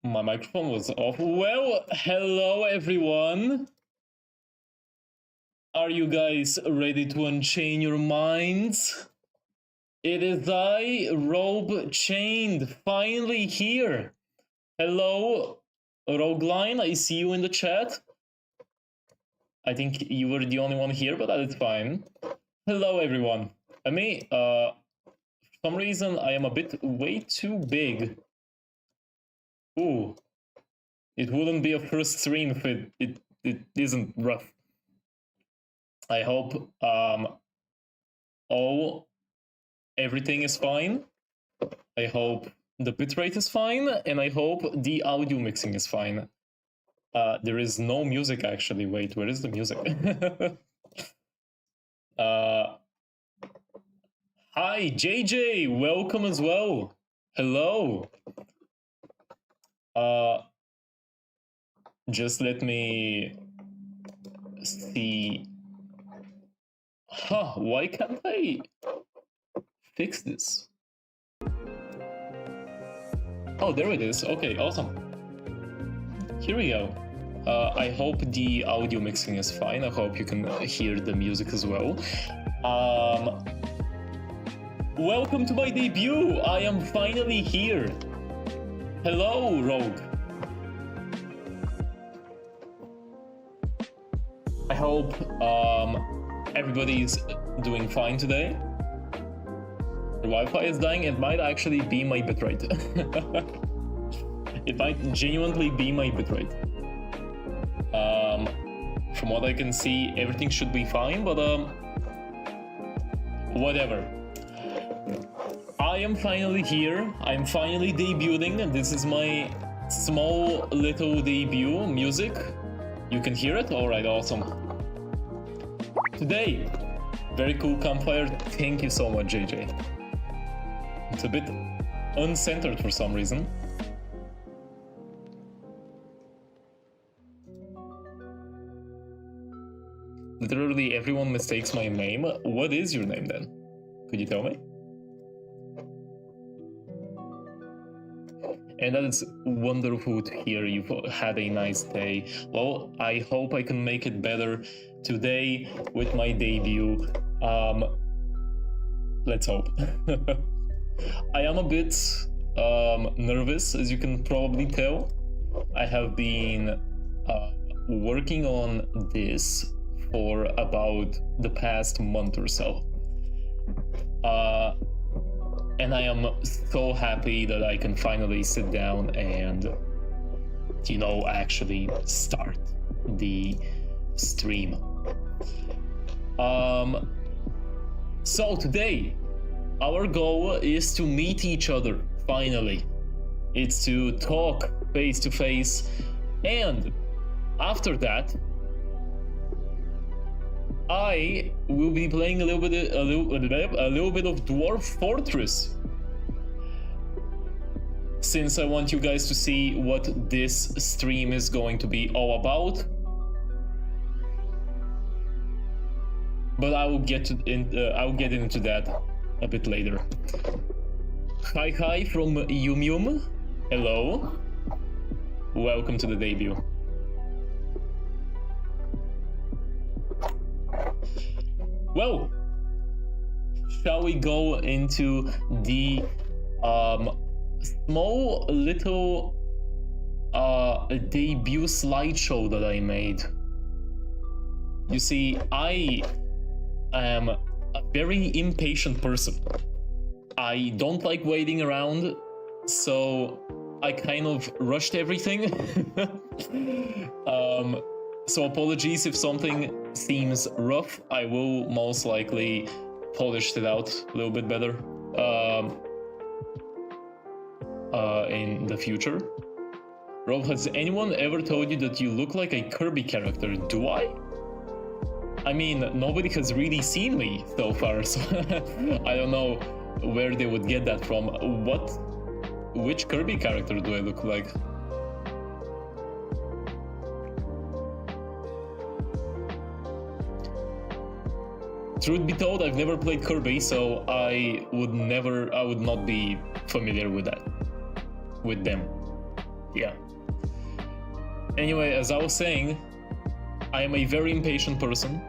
My microphone was off. Well, hello everyone. Are you guys ready to unchain your minds? It is I, Robe Chained, finally here. Hello, Rogueline, I see you in the chat. I think you were the only one here, but that is fine. Hello everyone. For some reason I am a bit way too big. Ooh, it wouldn't be a first stream if it isn't rough. I hope everything is fine. I hope the bitrate is fine, and I hope the audio mixing is fine. There is no music actually. Wait, where is the music? Hi, JJ, welcome as well. Hello. Just let me see. Huh, why can't I fix this? Oh, there it is. Okay, awesome. Here we go. I hope the audio mixing is fine. I hope you can hear the music as well. Welcome to my debut. I am finally here. Hello, Rogue. I hope everybody's doing fine today. Wi-Fi is dying, it might actually be my bitrate. It might genuinely be my bitrate. From what I can see, everything should be fine, but whatever. I am finally here. I'm finally debuting, and this is my small little debut music. You can hear it? Alright, awesome. Today, very cool campfire. Thank you so much, JJ. It's a bit uncentered for some reason. Literally everyone mistakes my name. What is your name then? Could you tell me? And that is wonderful to hear you've had a nice day. Well, I hope I can make it better today with my debut. Let's hope. I am a bit nervous, as you can probably tell. I have been working on this for about the past month or so. And I am so happy that I can finally sit down and, you know, actually start the stream. So today, our goal is to meet each other, finally. It's to talk face to face, and after that, I will be playing a little bit of Dwarf Fortress, since I want you guys to see what this stream is going to be all about. But I will get into that a bit later. Hi from Yum. Hello. Welcome to the debut. Well, shall we go into the small little debut slideshow that I made? You see, I am a very impatient person. I don't like waiting around, so I kind of rushed everything. So apologies if something seems rough. I will most likely polish it out a little bit better in the future. Rob, has anyone ever told you that you look like a Kirby character? Do I? I mean, nobody has really seen me so far, so I don't know where they would get that from. Which Kirby character do I look like? Truth be told, I've never played Kirby, so I would not be familiar with them. Yeah. Anyway, as I was saying, I am a very impatient person.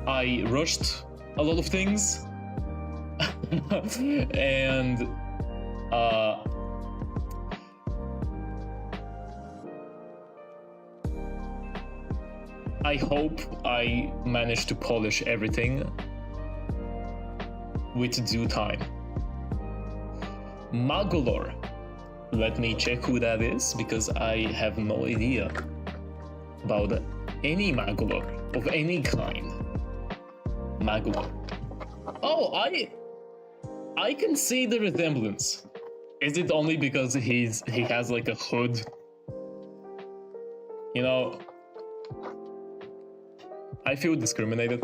I rushed a lot of things, and I hope I managed to polish everything with due time. Magolor. Let me check who that is, because I have no idea about any Magolor of any kind. Magolor. Oh, I can see the resemblance. Is it only because he has like a hood? You know, I feel discriminated.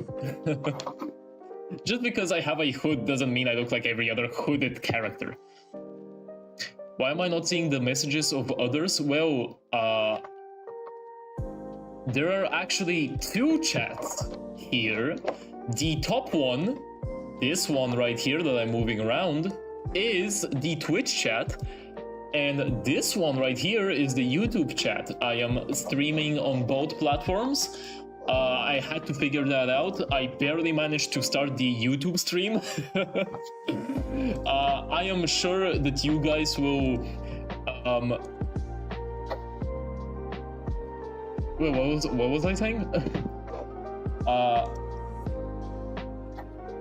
Just because I have a hood doesn't mean I look like every other hooded character. Why am I not seeing the messages of others? Well, there are actually two chats here. The top one, this one right here that I'm moving around, is the Twitch chat. And this one right here is the YouTube chat. I am streaming on both platforms. I had to figure that out. I barely managed to start the YouTube stream. I am sure that you guys will... Wait, what was I saying?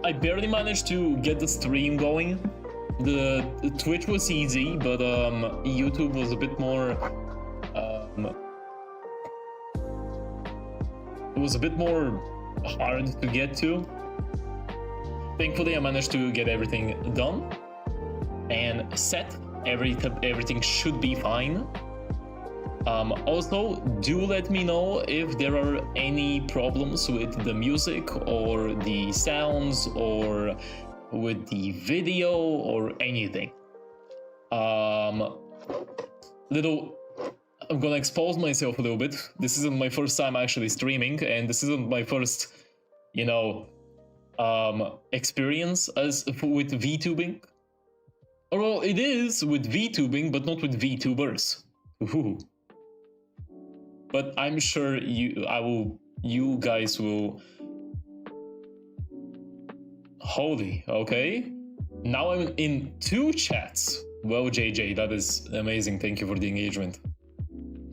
I barely managed to get the stream going. The Twitch was easy, but YouTube was a bit more. It was a bit more hard to get to. Thankfully, I managed to get everything done and set. Everything should be fine. Also, do let me know if there are any problems with the music or the sounds or with the video or anything. I'm gonna expose myself a little bit. This isn't my first time actually streaming, and this isn't my first, experience with VTubing. Well, it is with VTubing, but not with VTubers. Ooh. But I'm sure you guys will. Holy, okay. Now I'm in 2 chats. Well, JJ, that is amazing. Thank you for the engagement.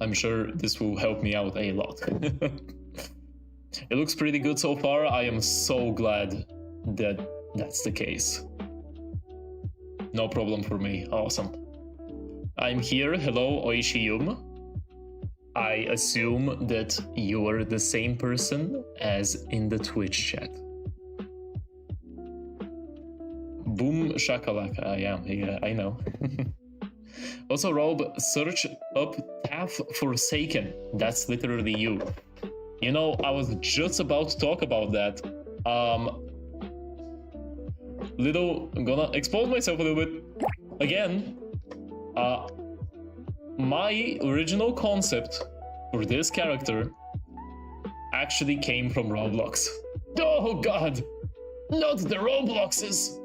I'm sure this will help me out a lot. It looks pretty good so far. I am so glad that that's the case. No problem for me. Awesome. I'm here. Hello, Oishiyum. I assume that you are the same person as in the Twitch chat. Boom shakalaka. I am. Yeah, I know. Also, Rob, search up Taff Forsaken. That's literally you. You know, I was just about to talk about that. I'm gonna expose myself a little bit. Again, my original concept for this character actually came from Roblox. Oh god! Not the Robloxes!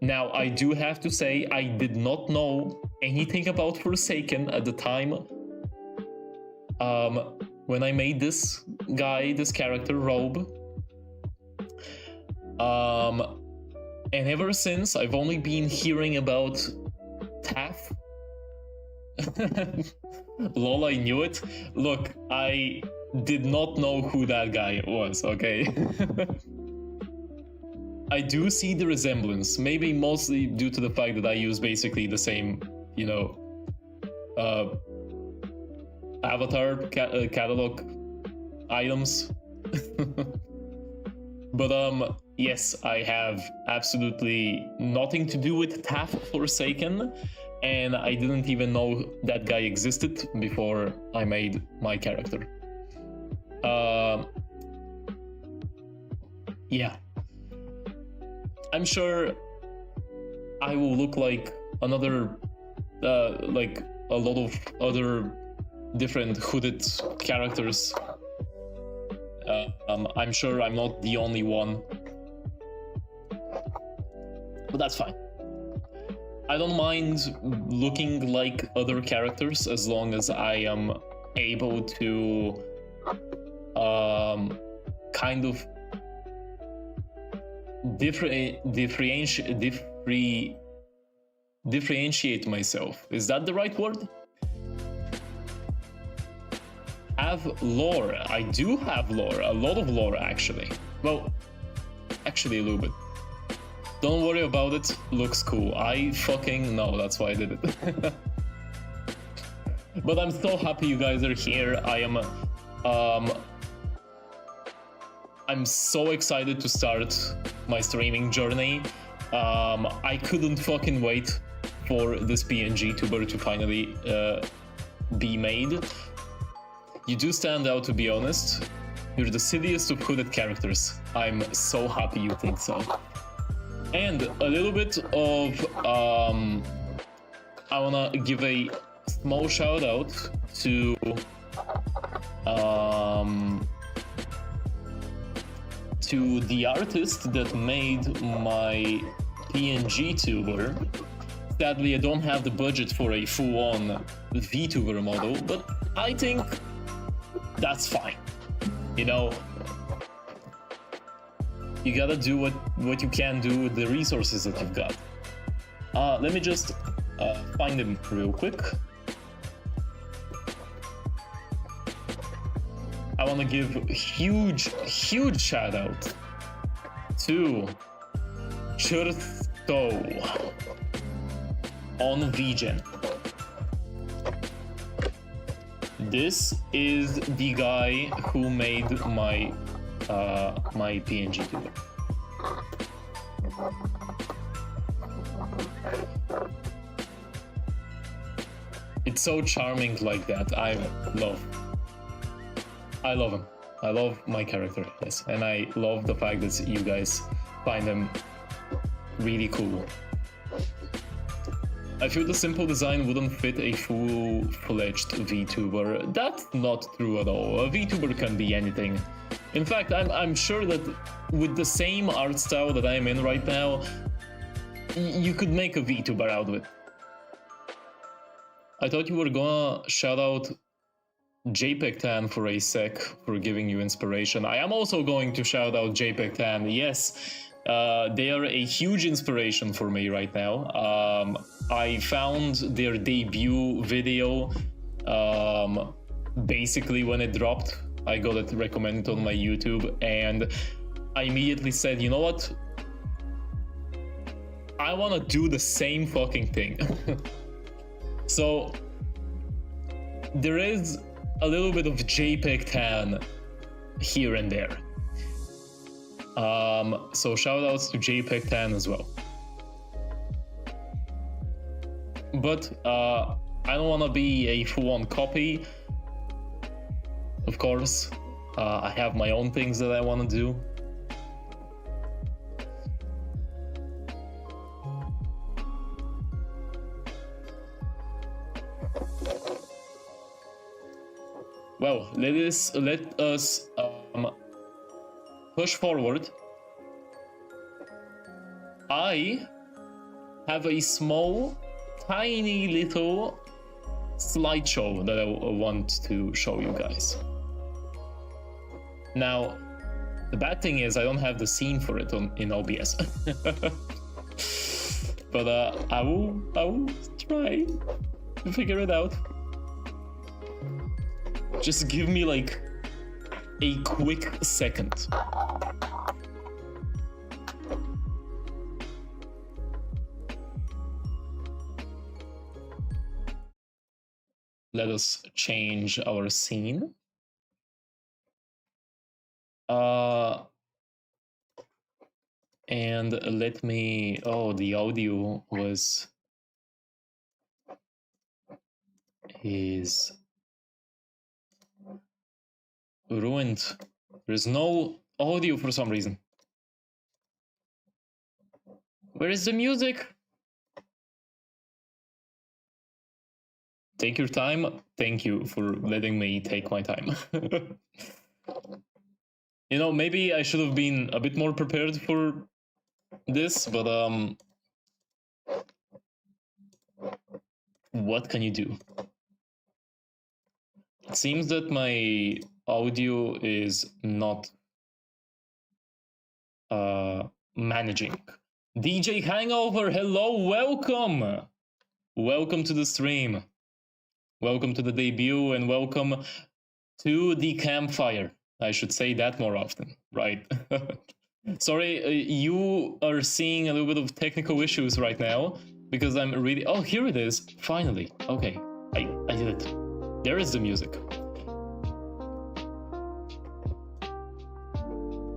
Now, I do have to say, I did not know anything about Forsaken at the time. When I made this character, Robe. And ever since, I've only been hearing about Taff. Lol, I knew it. Look, I did not know who that guy was, okay? I do see the resemblance, maybe mostly due to the fact that I use basically the same, avatar catalog items. But yes, I have absolutely nothing to do with Taff Forsaken, and I didn't even know that guy existed before I made my character. Yeah. I'm sure I will look like another, like a lot of other different hooded characters. I'm sure I'm not the only one, but that's fine. I don't mind looking like other characters as long as I am able to kind of differentiate myself. Is that the right word? Have lore. I do have lore. A lot of lore, actually. Well, actually a little bit. Don't worry about it. Looks cool. I fucking know. That's why I did it. But I'm so happy you guys are here. I'm so excited to start my streaming journey. I couldn't fucking wait for this PNG tuber to finally be made. You do stand out, to be honest. You're the silliest of hooded characters. I'm so happy you think so. And a little bit of I wanna give a small shout out to the artist that made my PNG tuber. Sadly, I don't have the budget for a full-on VTuber model, but I think that's fine. You know, you gotta do what you can do with the resources that you've got. Let me just find him real quick. I want to give a huge shout out to Chursto on VGen. This is the guy who made my my PNG tuber. It's so charming like that. I love him. I love my character, yes, and I love the fact that you guys find him really cool. I feel the simple design wouldn't fit a full-fledged VTuber. That's not true at all. A VTuber can be anything. In fact, I'm sure that with the same art style that I'm in right now, you could make a VTuber out of it. I thought you were gonna shout out JPEG Tan for a sec for giving you inspiration. I am also going to shout out JPEG Tan. Yes, they are a huge inspiration for me right now. I found their debut video basically when it dropped. I got it recommended on my YouTube, and I immediately said, you know what? I want to do the same fucking thing. So there is a little bit of JPEG Tan here and there. So shout outs to JPEG Tan as well. But I don't want to be a full-on copy. Of course, I have my own things that I want to do. Well, let us push forward. I have a small, tiny little slideshow that I want to show you guys. Now, the bad thing is I don't have the scene for it in OBS. But I will try to figure it out. Just give me like a quick second. Let us change our scene. And let me, oh, the audio is ruined. There's no audio for some reason. Where is the music? Take your time. Thank you for letting me take my time. You know, maybe I should have been a bit more prepared for this, but what can you do? It seems that my audio is not managing. DJ Hangover, hello, welcome! Welcome to the stream. Welcome to the debut and welcome to the campfire. I should say that more often, right? Sorry, you are seeing a little bit of technical issues right now because I'm really... Oh, here it is. Finally. Okay, I did it. There is the music.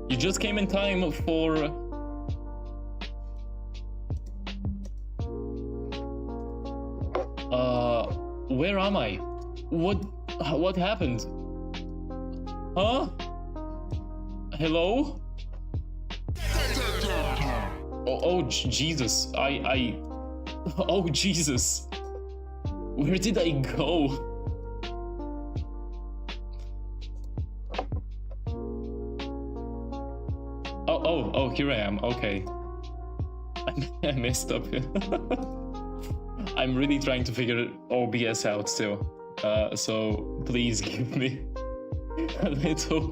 You just came in time for... Where am I? What happened? Huh? Hello? Oh Jesus. Oh Jesus. Where did I go? Oh, here I am. Okay. I messed up here. I'm really trying to figure OBS out still. So please give me a little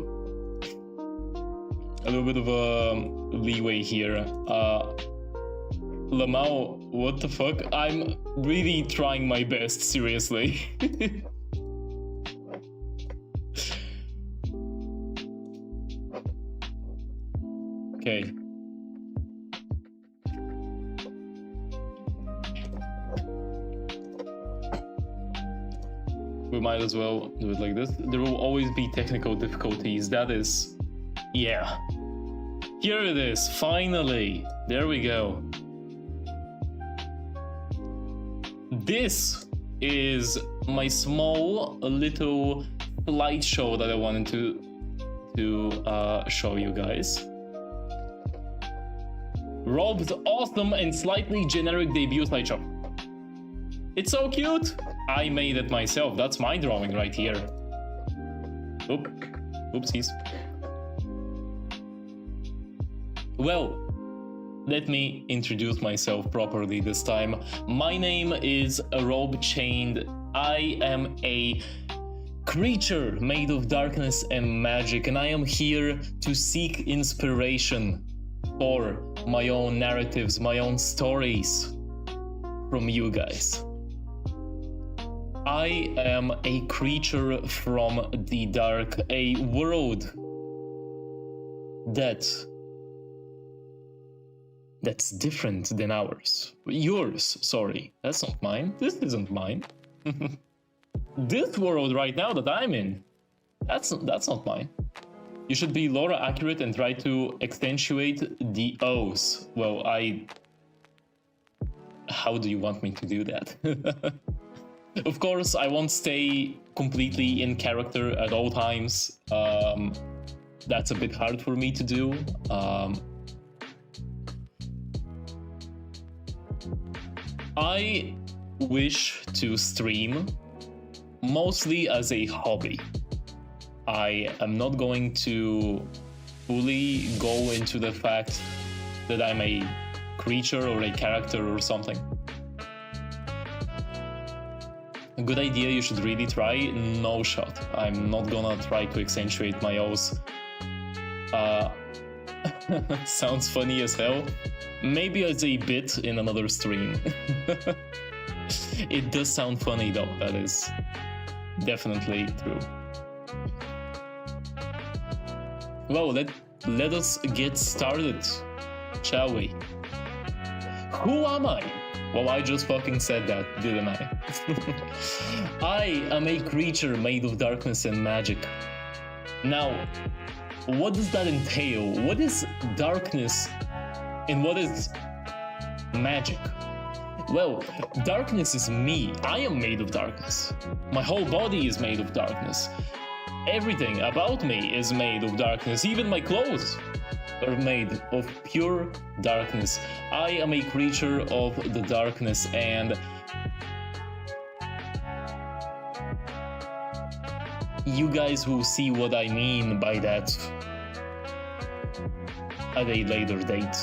bit of a leeway here. Lamau, what the fuck? I'm really trying my best, seriously. Okay, we might as well do it like this. There will always be technical difficulties. That is, yeah. Here it is, finally. There we go. This is my small little slideshow that I wanted to show you guys. Rob's awesome and slightly generic debut slideshow. It's so cute. I made it myself. That's my drawing right here. Oopsies. Well, let me introduce myself properly this time. My name is Rob Chained. I am a creature made of darkness and magic, and I am here to seek inspiration for my own narratives, my own stories from you guys. I am a creature from the dark, a world that's different than ours. Yours, sorry. That's not mine. This isn't mine. This world right now that I'm in, that's not mine. You should be lore accurate and try to accentuate the O's. Well, how do you want me to do that? Of course, I won't stay completely in character at all times. That's a bit hard for me to do. I wish to stream mostly as a hobby. I am not going to fully go into the fact that I'm a creature or a character or something. A good idea, you should really try. No shot. I'm not gonna try to accentuate my O's. Sounds funny as hell. Maybe as a bit in another stream. It does sound funny though, that is definitely true. Well, let us get started, shall we? Who am I? Well, I just fucking said that, didn't I? I am a creature made of darkness and magic. Now, what does that entail? What is darkness and what is magic? Well, darkness is me. I am made of darkness. My whole body is made of darkness. Everything about me is made of darkness. Even my clothes are made of pure darkness. I am a creature of the darkness, and you guys will see what I mean by that at a later date.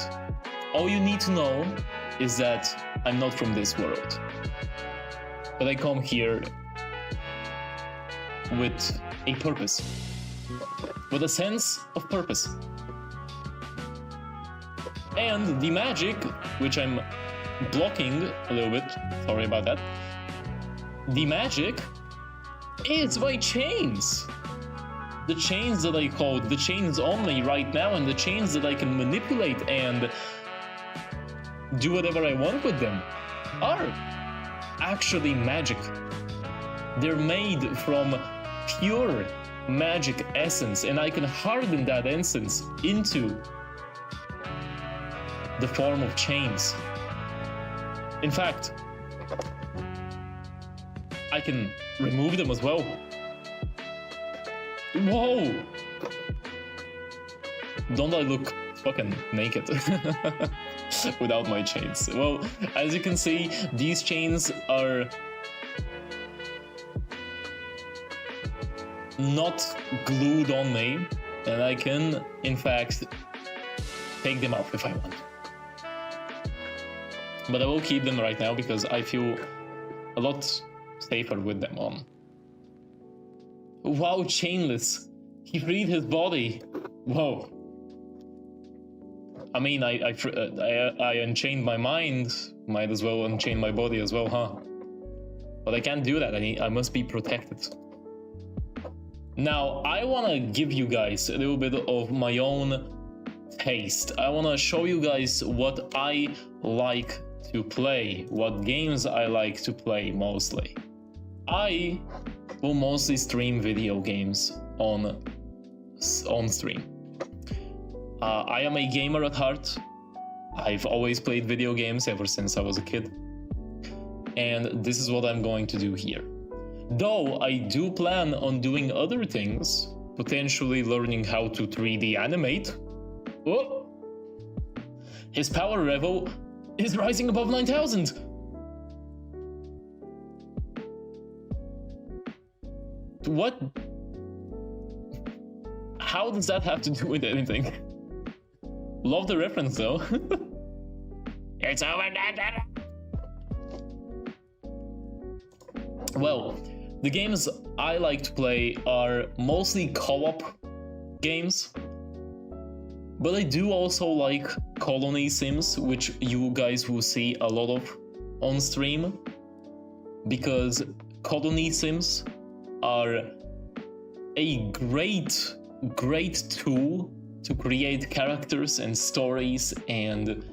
All you need to know is that I'm not from this world, but I come here with a purpose, with a sense of purpose. And the magic, which I'm blocking a little bit, sorry about that, the magic is my chains. The chains that I hold, the chains on me right now, and the chains that I can manipulate and do whatever I want with them are actually magic. They're made from pure magic essence, and I can harden that essence into the form of chains. In fact, I can remove them as well. Whoa! Don't I look fucking naked without my chains? Well, as you can see, these chains are not glued on me, and I can, in fact, take them off if I want. But I will keep them right now because I feel a lot safer with them on. Wow, chainless. He freed his body. Whoa. I mean, I unchained my mind. Might as well unchain my body as well, huh? But I can't do that. I must be protected. Now, I want to give you guys a little bit of my own taste. I want to show you guys what I like to play, what games I like to play mostly. I will mostly stream video games on stream. I am a gamer at heart. I've always played video games ever since I was a kid. And this is what I'm going to do here. Though I do plan on doing other things, potentially learning how to 3D animate. Oh! His power level is rising above 9,000! What? How does that have to do with anything? Love the reference though. It's over. Well, the games I like to play are mostly co-op games, but I do also like colony sims, which you guys will see a lot of on stream, because colony sims are a great tool to create characters and stories, and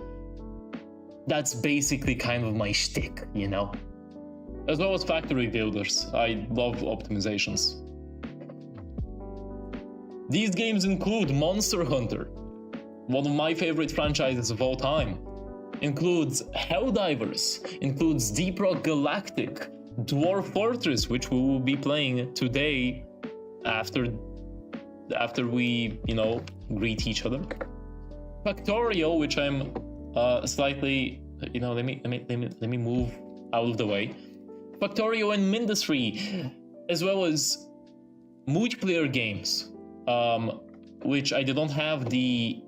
that's basically kind of my shtick, you know? As well as factory builders. I love optimizations. These games include Monster Hunter, one of my favorite franchises of all time. Includes Helldivers, includes Deep Rock Galactic, Dwarf Fortress, which we will be playing today after we, you know, greet each other. Factorio, which I'm slightly, you know, let me move out of the way. Factorio and Mindustry, as well as multiplayer games, which I don't have the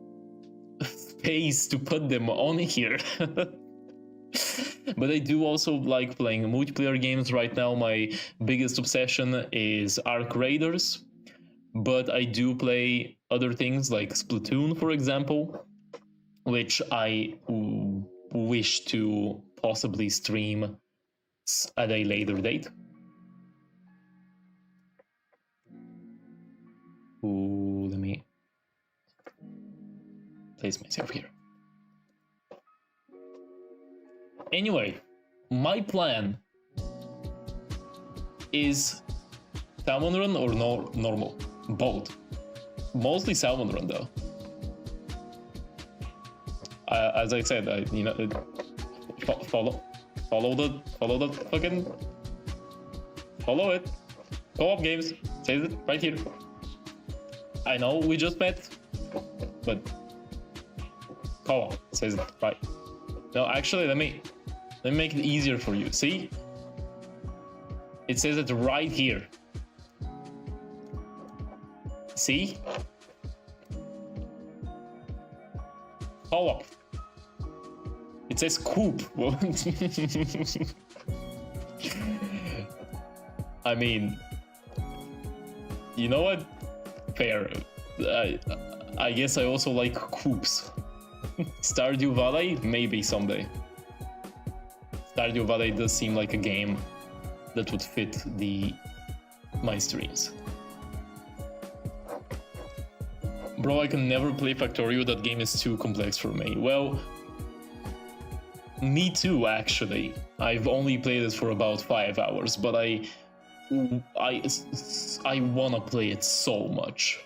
space to put them on here. But I do also like playing multiplayer games. Right now my biggest obsession is Arc Raiders, but I do play other things like Splatoon, for example, which I wish to possibly stream at a later date. Ooh, let me place myself here. Anyway, my plan is salmon run or normal? Both. Mostly salmon run though. As I said, you know, follow it. Co-op games, says it right here. I know we just met, but co-op says it right. No, actually, let me make it easier for you. See? It says it right here. See? Co-op. It says coop. I mean, you know what? Fair. I guess I also like coops. Stardew Valley? Maybe someday. Stardew Valley does seem like a game that would fit my streams. Bro, I can never play Factorio, that game is too complex for me. Well, me too, actually. I've only played it for about 5 hours, but I wanna play it so much.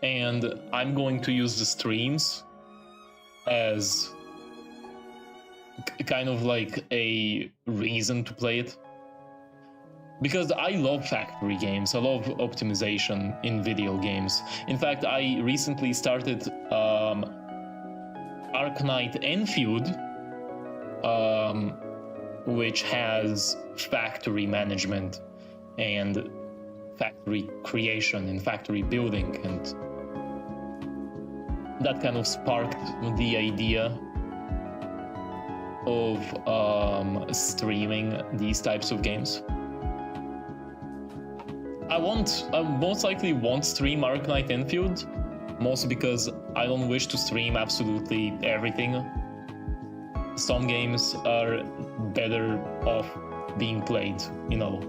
And I'm going to use the streams as kind of like a reason to play it. Because I love factory games, I love optimization in video games. In fact, I recently started Arknight Enfield, which has factory management and factory creation and factory building, and that kind of sparked the idea of streaming these types of games. I most likely won't stream Arknight Enfield, mostly because I don't wish to stream absolutely everything. Some games are better off being played, you know,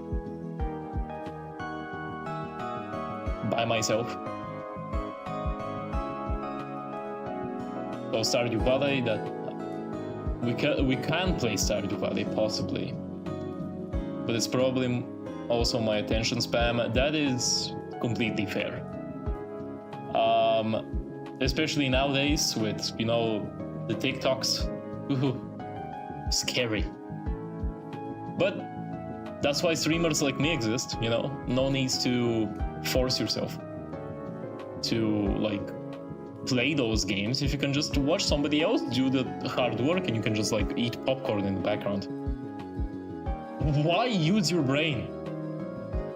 by myself. So Stardew Valley, that we can play Stardew Valley possibly, but it's probably also my attention spam. That is completely fair. Especially nowadays with, you know, the TikToks. Ooh, scary. But that's why streamers like me exist, you know? No needs to force yourself to, like, play those games if you can just watch somebody else do the hard work and you can just, like, eat popcorn in the background. Why use your brain?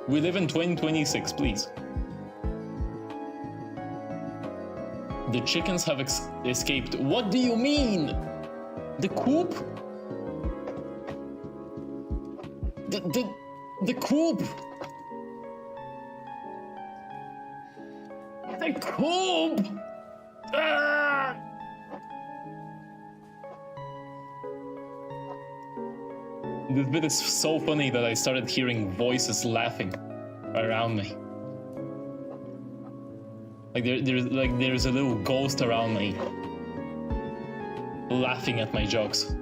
We live in 2026, please. The chickens have escaped. What do you mean? The coop? The coop? The coop? Ah! This bit is so funny that I started hearing voices laughing around me. Like there's a little ghost around me laughing at my jokes.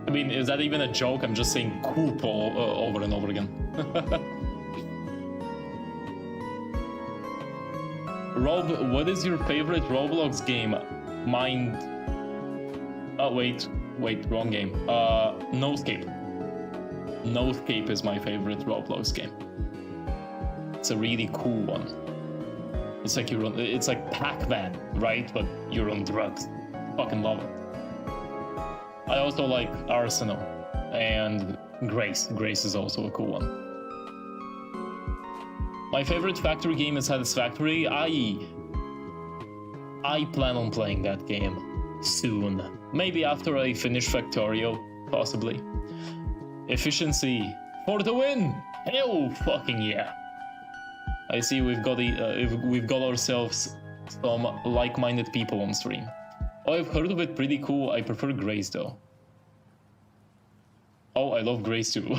I mean, is that even a joke? I'm just saying coop over and over again. Rob, what is your favorite Roblox game? Mine... Oh, wait, wrong game. Noscape. Noscape is my favorite Roblox game. It's a really cool one. It's like it's like Pac-Man, right? But you're on drugs. Fucking love it. I also like Arsenal and Grace. Grace is also a cool one. My favorite Factory game is Satisfactory. I plan on playing that game soon. Maybe after I finish Factorio, possibly. Efficiency for the win! Hell fucking yeah! I see we've got ourselves some like-minded people on stream. Oh, I've heard of it, pretty cool. I prefer Grace though. Oh, I love Grace too.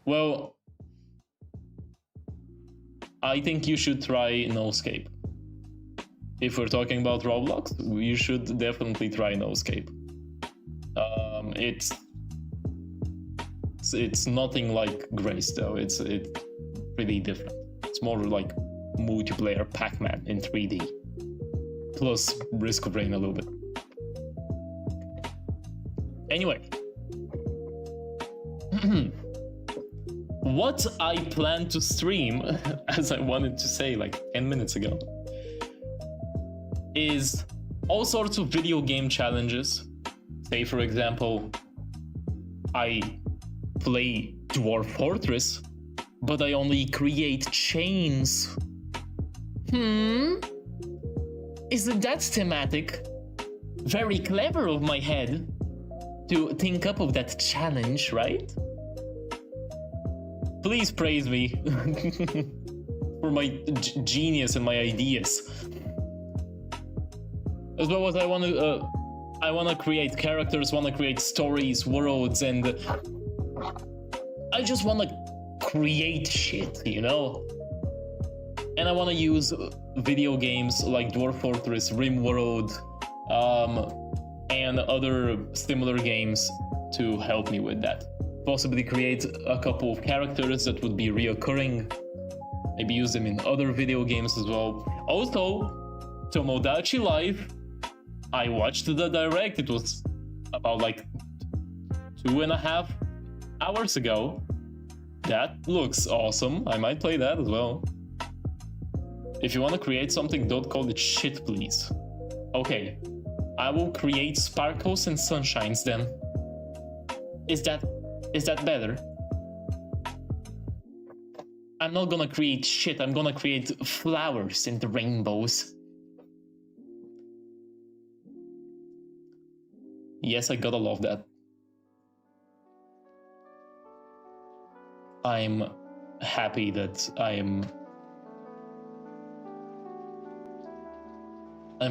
Well, I think you should try Noscape. If we're talking about Roblox, you should definitely try Noscape. It's nothing like Grace though. It's pretty different. It's more like multiplayer Pac-Man in 3D. Plus Risk of Rain a little bit. Anyway. What I plan to stream, as I wanted to say like 10 minutes ago, is all sorts of video game challenges. Say, for example, I play Dwarf Fortress, but I only create chains. Isn't that thematic? Very clever of my head to think up of that challenge, right? Please praise me for my genius and my ideas. As well as I want to create characters, want to create stories, worlds, and I just want to create shit, you know? And I want to use video games like Dwarf Fortress, RimWorld, and other similar games to help me with that. Possibly create a couple of characters that would be reoccurring. Maybe use them in other video games as well. Also, Tomodachi Life, I watched the direct. It was about like 2.5 hours ago. That looks awesome. I might play that as well. If you want to create something, don't call it shit, please. Okay, I will create sparkles and sunshines then. Is that better? I'm not gonna create shit, I'm gonna create flowers and rainbows. Yes, I gotta love that. I'm happy that I'm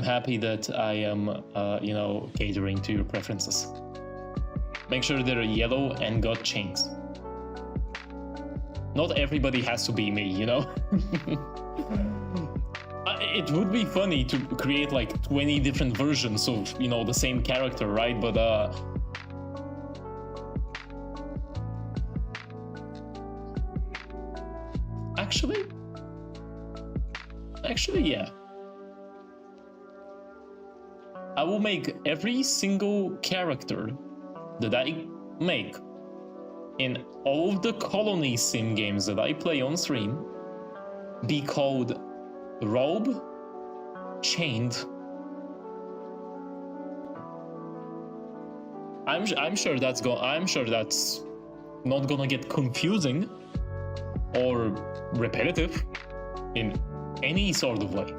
happy that I am, you know, catering to your preferences. Make sure they're yellow and got chains. Not everybody has to be me, you know? It would be funny to create like 20 different versions of, you know, the same character, right? But Actually, yeah. I will make every single character that I make in all of the colony sim games that I play on stream be called Robe Chained. I'm sure that's not gonna get confusing or repetitive in any sort of way.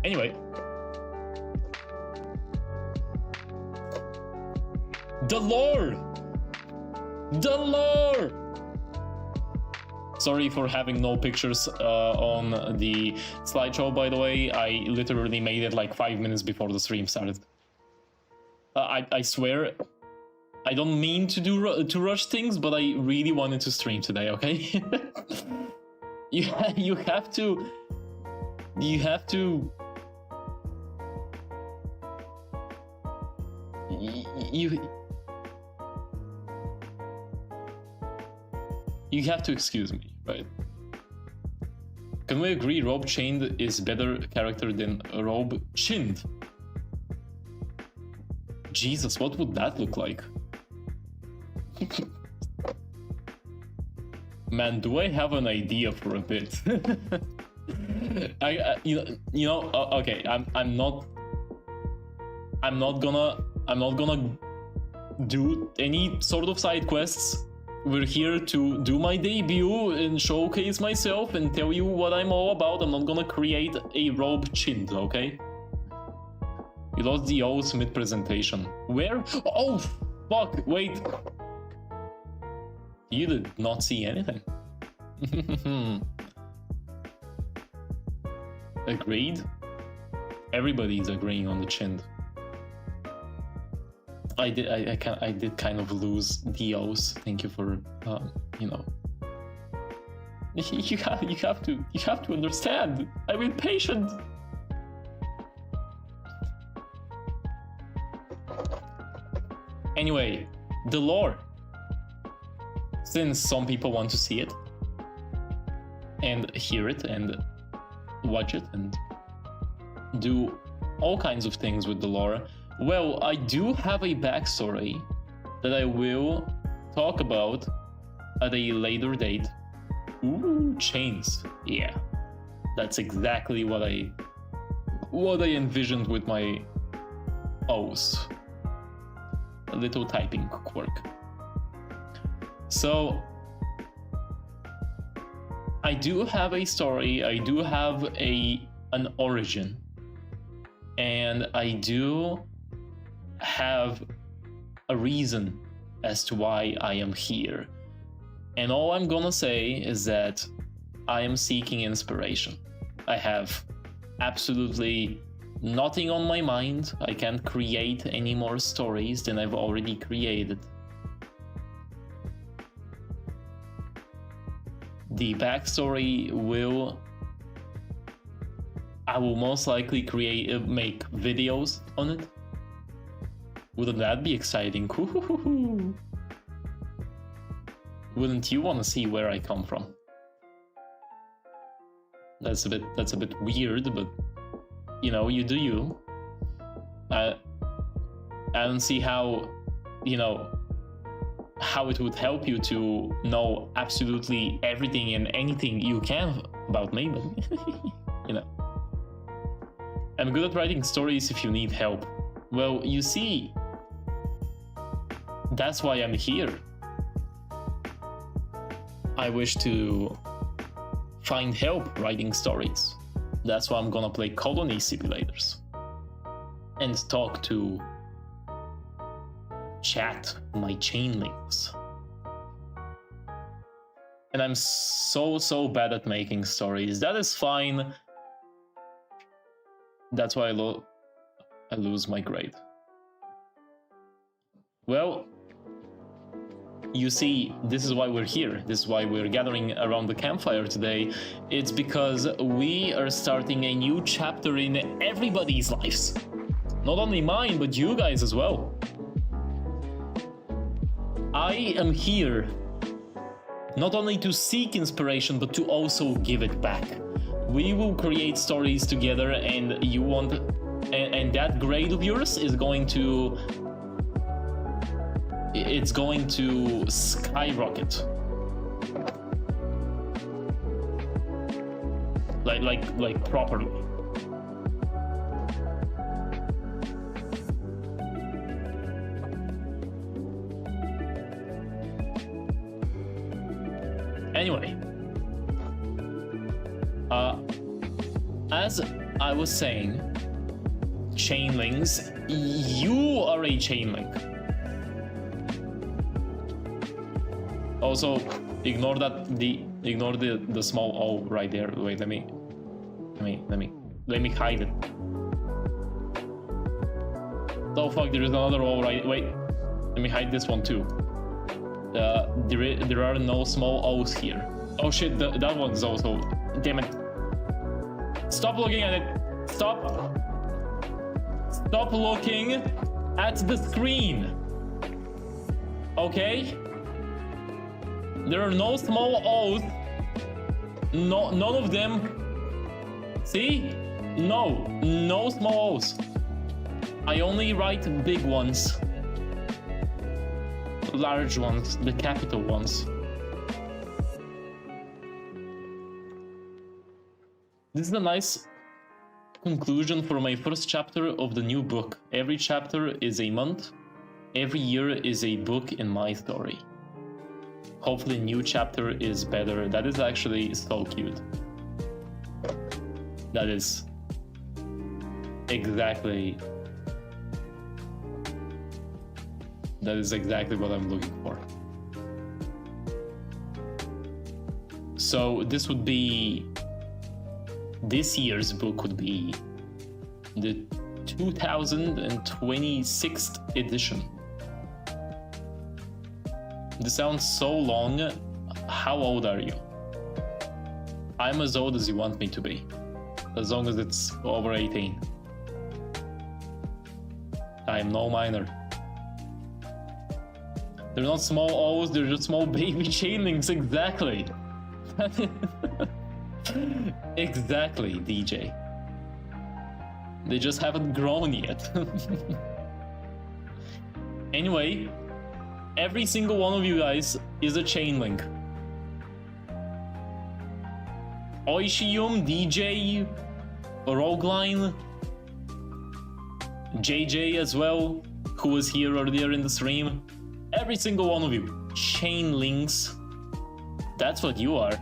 Anyway, the lore. Sorry for having no pictures on the slideshow, by the way. I literally made it like 5 minutes before the stream started. I swear, I don't mean to rush things, but I really wanted to stream today, okay? you have to excuse me, right? Can we agree Robe Chained is better character than Robe Chinned? Jesus, what would that look like? Man, do I have an idea for a bit? Okay, I'm not gonna do any sort of side quests. We're here to do my debut and showcase myself and tell you what I'm all about. I'm not gonna create a Robe Chinned, okay? You lost the O's mid-presentation. Where? Oh, fuck, wait. You did not see anything. Agreed? Everybody's agreeing on the Chinned. I did kind of lose the O's. Thank you for, you know. You have to understand. I've been patient. Anyway, the lore. Since some people want to see it and hear it and watch it and do all kinds of things with the lore, well, I do have a backstory that I will talk about at a later date. Ooh, chains. Yeah, that's exactly what I envisioned with my O's. A little typing quirk. So I do have a story, I do have an origin, and I do have a reason as to why I am here. And all I'm gonna say is that I am seeking inspiration. I have absolutely nothing on my mind. I can't create any more stories than I've already created. The backstory I will most likely make videos on it. Wouldn't that be exciting? Wouldn't you want to see where I come from? That's a bit weird, but you know, you do you. I don't see how, you know, how it would help you to know absolutely everything and anything you can about me, but you know. I'm good at writing stories if you need help. Well, you see, that's why I'm here. I wish to find help writing stories. That's why I'm gonna play colony simulators and talk to chat, my chainlings. And I'm so bad at making stories. That is fine. That's why I lose my grade. Well, you see, this is why we're here. This is why we're gathering around the campfire today. It's because we are starting a new chapter in everybody's lives. Not only mine, but you guys as well. I am here not only to seek inspiration, but to also give it back. We will create stories together, and you want, and that grade of yours is going to, it's going to skyrocket. Like properly. Anyway, as I was saying, chainlings, you are a chainlink. Also, ignore the small O right there. Wait, let me hide it. Oh fuck, there is another O right. Wait, let me hide this one too. There are no small O's here. Oh shit, that one's also. Damn it. Stop looking at it. Stop looking at the screen. Okay? There are no small O's. No, none of them. See? No small O's. I only write big ones. Large ones, the capital ones. This is a nice conclusion for my first chapter of the new book. Every chapter is a month. Every year is a book in my story. Hopefully, new chapter is better. That is actually so cute. That is exactly what I'm looking for. So this would be, this year's book would be the 2026th edition. This sounds so long. How old are you? I'm as old as you want me to be, as long as it's over 18. I am no minor. They're not small O's, they're just small baby chainlings, exactly. Exactly, DJ. They just haven't grown yet. Anyway, every single one of you guys is a chainlink. Oishium, DJ, Rogueline, JJ as well, who was here earlier in the stream. Every single one of you, chainlinks. That's what you are.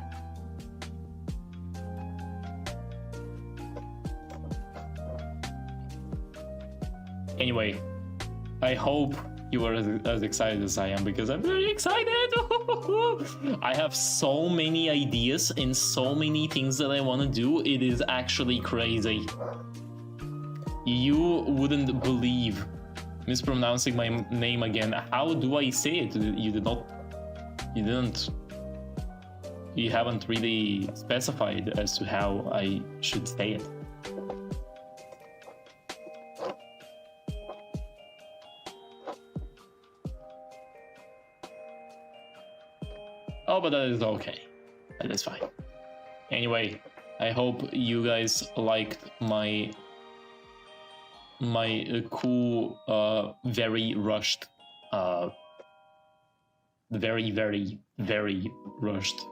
Anyway, I hope you are as excited as I am, because I'm very excited. I have so many ideas and so many things that I want to do. It is actually crazy. You wouldn't believe. Mispronouncing my name again. How do I say it? You haven't really specified as to how I should say it. Oh, but that is okay. That is fine. Anyway, I hope you guys liked my cool, very rushed, very rushed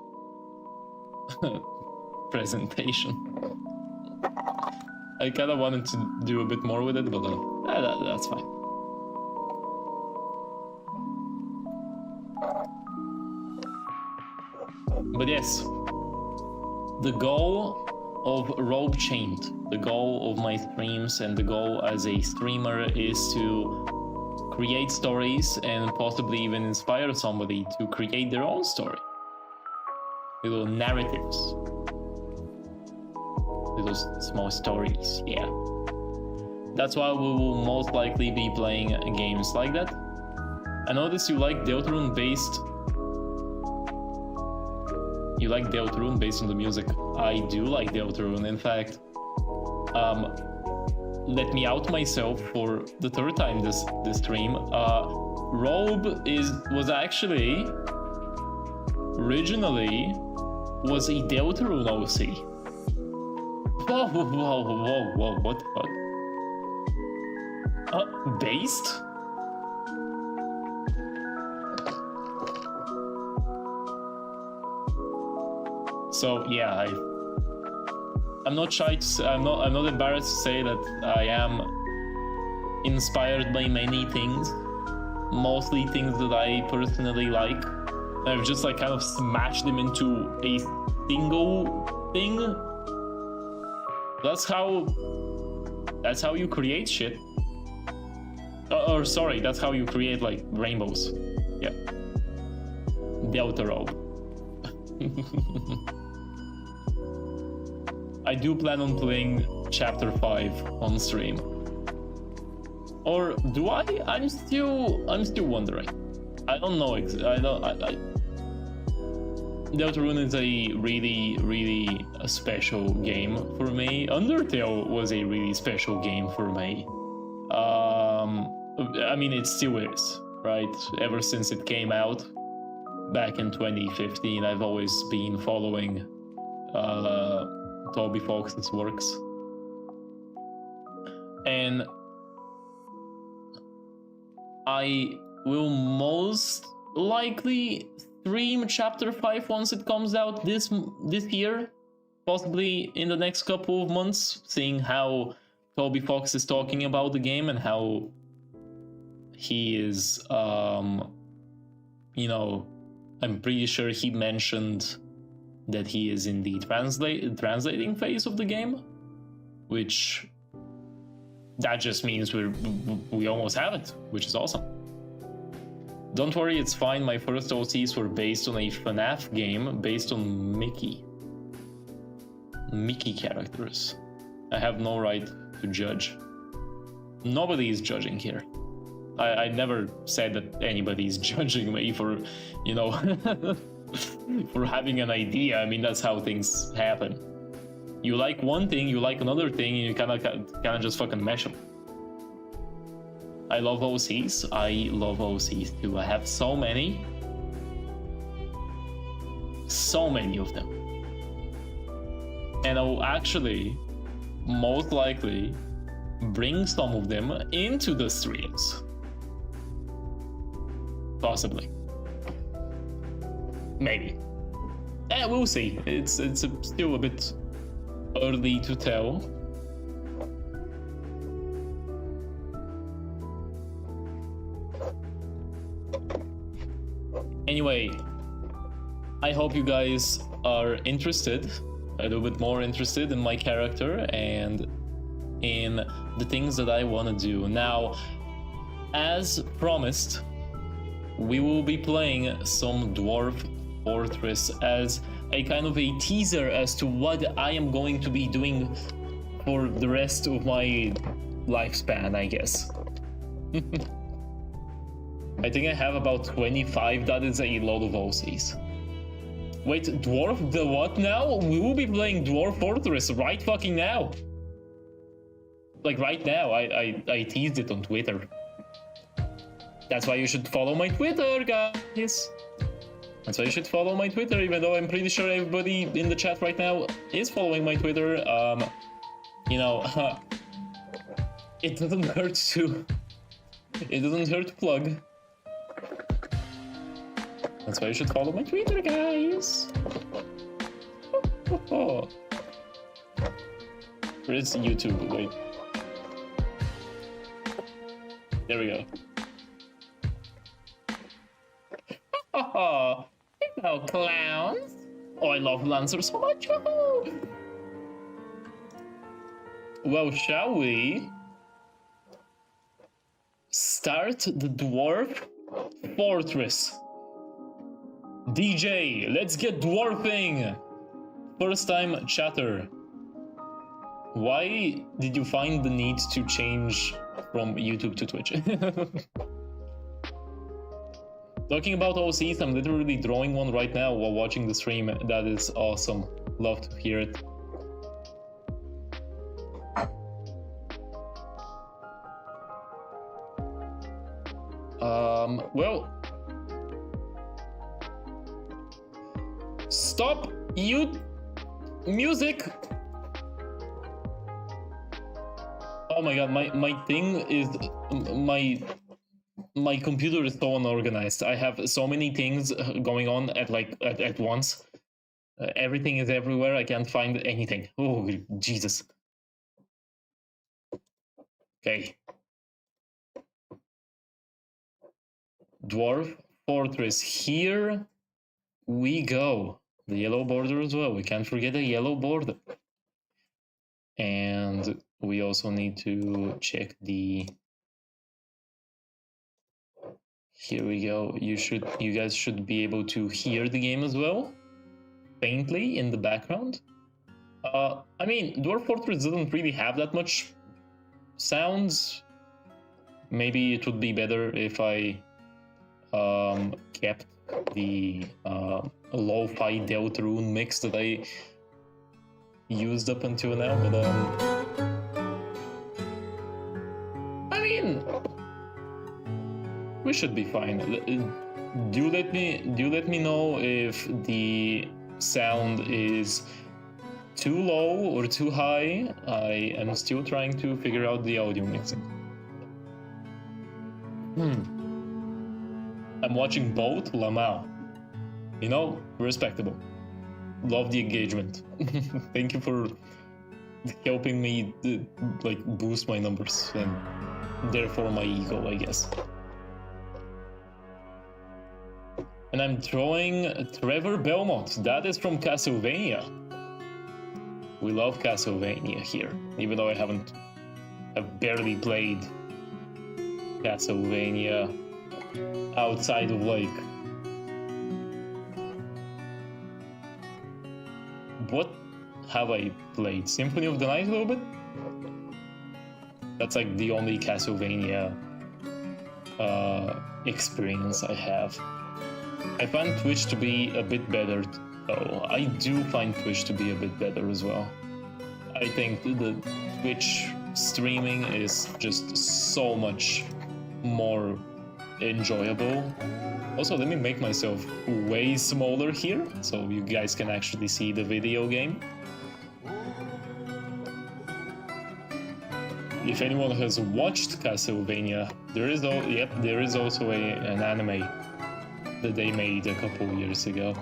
presentation. I kind of wanted to do a bit more with it, but that's fine. But yes, the goal of Rogue Chained, the goal of my streams and the goal as a streamer is to create stories and possibly even inspire somebody to create their own story. Little narratives. Little small stories, yeah. That's why we will most likely be playing games like that. I noticed you like Deltarune based. You like Deltarune based on the music. I do like Deltarune. In fact, let me out myself for the third time this stream. Robe was actually originally was a Deltarune OC. Whoa, whoa, whoa, whoa, whoa, what the fuck? Based? So yeah, I'm not shy to, I'm not embarrassed to say that I am inspired by many things, mostly things that I personally like. I've just like kind of smashed them into a single thing. That's how you create shit. Or sorry, that's how you create like rainbows. Yeah. Delta robe. I do plan on playing chapter 5 on stream. Or do I? I'm still wondering. I don't know. Deltarune is a really special game for me. Undertale was a really special game for me. I mean, it still is, right? Ever since it came out back in 2015, I've always been following Toby Fox's works. And I will most likely stream chapter 5 once it comes out this year, possibly in the next couple of months, seeing how Toby Fox is talking about the game and how he is, you know, I'm pretty sure he mentioned that he is in the translating phase of the game, which that just means we almost have it, which is awesome. Don't worry, it's fine. My first OCs were based on a FNAF game based on Mickey characters. I have no right to judge. Nobody is judging here. I never said that anybody is judging me for, you know, for having an idea. I mean, that's how things happen. You like one thing, you like another thing, and you kind of just fucking mesh them. I love OCs. I love OCs too. I have so many of them. And I will actually, most likely, bring some of them into the streams. Possibly. Maybe. We'll see. It's still a bit early to tell. Anyway, I hope you guys are interested, a little bit more interested in my character and in the things that I want to do. Now, as promised, we will be playing some Dwarf Fortress as a kind of a teaser as to what I am going to be doing for the rest of my lifespan, I guess. I think I have about 25. That is a lot of OCs. Wait, Dwarf the what now? We will be playing Dwarf Fortress right fucking now. Like right now. I teased it on Twitter. That's why you should follow my Twitter, guys. That's why you should follow my Twitter, even though I'm pretty sure everybody in the chat right now is following my Twitter. You know, it doesn't hurt to plug. That's why you should follow my Twitter, guys. Where is YouTube? Wait. There we go. Hello, clowns. Oh, I love Lancer so much. Well, shall we start the Dwarf Fortress? DJ, let's get dwarfing! First time chatter. Why did you find the need to change from YouTube to Twitch? Talking about OCs, I'm literally drawing one right now while watching the stream. That is awesome. Love to hear it. Well... Stop, you... Music! Oh my god, my thing is... My computer is so unorganized. I have so many things going on at once. Everything is everywhere. I can't find anything. Oh, Jesus. Okay. Dwarf Fortress. Here we go. The yellow border as well. We can't forget the yellow border. And we also need to check the... Here we go. You guys should be able to hear the game as well, faintly in the background. I mean, Dwarf Fortress doesn't really have that much sounds. Maybe it would be better if I kept the lo-fi Deltarune mix that I used up until now, but I mean, we should be fine. Do let me know if the sound is too low or too high. I am still trying to figure out the audio mixing. I'm watching both. Lamau. You know, respectable. Love the engagement. Thank you for helping me like boost my numbers and therefore my ego, I guess. And I'm throwing Trevor Belmont. That is from Castlevania. We love Castlevania here, even though I've barely played Castlevania outside of like... What have I played? Symphony of the Night a little bit? That's like the only Castlevania experience I have. I find Twitch to be a bit better, though. I do find Twitch to be a bit better as well. I think the Twitch streaming is just so much more enjoyable. Also, let me make myself way smaller here, so you guys can actually see the video game. If anyone has watched Castlevania, there is also an anime that they made a couple years ago.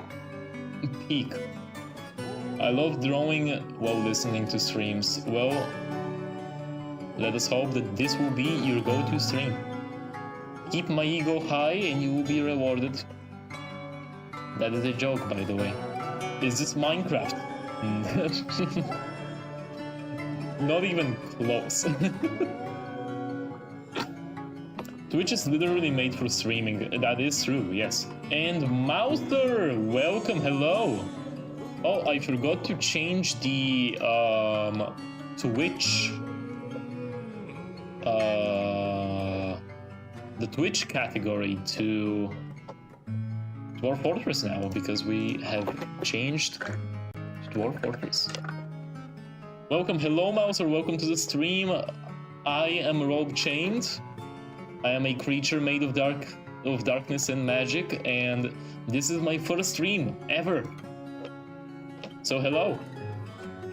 Peak. I love drawing while listening to streams. Well, let us hope that this will be your go-to stream. Keep my ego high and you will be rewarded. That is a joke, by the way. Is this Minecraft? Not even close. Twitch is literally made for streaming. That is true, yes. And Mouser, welcome, hello. Oh, I forgot to change the Twitch the Twitch category to Dwarf Fortress now, because we have changed to Dwarf Fortress. Welcome, hello Mouser, welcome to the stream. I am Robe Chained. I am a creature made of darkness and magic, and this is my first stream ever. So hello.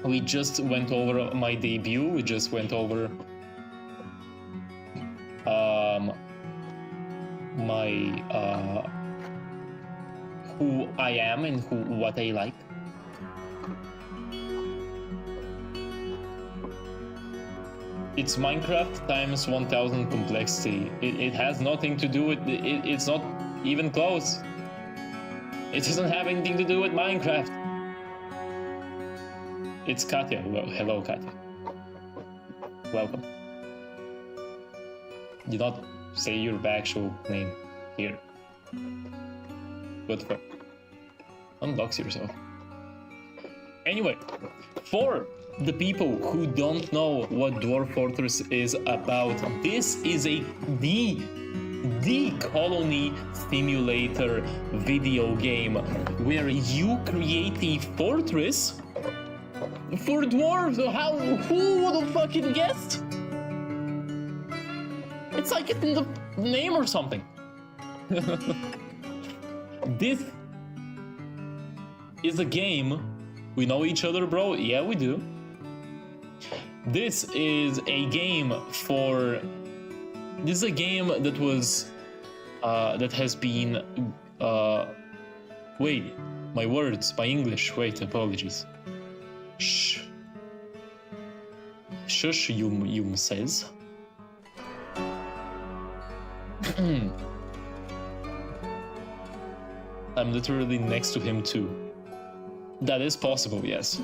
We just went over my debut. We just went over my who I am and what I like. It's Minecraft times 1000 complexity. It has nothing to do with it's not even close. It doesn't have anything to do with Minecraft. It's Katya. Hello, Katya. Welcome. Do not say your actual name here. What the fuck? Unbox yourself. Anyway, for the people who don't know what Dwarf Fortress is about, this is the colony simulator video game where you create a fortress for dwarves. Who would have fucking guessed? It's like it's in the name or something. This is a game. We know each other, bro? Yeah, we do. This is a game for... This is a game that was... that has been... wait, my words, my English. Wait, apologies. Shh. Shush, Yum says. I'm literally next to him too. That is possible, yes.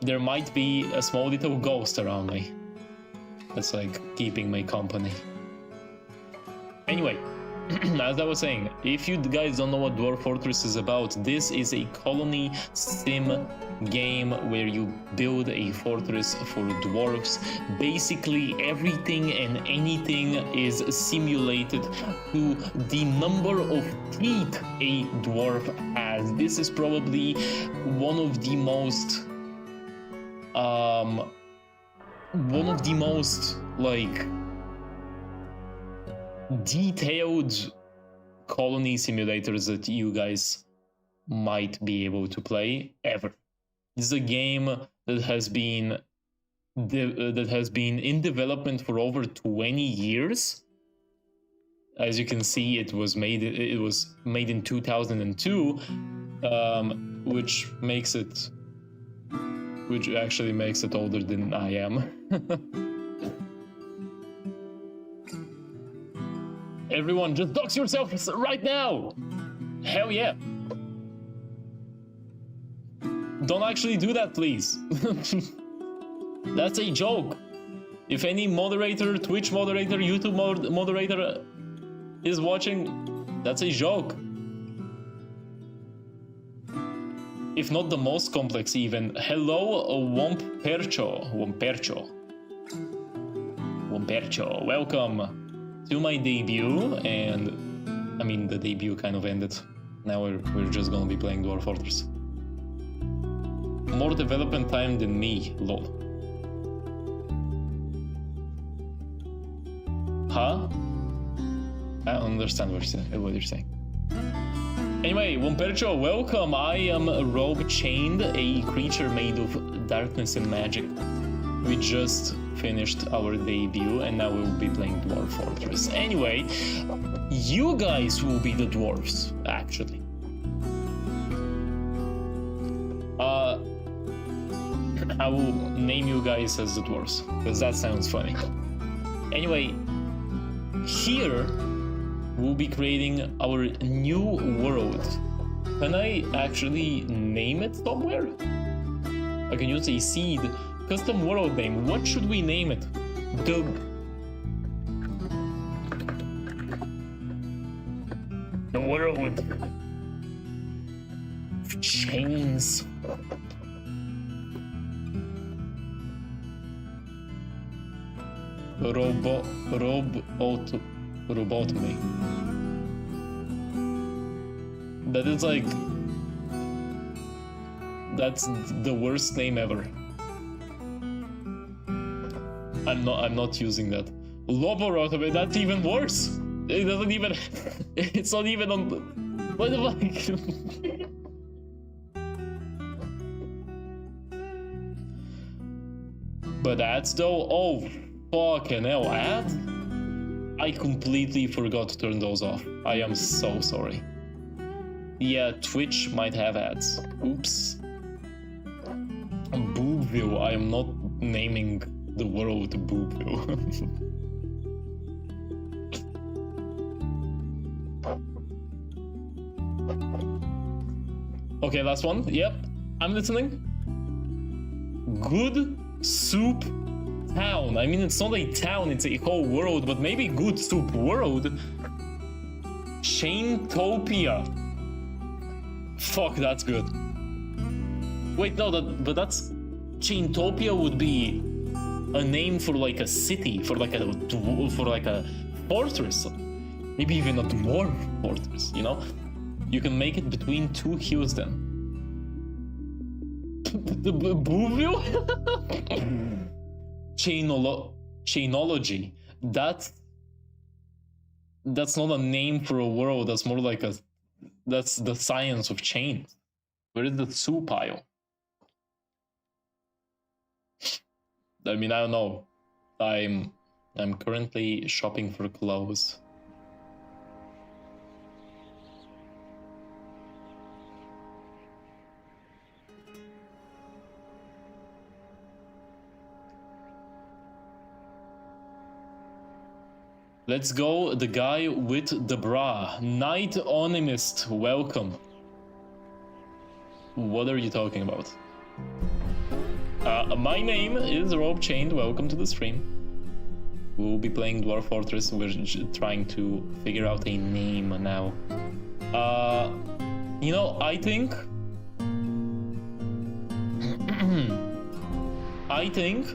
There might be a small little ghost around me. That's like keeping me company. Anyway, as I was saying, if you guys don't know what Dwarf Fortress is about, this is a colony sim game where you build a fortress for dwarves. Basically, everything and anything is simulated to the number of teeth a dwarf has. This is probably one of the most like detailed colony simulators that you guys might be able to play ever. This is a game that has been in development for over 20 years. As you can see, it was made in 2002, which actually makes it older than I am. Everyone, just dox yourself right now! Hell yeah! Don't actually do that, please. That's a joke. If any moderator, Twitch moderator, YouTube moderator is watching, that's a joke. If not the most complex even. Hello, Wompercho. Welcome to my debut, and I mean the debut kind of ended. Now we're just gonna be playing Dwarf Fortress. More development time than me, lol. Huh? I don't understand what you're saying. Anyway, Wompercho, welcome. I am a rogue chained, a creature made of darkness and magic. We just finished our debut, and now we'll be playing Dwarf Fortress. Anyway, you guys will be the dwarves, actually. I will name you guys as the dwarves, because that sounds funny. Anyway, here we'll be creating our new world. Can I actually name it somewhere? I can use a seed. Custom world name. What should we name it? The world of chains. Robotomy. That is like... That's the worst name ever. I'm not using that. Loborotomy, that's even worse. It doesn't even... It's not even on... What the fuck? But ads though? Oh, fucking hell, ads? I completely forgot to turn those off. I am so sorry. Yeah, Twitch might have ads. Oops. Boobville, I am not naming the world Boobville. Okay, last one. Yep, I'm listening. Good Soup Town. I mean, it's not a town, it's a whole world, but maybe Good Soup World. Chaintopia. Fuck, that's good. Wait, no, but that's... Chaintopia would be a name for like a city, for like a fortress. Maybe even a dwarf fortress, you know? You can make it between two hills then. The Booville? Chainology. That's not a name for a world. That's more like a. That's the science of chains. Where is the soup pile? I mean, I don't know. I'm currently shopping for clothes. Let's go, the guy with the bra. Night Onimist, welcome. What are you talking about? My name is Rob Chained, welcome to the stream. We'll be playing Dwarf Fortress, we're trying to figure out a name now. You know, I think... I think...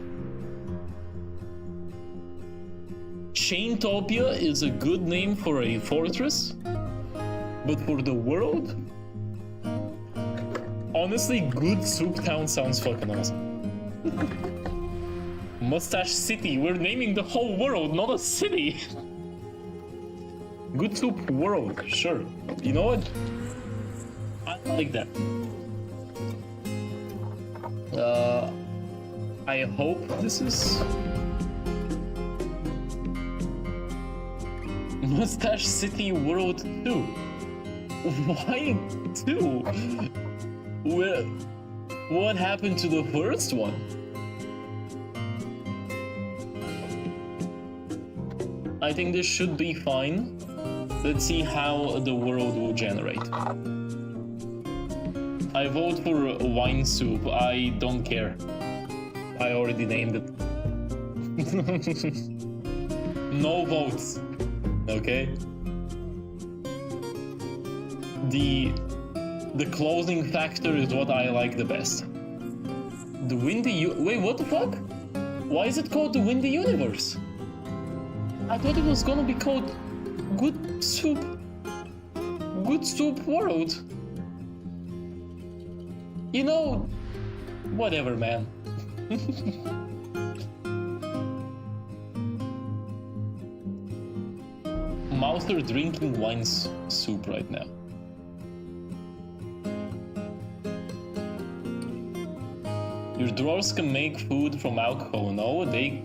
Chaintopia is a good name for a fortress, but for the world... Honestly, Good Soup Town sounds fucking awesome. Mustache City, we're naming the whole world, not a city. Good Soup World, sure. You know what? I like that. I hope this is... Mustache City World 2. Why 2? What happened to the first one? I think this should be fine. Let's see how the world will generate. I vote for wine soup. I don't care. I already named it. No votes. Okay? The closing factor is what I like the best. The Windy Wait, what the fuck? Why is it called the Windy Universe? I thought it was gonna be called Good Soup World. You know, whatever, man. Mouser drinking wine soup right now. Your drawers can make food from alcohol. No, they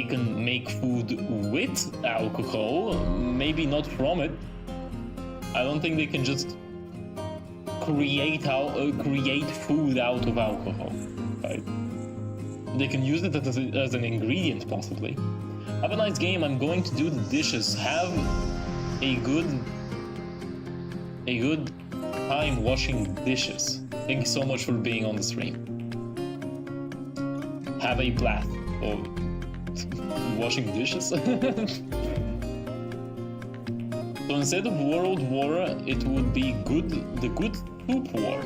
can make food with alcohol. Maybe not from it. I don't think they can just create food out of alcohol. Right? They can use it as an ingredient, possibly. Have a nice game. I'm going to do the dishes. Have a good time washing dishes. Thank you so much for being on the stream. Have a blast. Oh, washing dishes? So instead of World War, it would be the Good Soup War.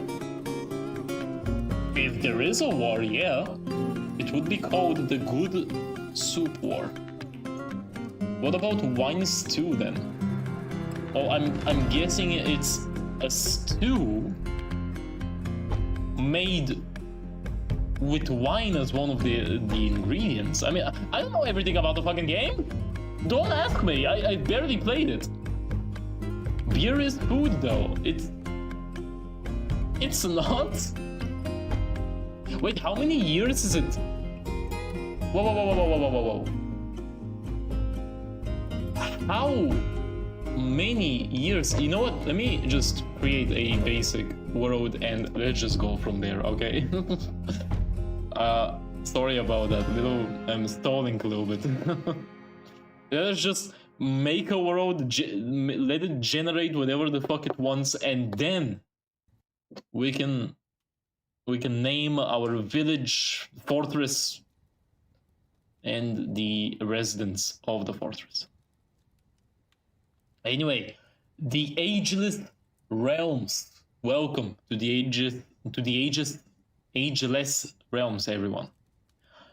If there is a war, yeah, it would be called the Good Soup War. What about wine stew then? Oh, I'm guessing it's a stew made with wine as one of the ingredients. I mean, I don't know everything about the fucking game. Don't ask me. I barely played it. Beer is food though. It's not. Wait, how many years is it? Whoa. How many years? You know what? Let me just create a basic world and let's just go from there, okay? Sorry about that. I'm stalling a little bit. Let's just make a world, let it generate whatever the fuck it wants, and then we can name our village, fortress, and the residents of the fortress. Anyway, the Ageless Realms. Welcome to the Ageless Realms, everyone.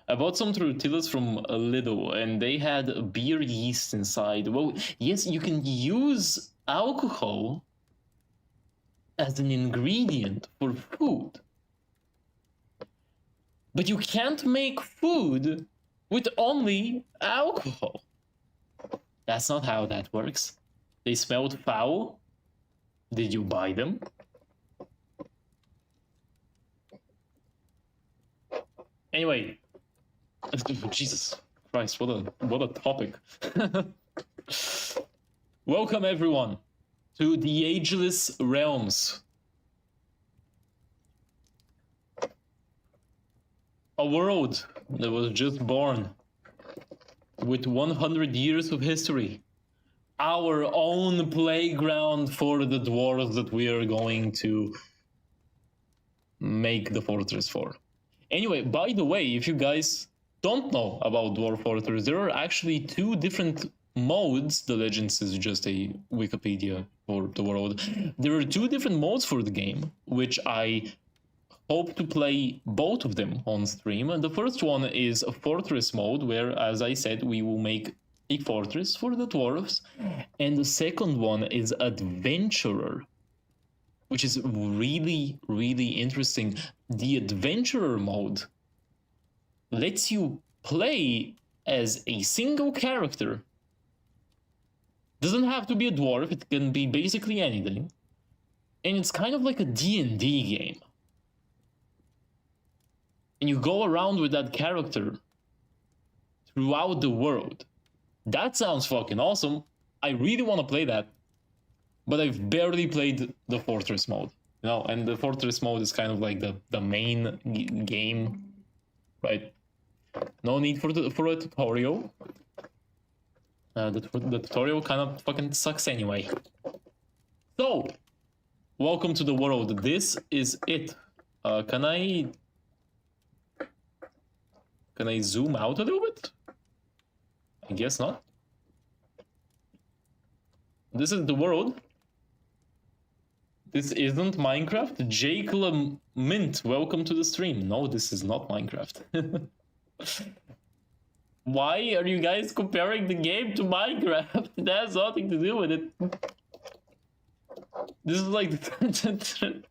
I bought some tortillas from Lidl, and they had beer yeast inside. Well, yes, you can use alcohol as an ingredient for food. But you can't make food with only alcohol. That's not how that works. They smelled foul. Did you buy them? Anyway, Jesus Christ, what a topic. Welcome everyone to the Ageless Realms. A world that was just born with 100 years of history. Our own playground for the dwarves that we are going to make the fortress for. Anyway, by the way, if you guys don't know about Dwarf Fortress, there are actually two different modes. The Legends is just a Wikipedia for the world. There are two different modes for the game, which I hope to play both of them on stream. And the first one is a fortress mode, where, as I said, we will make a fortress for the dwarves. And the second one is adventurer, which is really, really interesting. The adventurer mode lets you play as a single character. Doesn't have to be a dwarf, it can be basically anything. And it's kind of like a D&D game. And you go around with that character throughout the world. That sounds fucking awesome. I really want to play that. But I've barely played the Fortress mode. You know, and the Fortress mode is kind of like the main game, right? No need for a tutorial. The tutorial kind of fucking sucks anyway. So, welcome to the world. This is it. Can I zoom out a little bit? I guess not. This is the world. This isn't Minecraft. Jake Mint, welcome to the stream. No, this is not Minecraft. Why are you guys comparing the game to Minecraft? That has nothing to do with it. This is like the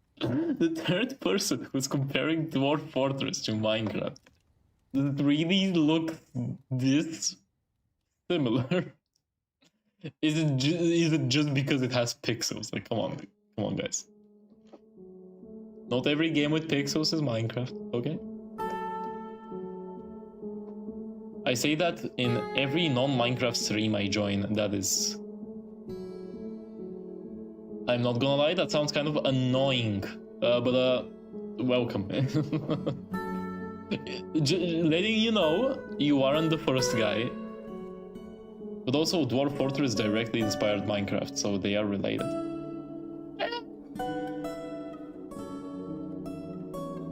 third person who's comparing Dwarf Fortress to Minecraft. Does it really look this similar? Is it just because it has pixels? Like, come on, guys. Not every game with pixels is Minecraft, okay? I say that in every non-Minecraft stream I join. That is... I'm not gonna lie, that sounds kind of annoying. But welcome. Letting you know, you aren't the first guy. But also, Dwarf Fortress directly inspired Minecraft, so they are related.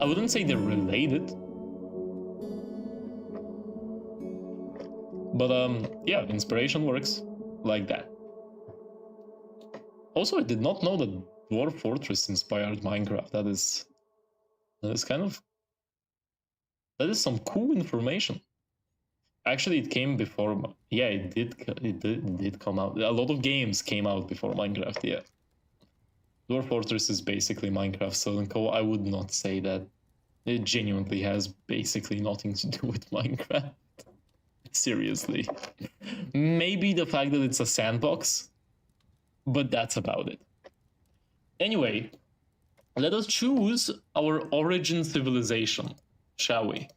I wouldn't say they're related. But yeah, inspiration works like that. Also, I did not know that Dwarf Fortress inspired Minecraft. That is kind of... That is some cool information. Actually, it came before... Yeah, it did come out. A lot of games came out before Minecraft, yeah. Dwarf Fortress is basically Minecraft, so I would not say that. It genuinely has basically nothing to do with Minecraft. Seriously. Maybe the fact that it's a sandbox, but that's about it. Anyway, let us choose our origin civilization, shall we?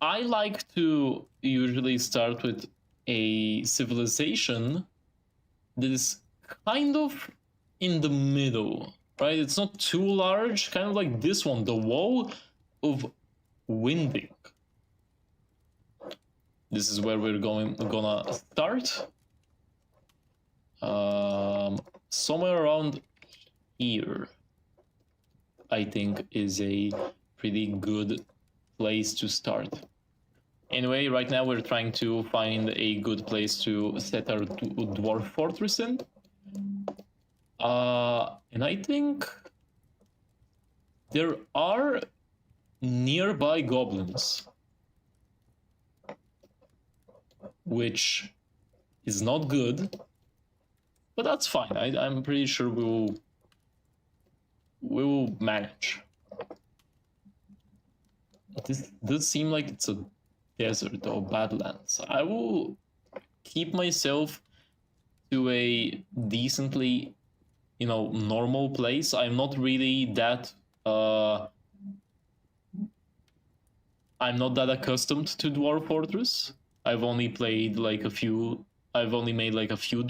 I like to usually start with a civilization that is kind of in the middle, right? It's not too large, kind of like this one, the Wall of Winding. This is where we're gonna start. Somewhere around here, I think, is a pretty good place to start. Anyway, right now we're trying to find a good place to set our dwarf fortress in. And I think there are nearby goblins, which is not good, but that's fine. I'm pretty sure we will manage. This does seem like it's a desert or badlands. I will keep myself to a decently, normal place. I'm not really that I'm not that accustomed to Dwarf Fortress. I've only played like a few. I've only made like a few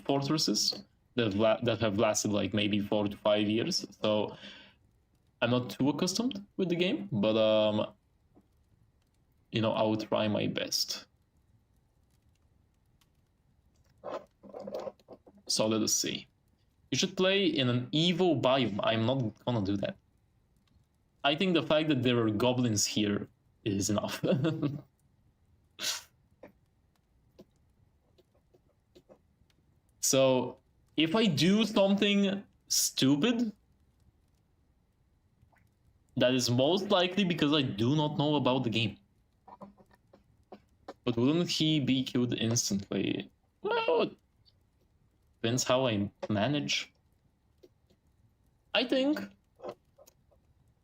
fortresses that have lasted like maybe 4 to 5 years. So I'm not too accustomed with the game, but I will try my best. So let us see. You should play in an evil biome. I'm not gonna do that. I think the fact that there are goblins here is enough. So if I do something stupid, that is most likely because I do not know about the game. But wouldn't he be killed instantly? Well, depends how I manage. I think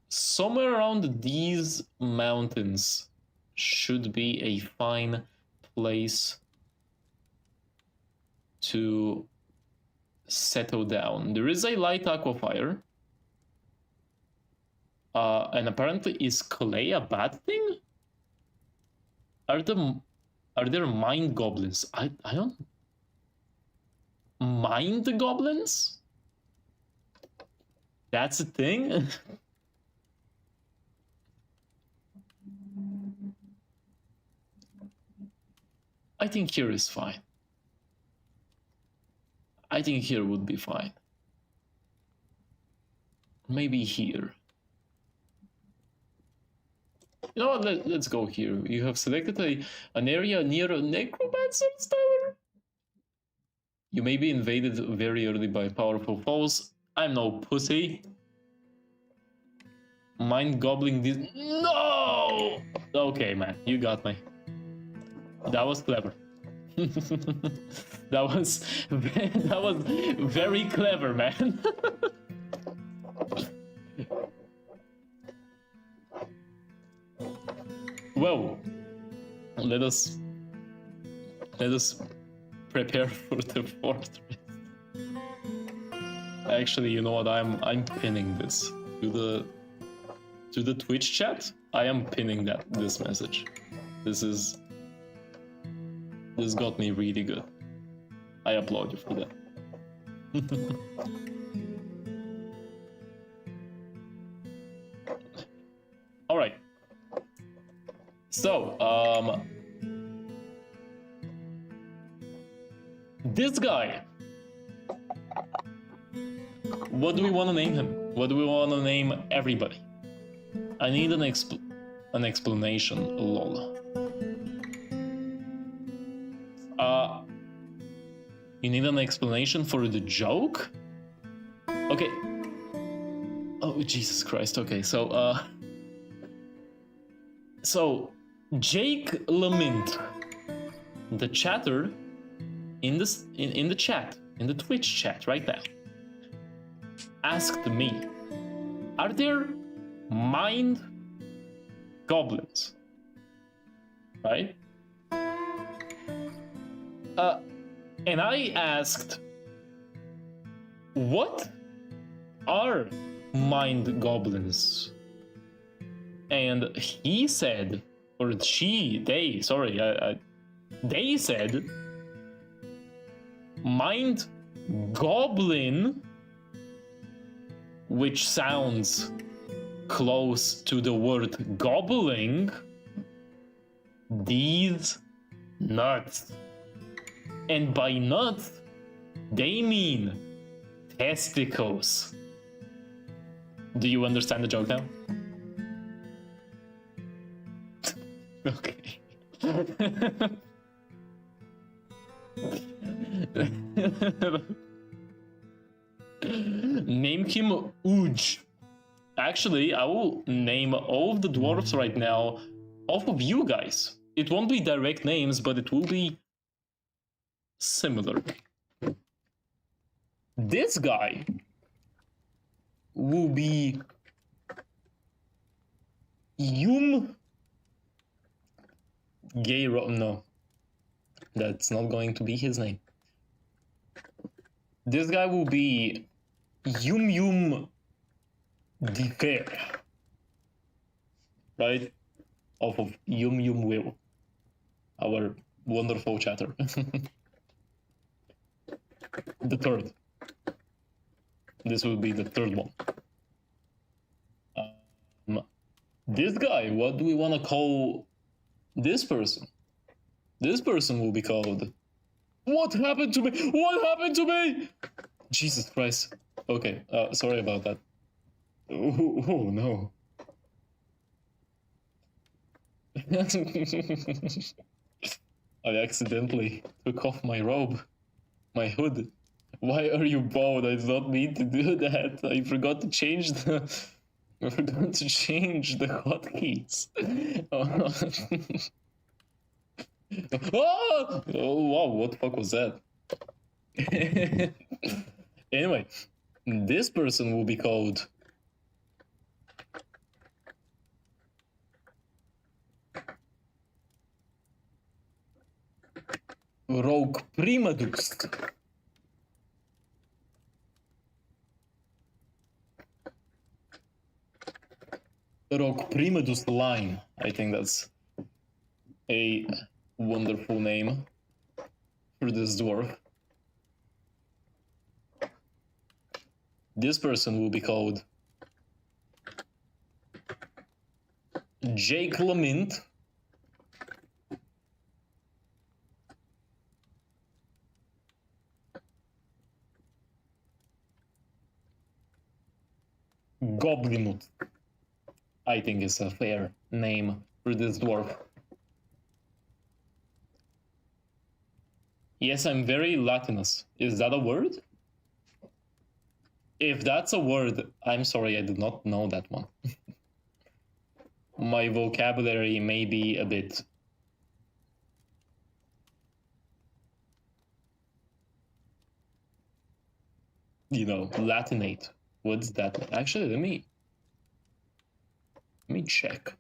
somewhere around these mountains should be a fine place to settle down. There is a light aquafire. And apparently, is clay a bad thing? Are there mind goblins? I don't mind the goblins? That's a thing? I think here is fine. I think here would be fine. Maybe here. You know what, let's go here. You have selected an area near a necromancer's tower. You may be invaded very early by powerful foes. I'm no pussy. Mind gobbling this. No! Okay, man, you got me. That was clever. that was very clever, man. Well, let us prepare for the fortress. Actually, you know what? I'm pinning this to the Twitch chat. I am pinning this message. This got me really good. I applaud you for that. All right. So, this guy. What do we want to name him? What do we want to name everybody? I need an explanation, lol. You need an explanation for the joke? Okay. Oh, Jesus Christ. Okay, so, Jake Lamint, the chatter in the chat, in the Twitch chat right now, asked me, are there mind goblins? Right? And I asked, what are mind goblins? And he said, or they said, mind goblin, which sounds close to the word gobbling, these nuts. And by nuts, they mean testicles. Do you understand the joke now? Okay. Name him Uj. Actually, I will name all of the dwarves right now off of you guys. It won't be direct names, but it will be similar. This guy will be Yum Gayro. No. That's not going to be his name. This guy will be Yum Yum Defer. Right? Off of Yum Yum Will. Our wonderful chatter. The third. This will be the third one. This guy, what do we want to call this person? This person will be called... What happened to me? What happened to me? Jesus Christ. Okay, sorry about that. Oh no. I accidentally took off my robe. My hood. Why are you bald? I did not mean to do that. I forgot to change the... I forgot to change the hotkeys. Oh! Oh wow, what the fuck was that? Anyway, this person will be called... Rogue Primadus. Rogue Primadus Line. I think that's a wonderful name for this dwarf. This person will be called Jake Lamint. Goblinut, I think, is a fair name for this dwarf. Yes, I'm very Latinous. Is that a word? If that's a word, I'm sorry, I did not know that one. My vocabulary may be a bit... you know, Latinate. What's that? Actually, let me check.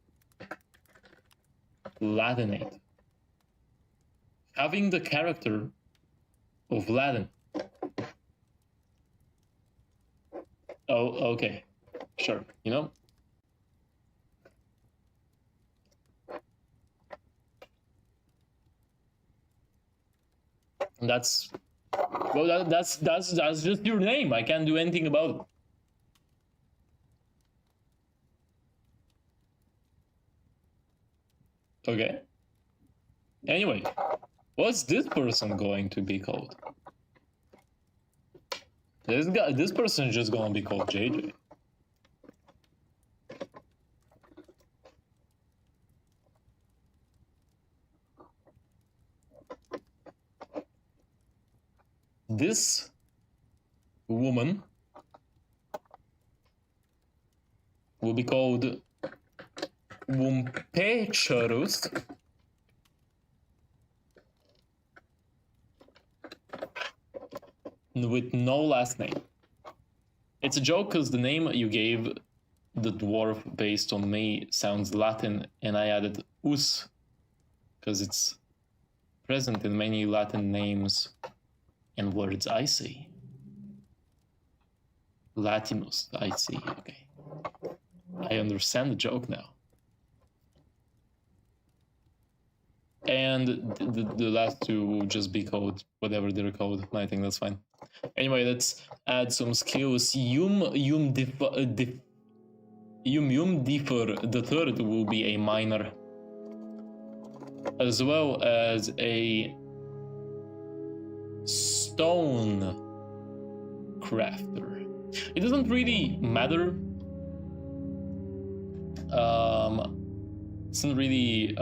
Latinate. Having the character of Latin. Oh, okay. Sure, you know? That's... well, that's just your name. I can't do anything about it. Okay. Anyway, what's this person going to be called? This person is just gonna be called JJ. This woman will be called Wumpecherus. With no last name. It's a joke because the name you gave the dwarf based on me sounds Latin, and I added us because it's present in many Latin names and words I see. Latinus, I see, okay. I understand the joke now. And the last two will just be called whatever they're called. I think that's fine. Anyway, let's add some skills. Yum Differ, the third will be a miner, as well as a stone crafter. It doesn't really matter. It's not really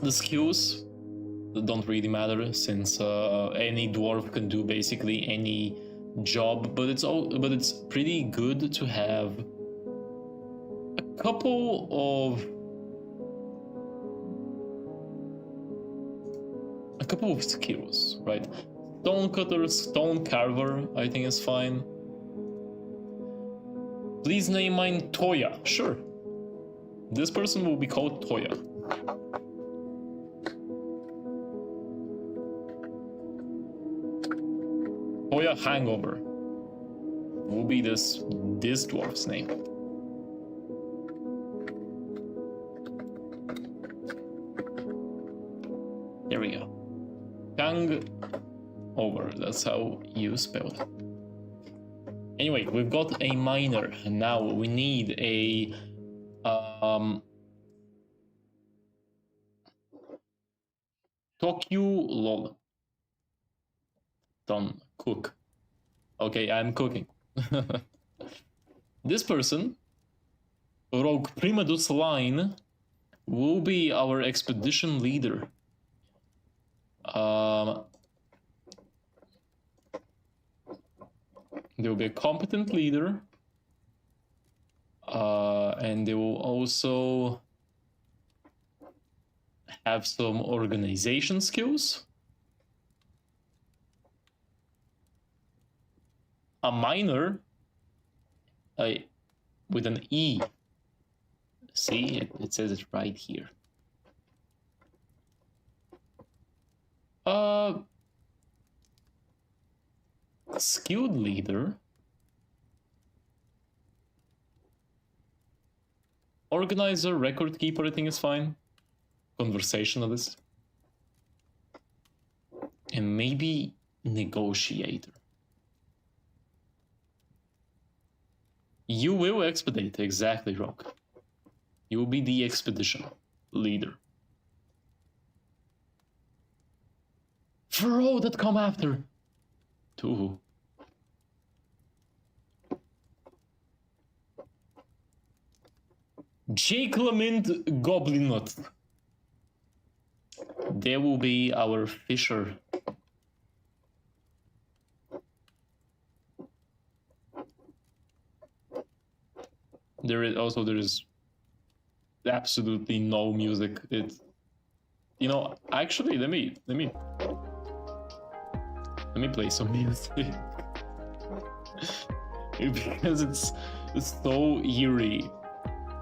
the skills don't really matter, since any dwarf can do basically any job, but it's pretty good to have a couple of skills, right? Stone cutter, stone carver, I think is fine. Please name mine Toya. Sure. This person will be called Toya. Hoya Hangover will be this dwarf's name. There we go. Kang over. That's how you spell it. Anyway, we've got a miner. Now we need a Tokyo lol. Don't cook. Okay, I'm cooking. This person, Rogue Primadus Line, will be our expedition leader. They will be a competent leader, and they will also have some organization skills. A miner, with an E. See, it says it right here. Skilled leader. Organizer, record keeper, I think is fine. Conversationalist. And maybe negotiator. You will expedite, exactly, Rock. You will be the expedition leader. Throw that come after. Two. J. Clement Goblinot. There will be our fisher. There is absolutely no music. It's, you know, actually let me play some music. Because it's so eerie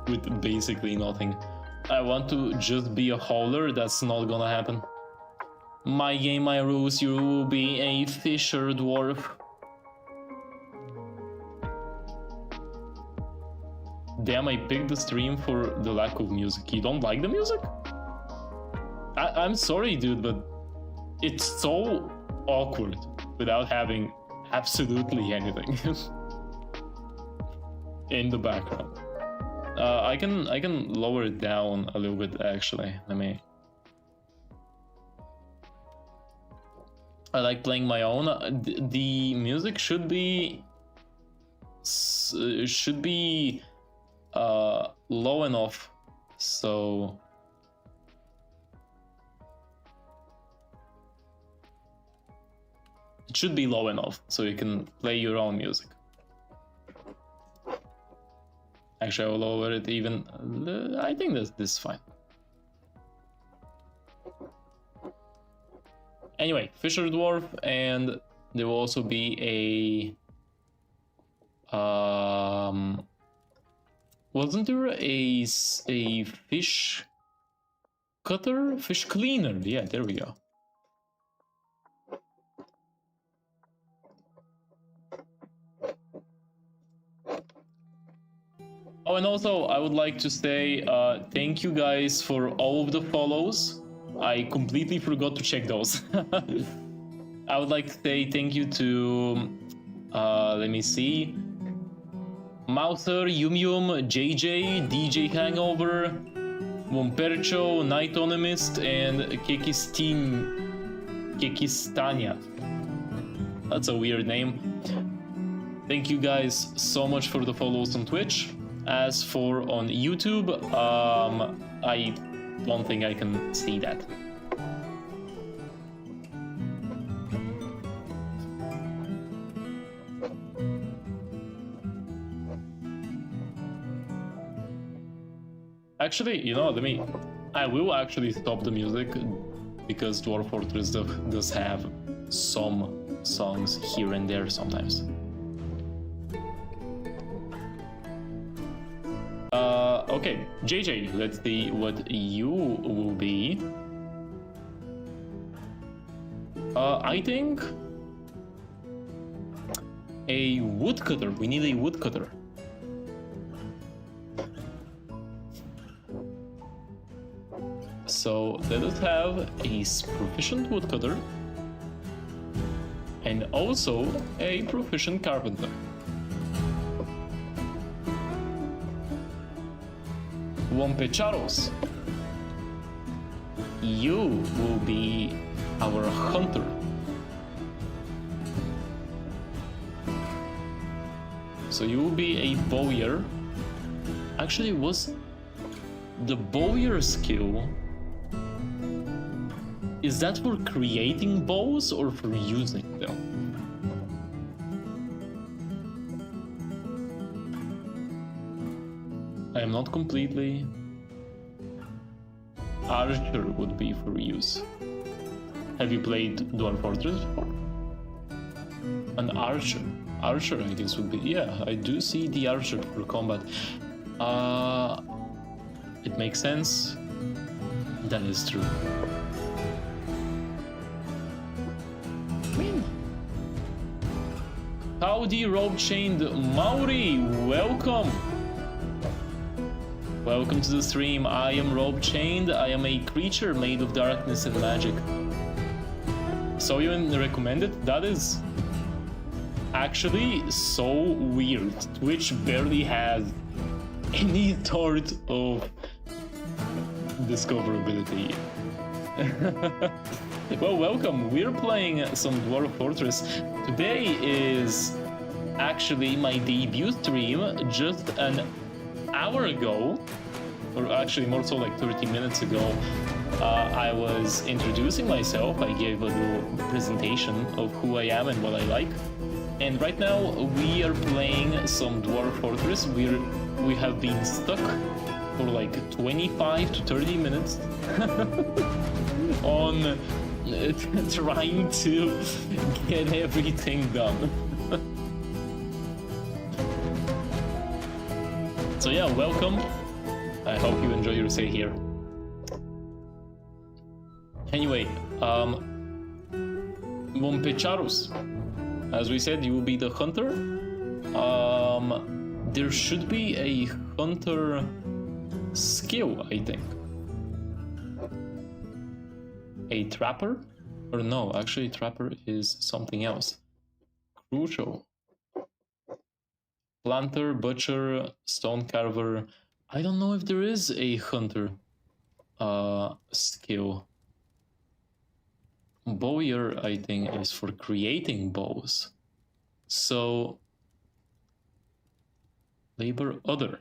with basically nothing. I want to just be a hauler. That's not gonna happen. My game, my rules. You will be a fisher dwarf. Damn, I picked the stream for the lack of music. You don't like the music? I'm sorry, dude, but it's so awkward without having absolutely anything in the background. I can lower it down a little bit, actually. I like playing my own. The music should be low enough, so it should be low enough so you can play your own music. Actually, I will lower it even. I think this is fine. Anyway, fisher dwarf, and there will also be a wasn't there a fish cutter? Fish cleaner. Yeah, there we go. Oh, and also I would like to say thank you guys for all of the follows. I completely forgot to check those. I would like to say thank you to let me see, Mouther, Yum Yum, JJ, DJ Hangover, Wompercho, Nightonomist, and Kekistania. That's a weird name. Thank you guys so much for the follows on Twitch. As for on YouTube, I don't think I can see that. Actually, you know, I will actually stop the music because Dwarf Fortress does have some songs here and there sometimes. Okay, JJ, let's see what you will be. I think A woodcutter. We need a woodcutter. So let us have a proficient woodcutter and also a proficient carpenter. Wompecharos, you will be our hunter. So you will be a bowyer. Actually, was the bowyer skill, is that for creating bows or for using them? I am not completely... Archer would be for use. Have you played Dwarf Fortress before? An archer. Archer, I guess, would be... Yeah, I do see the archer for combat. It makes sense. That is true. Howdy, rope-chained Maori! Welcome! Welcome to the stream. I am rope-chained. I am a creature made of darkness and magic. So you recommended? That is actually so weird. Twitch barely has any sort of discoverability. Well, welcome. We're playing some Dwarf Fortress. Today is actually my debut stream. Just an hour ago, or actually more so like 30 minutes ago, I was introducing myself. I gave a little presentation of who I am and what I like. And right now we are playing some Dwarf Fortress. We have been stuck for like 25 to 30 minutes on trying to get everything done. So yeah, welcome. I hope you enjoy your stay here. Anyway, Mompecharus, as we said, you will be the hunter. There should be a hunter skill, I think. A trapper? Or no, actually trapper is something else. Crucial. Planter, butcher, stone carver. I don't know if there is a hunter skill. Bowyer, I think, is for creating bows. So labor other.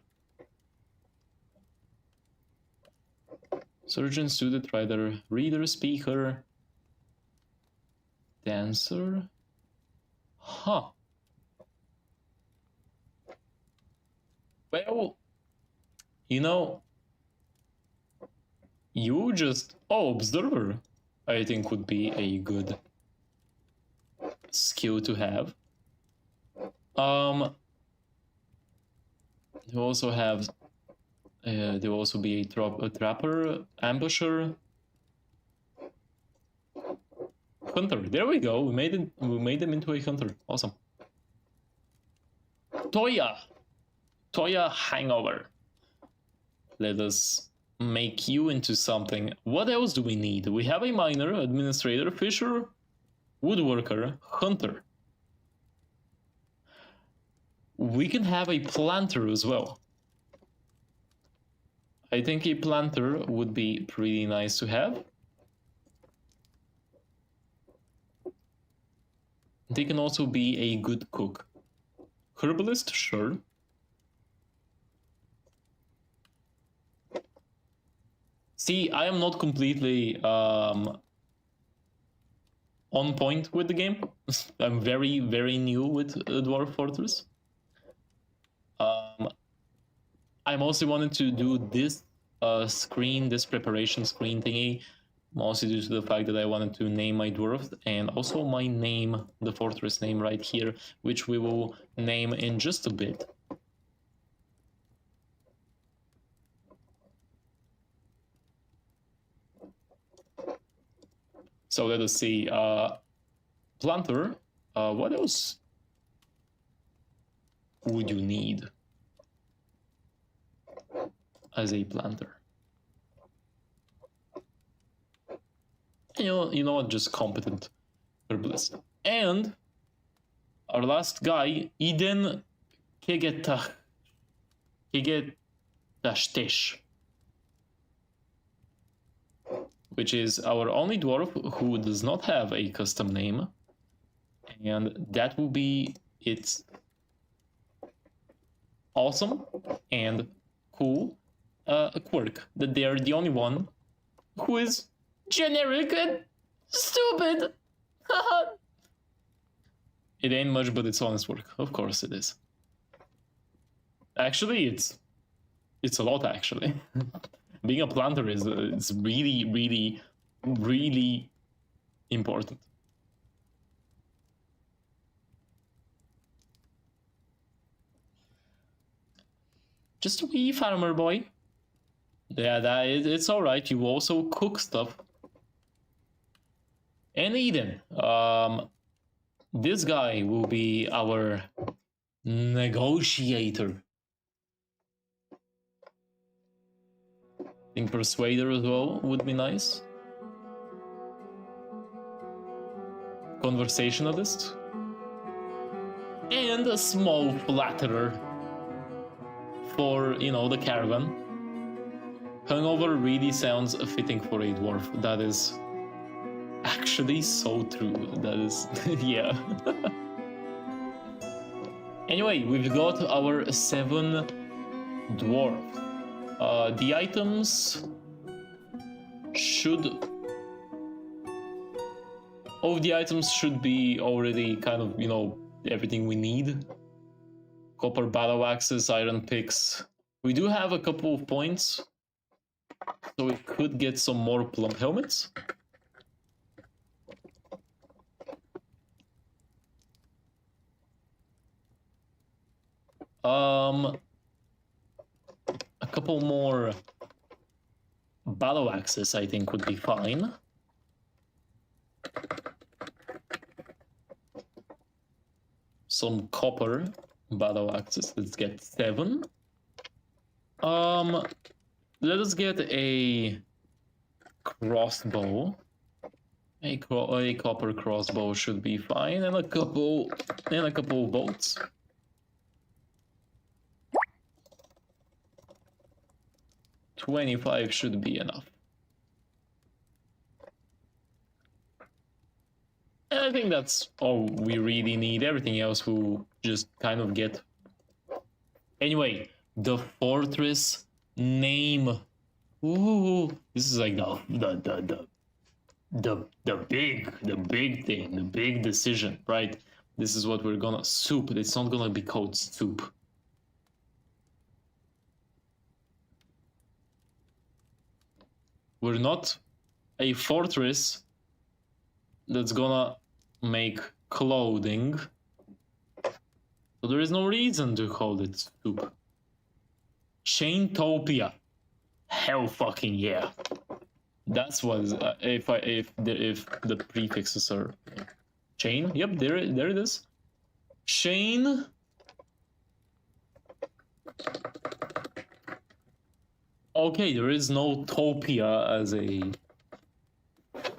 Surgeon, student, writer, reader, speaker, dancer. Huh. Well, you know, you just... Oh, observer, I think would be a good skill to have. You also have... there will also be a trapper, ambusher, hunter. There we go. We made it. We made them into a hunter. Awesome. Toya hangover. Let us make you into something. What else do we need? We have a miner, administrator, fisher, woodworker, hunter. We can have a planter as well. I think a planter would be pretty nice to have. They can also be a good cook. Herbalist, sure. See, I am not completely on point with the game. I'm very, very new with Dwarf Fortress. I mostly wanted to do this screen, this preparation screen thingy, mostly due to the fact that I wanted to name my dwarf and also my name, the fortress name right here, which we will name in just a bit. So let us see. Planter. What else would you need as a planter? You know what? Just competent herbalist. And our last guy, Eden Kegetashtish, which is our only dwarf who does not have a custom name, and that will be its awesome and cool quirk, that they are the only one who is generic and stupid. It ain't much, but it's honest work. Of course it is. Actually, it's a lot, actually. Being a planter is really, really, really important. Just a wee farmer boy. Yeah, it's all right. You also cook stuff. And Eden, this guy will be our negotiator. I think persuader as well would be nice. Conversationalist. And a small flatterer for, the caravan. Hungover really sounds fitting for a dwarf. That is actually so true. That is, yeah. Anyway, we've got our 7 dwarves. The items should... All of the items should be already kind of, everything we need. Copper battle axes, iron picks. We do have a couple of points, so we could get some more plump helmets. A couple more battle axes, I think, would be fine. Some copper battle axes. Let's get 7. Let us get a crossbow. A copper crossbow should be fine, and a couple of bolts. $25 should be enough. And I think that's all we really need. Everything else will just kind of get. Anyway, the fortress name. Ooh, this is like the big thing, the big decision, right? This is what we're gonna soup. It's not gonna be called soup. We're not a fortress that's gonna make clothing, so there is no reason to call it soup. Chaintopia, hell fucking yeah! That's what if the prefixes are chain. Yep, there it is. Chain. Okay, there is no topia as a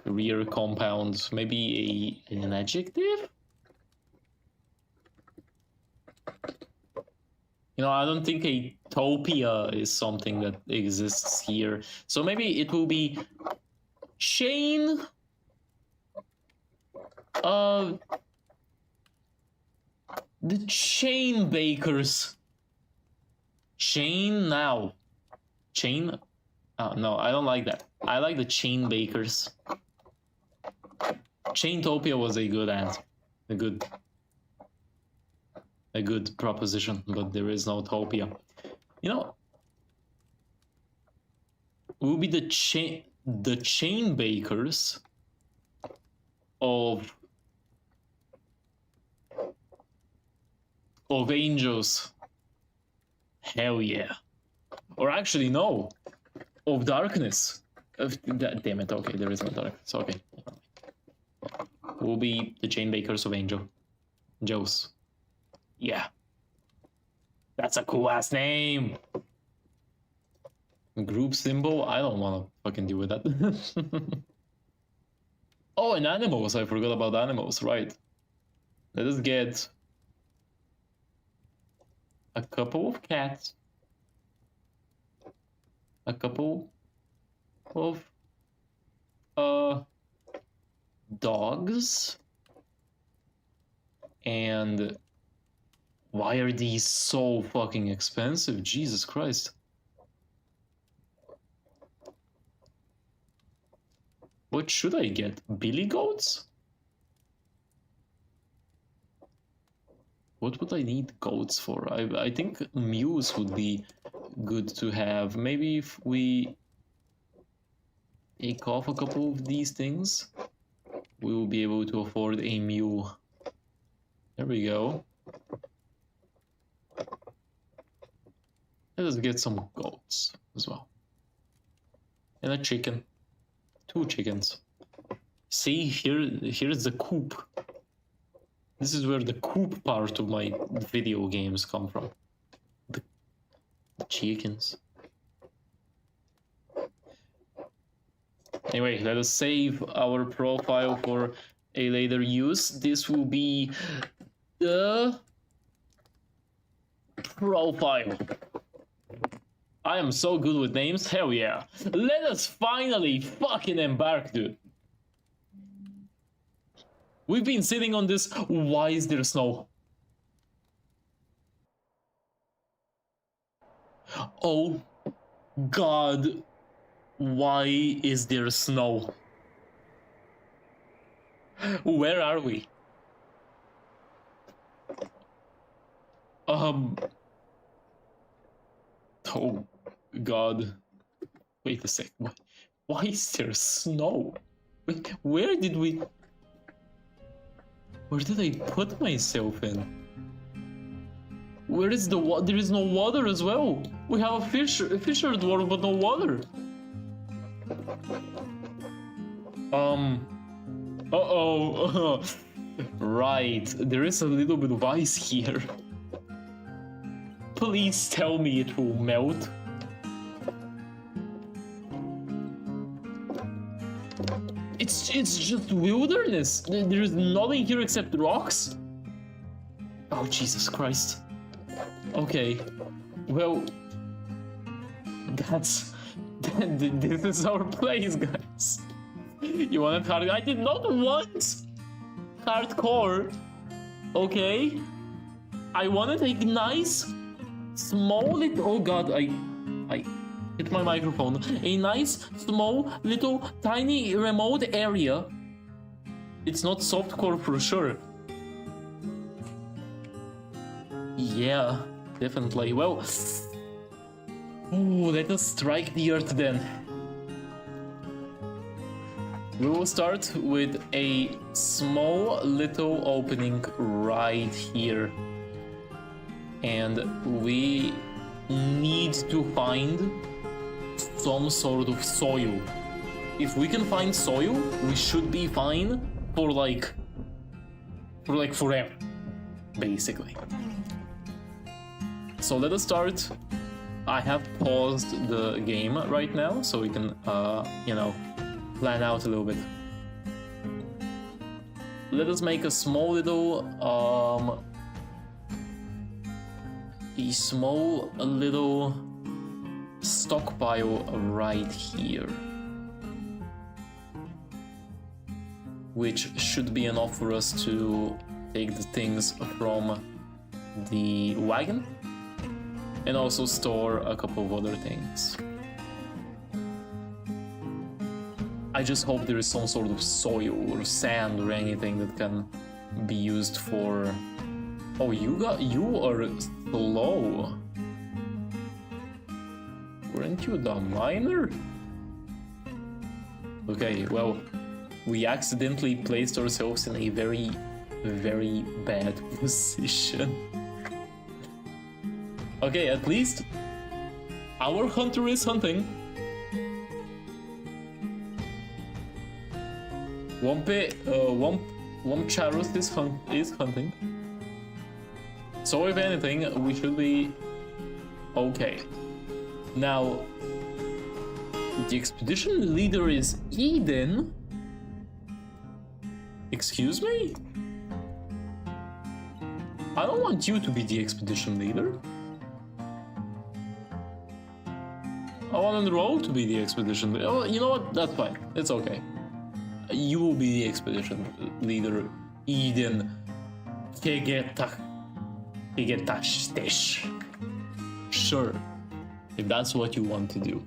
rear compound. Maybe an adjective? I don't think a topia is something that exists here. So maybe it will be chain. The chain bakers. Chain now. Chain? Oh, no, I don't like that. I like the chain bakers. Chaintopia was a good answer. A good proposition, but there is no topia. Will be the chain bakers of angels. Hell yeah. Or actually, no. Of darkness. Damn it, okay, there is no darkness. Okay. Will be the chain bakers of angels. Yeah. That's a cool ass name. Group symbol? I don't want to fucking deal with that. Oh, and animals. I forgot about animals, right. Let us get a couple of cats, a couple of dogs, and why are these so fucking expensive? Jesus Christ. What should I get? Billy goats? What would I need goats for? I think mules would be good to have. Maybe if we take off a couple of these things, we will be able to afford a mule. There we go. Let us get some goats as well. And a chicken. 2 chickens. See, here's the coop. This is where the coop part of my video games come from. The chickens. Anyway, let us save our profile for a later use. This will be the profile. I am so good with names, hell yeah. Let us finally fucking embark, dude. We've been sitting on this. Why is there snow? Oh God, why is there snow? Where are we? Oh God. Wait a sec. Why is there snow? Wait, where did I put myself in? Where is the water? There is no water as well. We have a fisher dwarf, but no water. Uh-oh. Right. There is a little bit of ice here. Please tell me it will melt. It's just wilderness. There is nothing here except rocks. Oh, Jesus Christ. Okay. Well, this is our place, guys. You want hard? I did not want hardcore. Okay. I wanted a nice, small little. Oh God, I hit my microphone. A nice, small, little, tiny, remote area. It's not softcore for sure. Yeah, definitely. Well, let us strike the earth then. We will start with a small little opening right here. And we need to find some sort of soil. If we can find soil, we should be fine for like forever, basically. So let us start. I have paused the game right now, so we can, plan out a little bit. Let us make a small little, stockpile right here, which should be enough for us to take the things from the wagon and also store a couple of other things. I just hope there is some sort of soil or sand or anything that can be used for. Oh, you are slow. Weren't you the miner? Okay, well, we accidentally placed ourselves in a very, very bad position. Okay, at least our hunter is hunting. Wompcharus is hunting. So if anything, we should be Okay. Now, the expedition leader is Eden. Excuse me? I don't want you to be the expedition leader. I want Rogue to be the expedition leader. Oh, you know what? That's fine. It's okay. You will be the expedition leader, Eden. Figetastish. Sure, if that's what you want to do.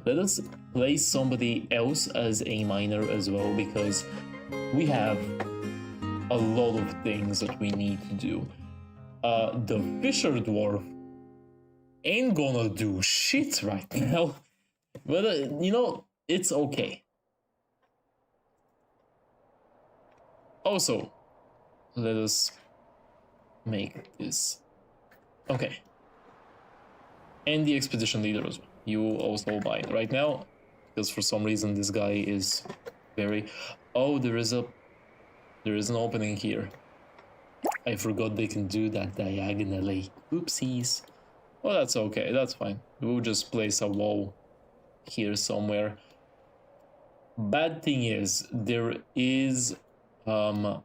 Let us place somebody else as a miner as well, because we have a lot of things that we need to do. The Fisher Dwarf ain't gonna do shit right now. But, you know, it's okay. Also, let us make this. Okay. And the expedition leader as well. You also buy it right now, because for some reason this guy is very... Oh, there is an opening here. I forgot they can do that diagonally. Oopsies. Oh, that's okay. That's fine. We'll just place a wall here somewhere. Bad thing is, there is... no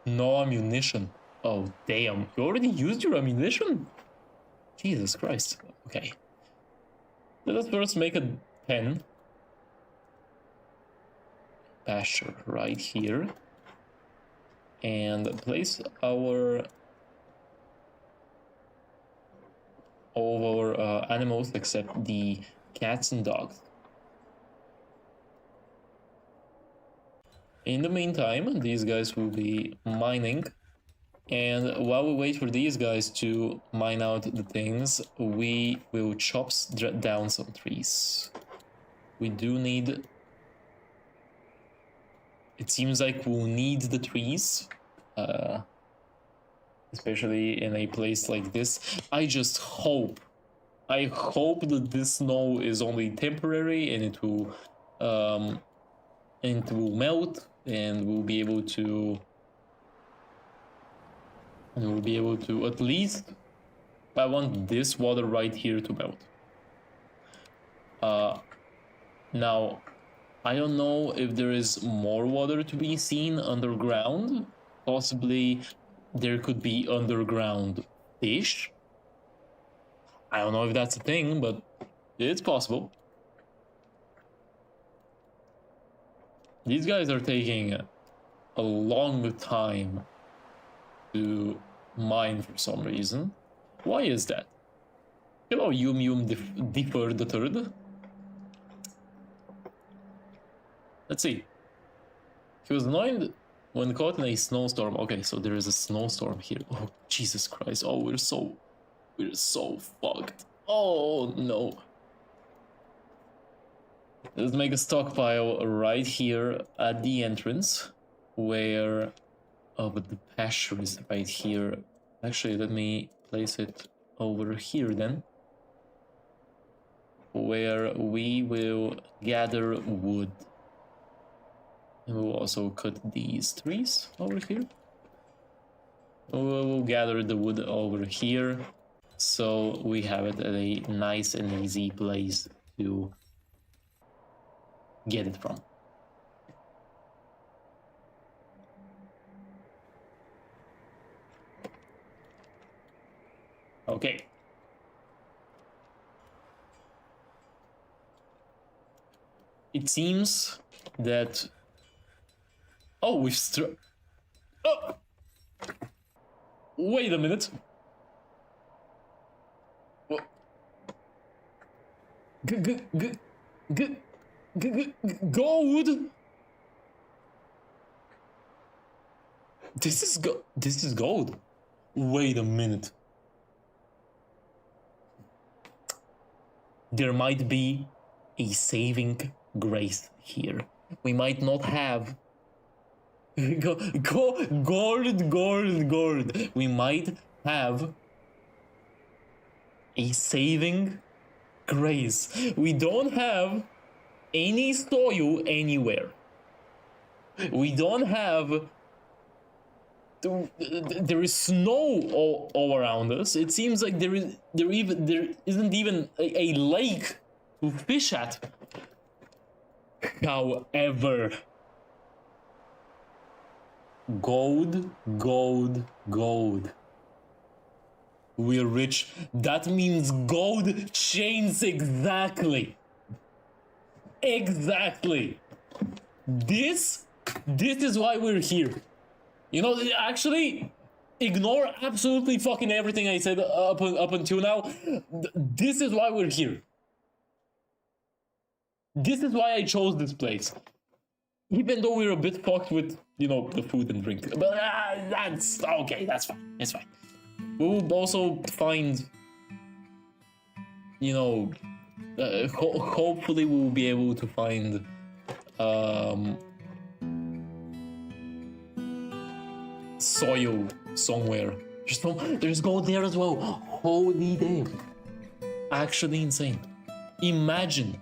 ammunition. Oh, damn. You already used your ammunition? Jesus Christ. Okay. Let us first make a pen. Pasture right here. And place all of our animals except the cats and dogs. In the meantime, these guys will be mining. And while we wait for these guys to mine out the things, we will chop down some trees. We do need... It seems like we'll need the trees. Especially in a place like this. I just hope... I hope that this snow is only temporary and it will melt and we'll be able to... And we'll be able to, at least, I want this water right here to melt. Now, I don't know if there is more water to be seen underground. Possibly there could be underground fish. I don't know if that's a thing, but it's possible. These guys are taking a long time to mine for some reason. Why is that? Hello, Differ the Third. Let's see. He was annoyed when caught in a snowstorm. Okay, so there is a snowstorm here. Oh, Jesus Christ. Oh, we're so fucked. Oh, no. Let's make a stockpile right here at the entrance where... Oh, but the pasture is right here. Actually, let me place it over here then. Where we will gather wood. And we'll also cut these trees over here. We'll gather the wood over here. So we have it at a nice and easy place to get it from. Okay. It seems that... Oh, we've Oh! Wait a minute. Gold? This is gold. Wait a minute. There might be a saving grace here. We might not have gold. We might have a saving grace. We don't have any soil anywhere. We don't have there is snow all around us. It seems like there isn't even a lake to fish at. However, gold, gold, gold. We're rich. That means gold chains, exactly. Exactly. This is why we're here. You know, actually, ignore absolutely fucking everything I said up until now. This is why we're here. This is why I chose this place. Even though we're a bit fucked with, you know, the food and drink. But that's okay, that's fine. It's fine. We'll also find, you know, hopefully we'll be able to find soil somewhere. There's gold there as well. Holy damn. Actually insane. Imagine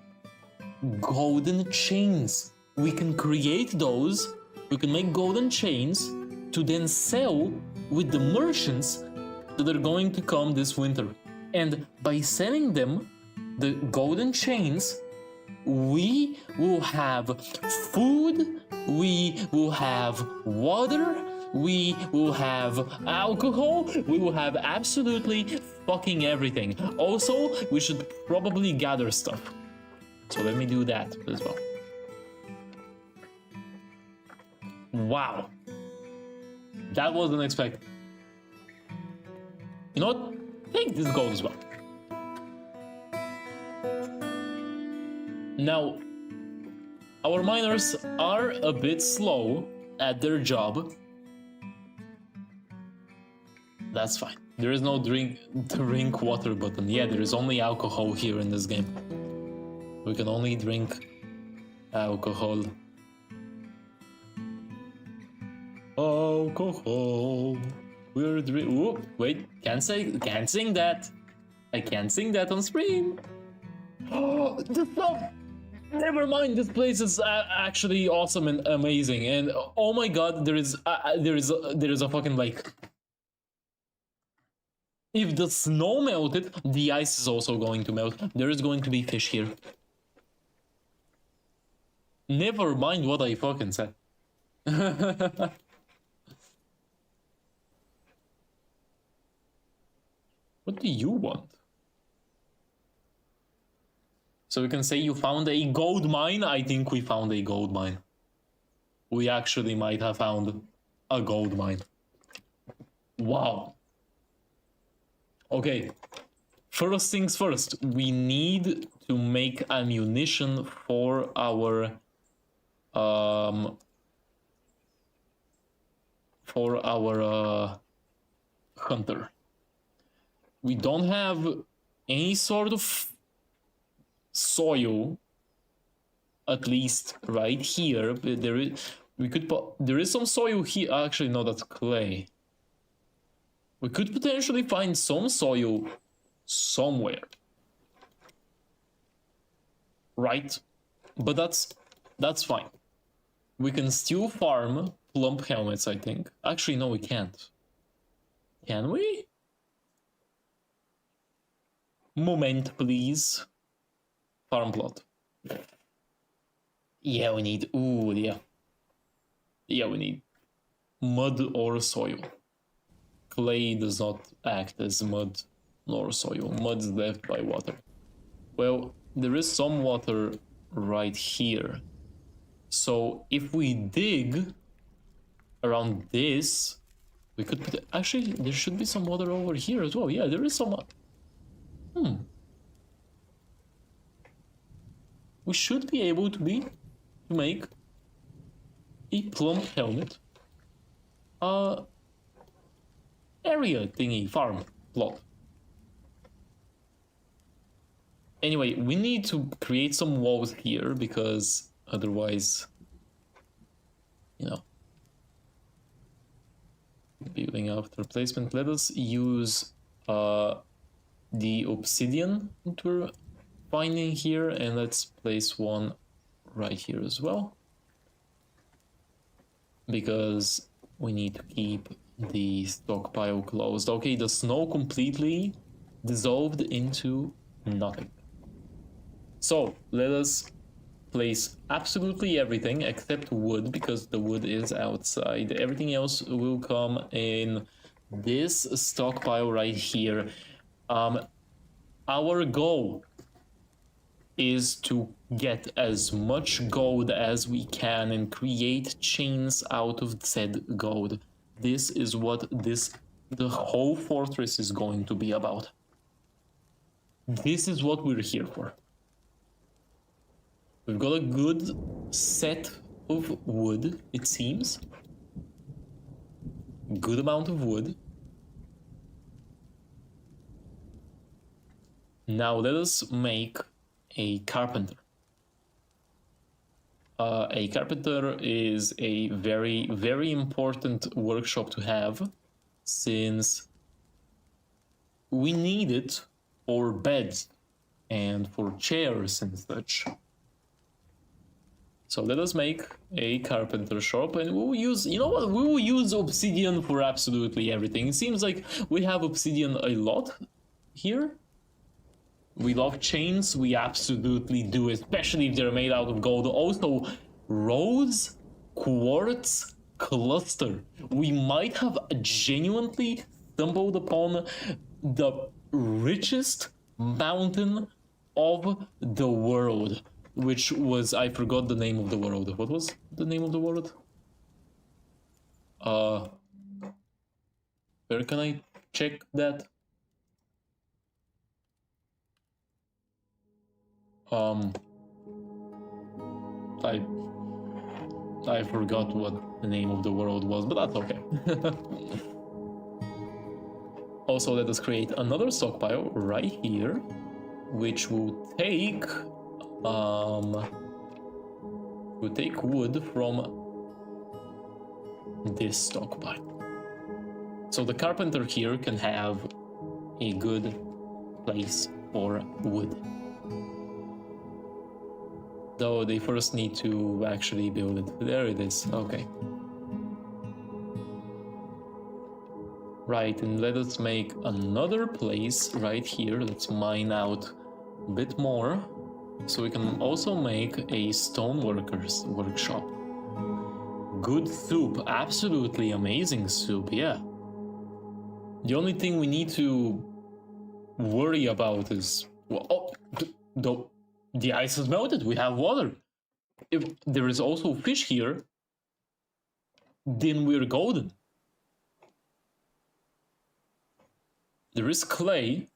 golden chains. We can create those. We can make golden chains to then sell with the merchants that are going to come this winter. And by selling them the golden chains, we will have food, we will have water, we will have alcohol, we will have absolutely fucking everything. Also, we should probably gather stuff. So let me do that as well. Wow. That wasn't expected. You know what? Take this gold as well. Now, our miners are a bit slow at their job. That's fine. There is no drink water button. Yeah, there is only alcohol here in this game. We can only drink alcohol. Alcohol. We're wait, can't sing that. I can't sing that on stream. Oh, the stuff. Never mind. This place is actually awesome and amazing. And oh my god, there is a fucking lake. If the snow melted, the ice is also going to melt. There is going to be fish here. Never mind what I fucking said. What do you want? So we can say you found a gold mine. I think we found a gold mine. We actually might have found a gold mine. Wow. Okay. First things first. We need to make ammunition for our hunter. We don't have any sort of soil, at least right here. There is some soil here. Actually, no, that's clay. We could potentially find some soil somewhere, right? But that's fine. We can still farm plump helmets, I think. Actually, no, we can't. Can we? Moment, please. Farm plot. Yeah, we need... Ooh, yeah. Yeah, we need mud or soil. Clay does not act as mud nor soil. Mud is left by water. Well, there is some water right here. So if we dig around this, we could put... Actually, there should be some water over here as well. Yeah, there is some... We should be able to make a plump helmet. Area thingy, farm plot. Anyway, we need to create some walls here because otherwise, you know, building after placement. Let us use the obsidian that we're finding here, and let's place one right here as well, because we need to keep the stockpile closed. Okay, the snow completely dissolved into nothing. So let us place absolutely everything except wood, because the wood is outside. Everything else will come in this stockpile right here. Our goal is to get as much gold as we can and create chains out of said gold. This is what the whole fortress is going to be about. This is what we're here for. We've got a good set of wood, it seems. Good amount of wood. Now let us make a carpenter. A carpenter is a very, very important workshop to have, since we need it for beds and for chairs and such. So let us make a carpenter shop, and we will use, you know what, we will use obsidian for absolutely everything. It seems like we have obsidian a lot here. We love chains, we absolutely do, especially if they're made out of gold. Also, rose quartz cluster. We might have genuinely stumbled upon the richest mountain of the world, which was, I forgot the name of the world. What was the name of the world? Where can I check that? I forgot what the name of the world was, but that's okay. Also, let us create another stockpile right here, which will take wood from this stockpile. So the carpenter here can have a good place for wood. Though they first need to actually build it. There it is, okay. Right, and let us make another place right here. Let's mine out a bit more, so we can also make a stoneworker's workshop. Good soup, absolutely amazing soup, yeah. The only thing we need to worry about is, well, the ice has melted, we have water. If there is also fish here, then we're golden. There is clay.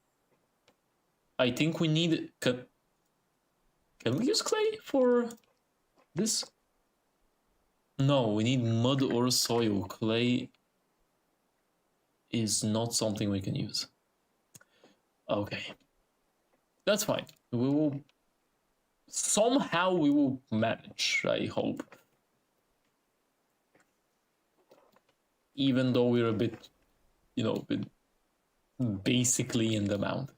I think we need... Can we use clay for this? No, we need mud or soil. Clay is not something we can use. Okay. That's fine. We will... Somehow we will manage, I hope. Even though we're a bit, you know, basically in the mountain.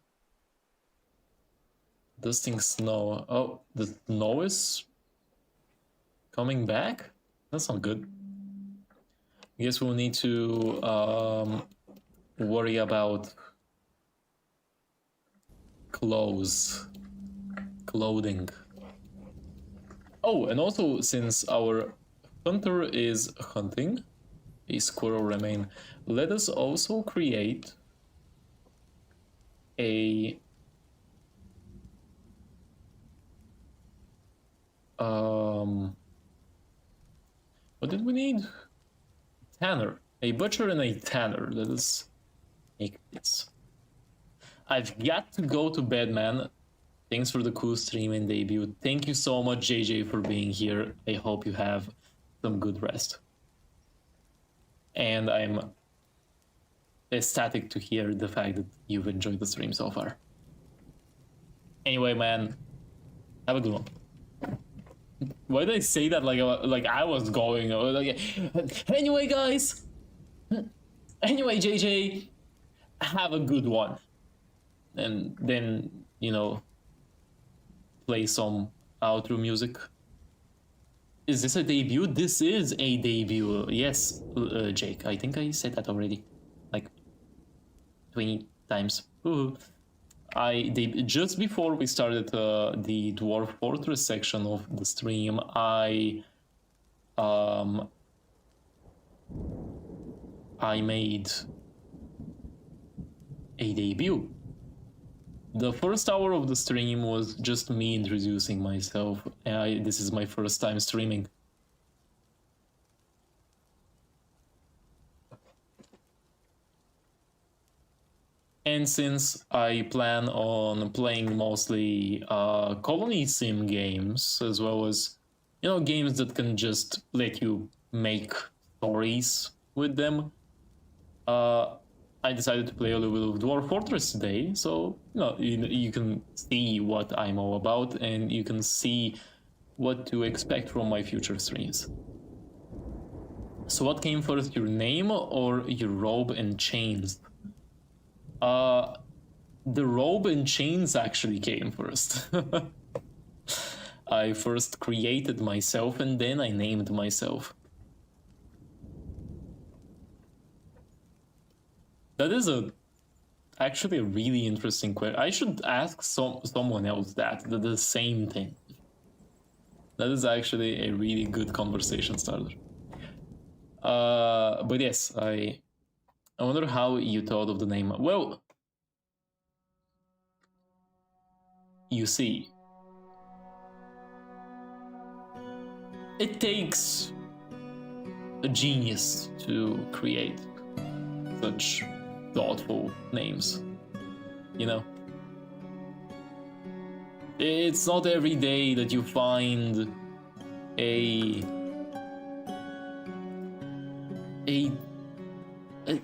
Does things snow? Oh, the snow is coming back? That's not good. I guess we'll need to worry about clothing. Oh, and also, since our hunter is hunting a squirrel remain, let us also create a what did we need? Tanner. A butcher and a tanner. Let us make this. I've got to go to bed, man. Thanks for the cool stream and debut. Thank you so much, JJ, for being here. I hope you have some good rest. And I'm ecstatic to hear the fact that you've enjoyed the stream so far. Anyway, man, have a good one. Why did I say that like I was going? Like, anyway, guys. Anyway, JJ, have a good one. And then, you know, play some outro music. Is this a debut? This is a debut. Yes, Jake. I think I said that already, like 20 times. Ooh. Just before we started the Dwarf Fortress section of the stream, I made a debut. The first hour of the stream was just me introducing myself. This is my first time streaming. And since I plan on playing mostly colony sim games, as well as, you know, games that can just let you make stories with them, I decided to play a little bit of Dwarf Fortress today, so you can see what I'm all about, and you can see what to expect from my future streams. So what came first, your name or your robe and chains? The robe and chains actually came first. I first created myself and then I named myself. That is actually a really interesting question. I should ask someone else the same thing. That is actually a really good conversation starter. But yes, I wonder how you thought of the name. Well, you see, it takes a genius to create such thoughtful names, you know? It's not every day that you find a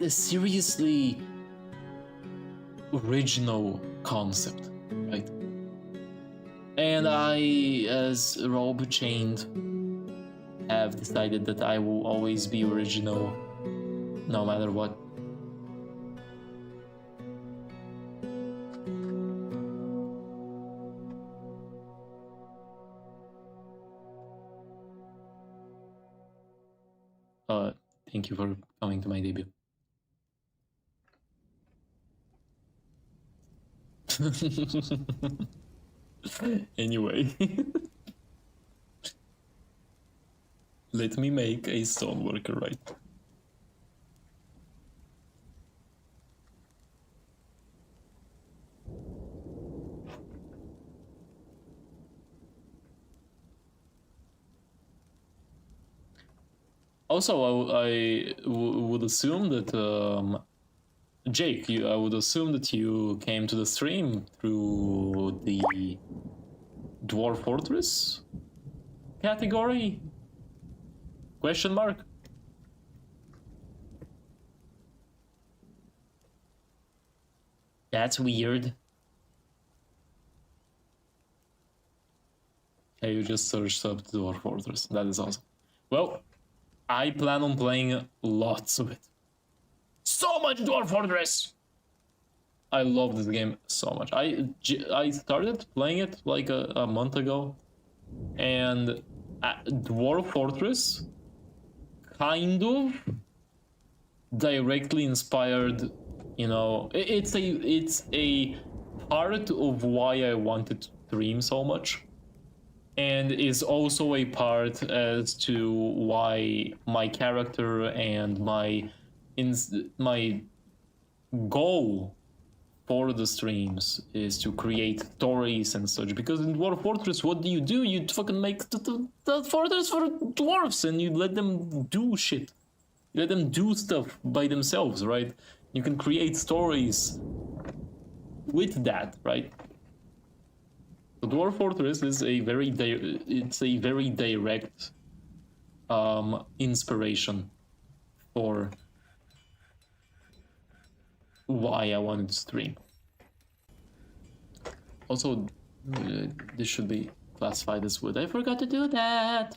seriously original concept, right? And I, as Robe Chained, have decided that I will always be original, no matter what. Thank you for coming to my debut. Anyway, let me make a stoneworker, right? Also, I would assume that Jake, I would assume that you came to the stream through the Dwarf Fortress category? Question mark? That's weird. Okay, you just searched up the Dwarf Fortress. That is awesome. Well, I plan on playing lots of it. So much Dwarf Fortress! I love this game so much. I started playing it like a month ago, and Dwarf Fortress kind of directly inspired, you know, it's a part of why I wanted to stream so much, and is also a part as to why my character and my goal for the streams is to create stories and such. Because in Dwarf Fortress, what do? You fucking make the fortress for dwarves, and you let them do shit. You let them do stuff by themselves, right? You can create stories with that, right? The Dwarf Fortress is a very direct inspiration for why I wanted to stream. Also, this should be classified as wood. I forgot to do that.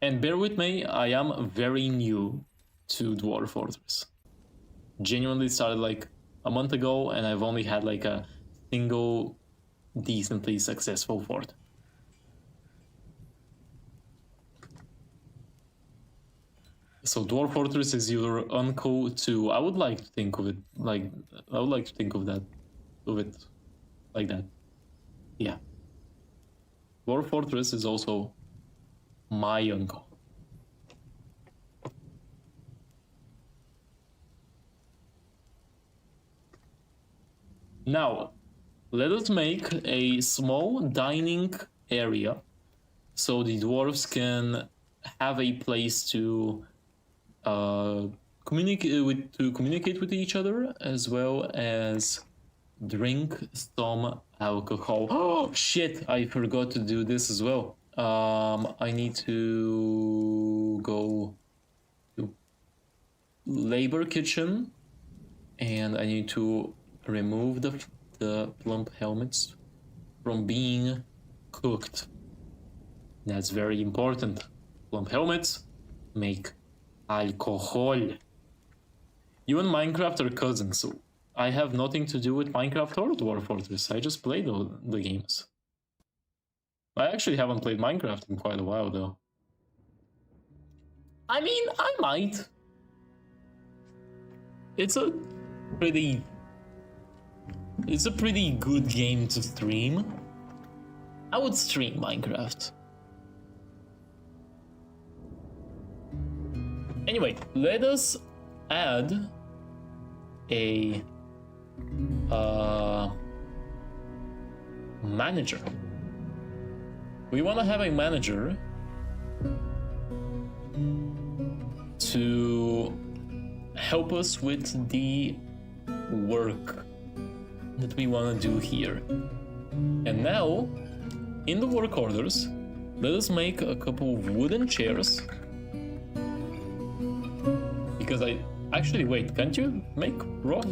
And bear with me, I am very new to Dwarf Fortress. Genuinely started like a month ago, and I've only had like a single decently successful fort. So Dwarf Fortress is your uncle too. I would like to think of it like I would like to think of it like that. Yeah. Dwarf Fortress is also my uncle. Now, let us make a small dining area so the dwarves can have a place to communicate with each other, as well as drink some alcohol. Oh shit, I forgot to do this as well. I need to go to labor kitchen, and I need to remove the plump helmets from being cooked. That's very important. Plump helmets make alcohol. You and Minecraft are cousins, so I have nothing to do with Minecraft or Dwarf Fortress. I just play the games. I actually haven't played Minecraft in quite a while, though. I mean, I might. It's a pretty good game to stream. I would stream Minecraft. Anyway, let us add a manager. We want to have a manager to help us with the work that we want to do here. And now, in the work orders, let us make a couple of wooden chairs. Because actually, wait, can't you make rock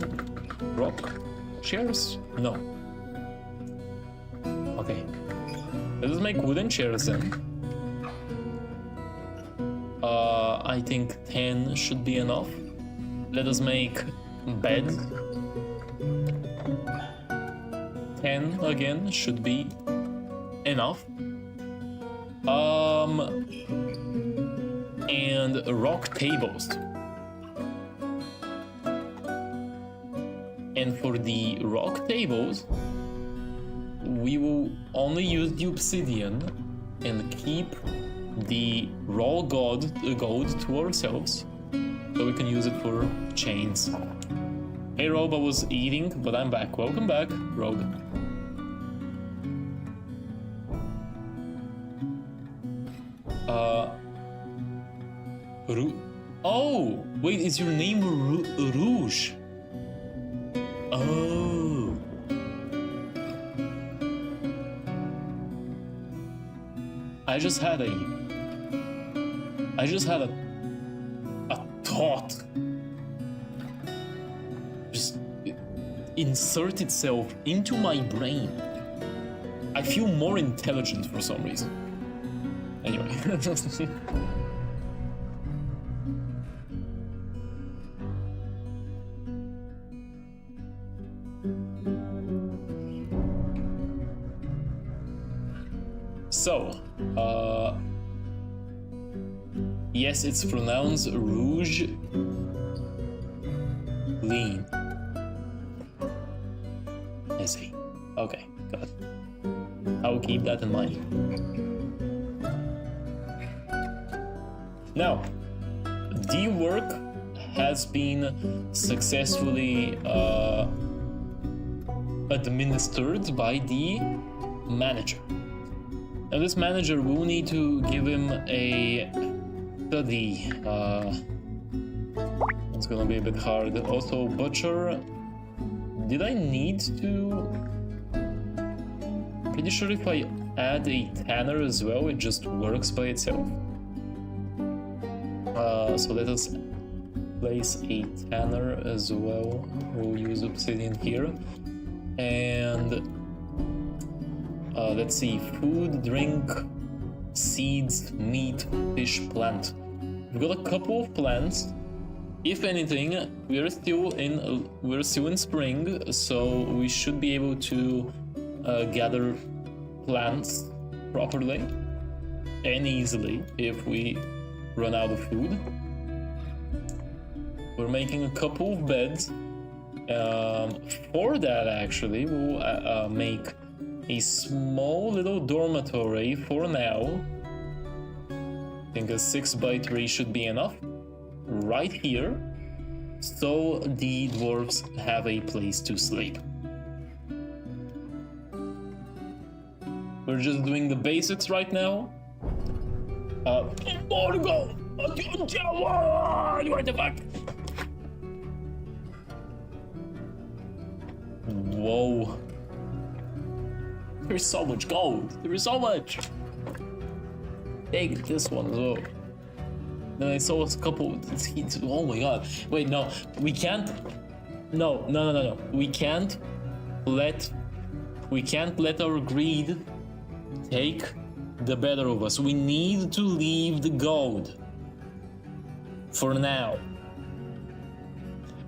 chairs? No. Okay. Let us make wooden chairs then. I think 10 should be enough. Let us make bed. 10 again should be enough. And rock tables. And for the rock tables, we will only use the obsidian and keep the raw gold to ourselves, so we can use it for chains. Hey Rogue, I was eating, but I'm back. Welcome back, Rogue. Oh, wait, is your name Rouge? Oh. I just had a thought just insert itself into my brain. I feel more intelligent for some reason. Anyway. So, yes, it's pronounced Rouge Lean. I see. Okay, got it. I will keep that in mind. Now, the work has been successfully administered by the manager. Now this manager will need to give him a study. It's gonna be a bit hard. Also, butcher. Did I need to? Pretty sure if I add a tanner as well, it just works by itself. So let us place a tanner as well. We'll use obsidian here. And let's see, food, drink, seeds, meat, fish, plant. We've got a couple of plants. If anything, we're still in spring, so we should be able to gather plants properly and easily if we run out of food. We're making a couple of beds. For that, actually, we'll make a small little dormitory for now. I think a 6x3 should be enough. Right here. So the dwarves have a place to sleep. We're just doing the basics right now. What the fuck? Whoa. There's so much gold. There is so much. Take this one as well. Then I saw a couple. Oh my god. Wait, no. We can't. No. We can't let our greed take the better of us. We need to leave the gold. For now.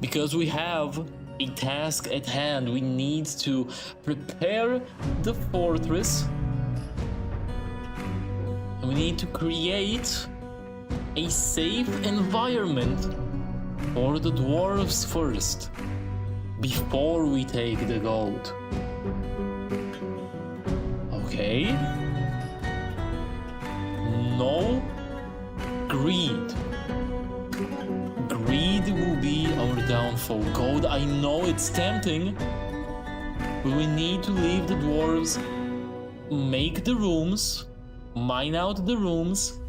Because we have a task at hand. We need to prepare the fortress. And we need to create a safe environment for the dwarves first, before we take the gold. Okay? No greed. Greed will be our downfall. Gold, I know it's tempting, but we need to leave the dwarves, make the rooms, mine out the rooms,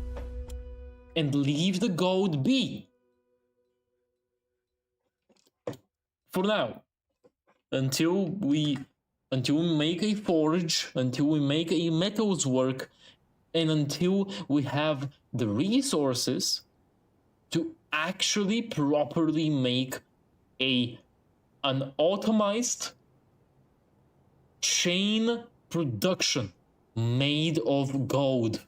and leave the gold be. For now. Until we make a forge, until we make a metals work, and until we have the resources to actually properly make an automized chain production made of gold.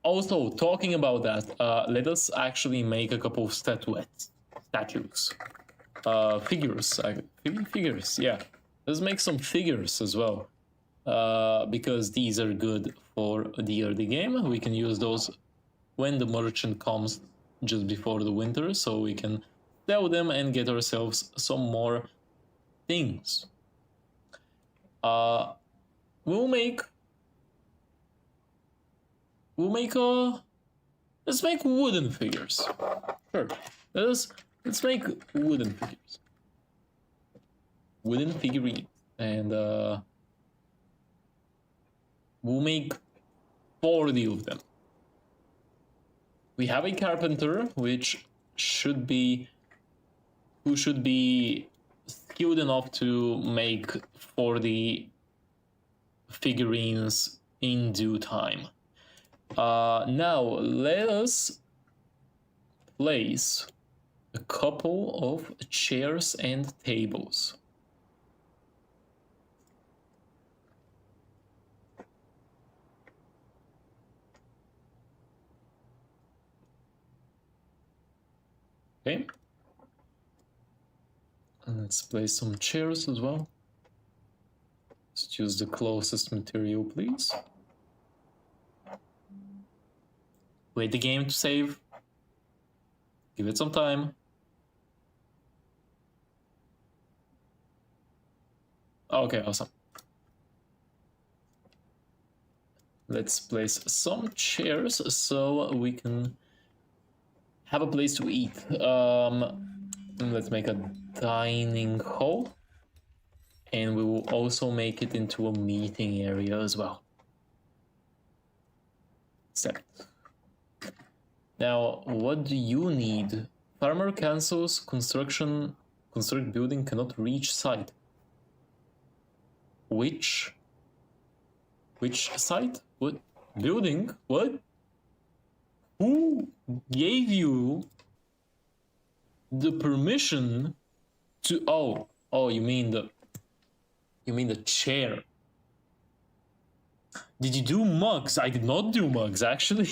Also, talking about that, let us actually make a couple of statues. Figures, yeah. Let's make some figures as well. Because these are good for the early game. We can use those when the merchant comes just before the winter, so we can sell them and get ourselves some more things. Let's make wooden figures. Sure. Let's make wooden figures. Wooden figurines. And we'll make 40 of them. We have a carpenter who should be skilled enough to make 40 figurines in due time. Now let us place a couple of chairs and tables. Okay. And let's place some chairs as well. Let's choose the closest material, please. Wait the game to save. Give it some time. Okay, awesome. Let's place some chairs so we can have a place to eat. Let's make a dining hall. And we will also make it into a meeting area as well. Set. Now, what do you need? Farmer cancels construct building cannot reach site. Which site? What? Building? What? Who gave you the permission to... Oh, you mean the chair. Did you do mugs? I did not do mugs, actually.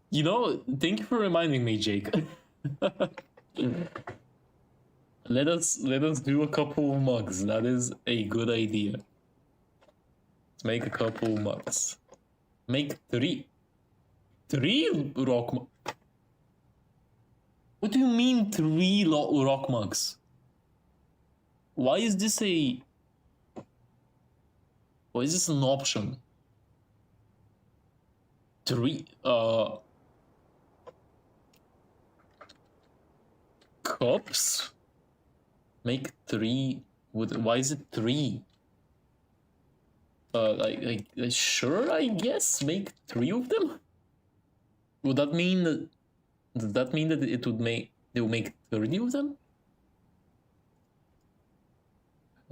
You know, thank you for reminding me, Jake. Let us do a couple of mugs. That is a good idea. Let's make a couple of mugs. Make 3. 3 rock mugs? What do you mean 3 rock mugs? Why is this an option? 3 cups? Make 3 with, why is it 3? Like sure, I guess make 3 of them? Would that mean that, does that mean that it would make, they will make 30 of them?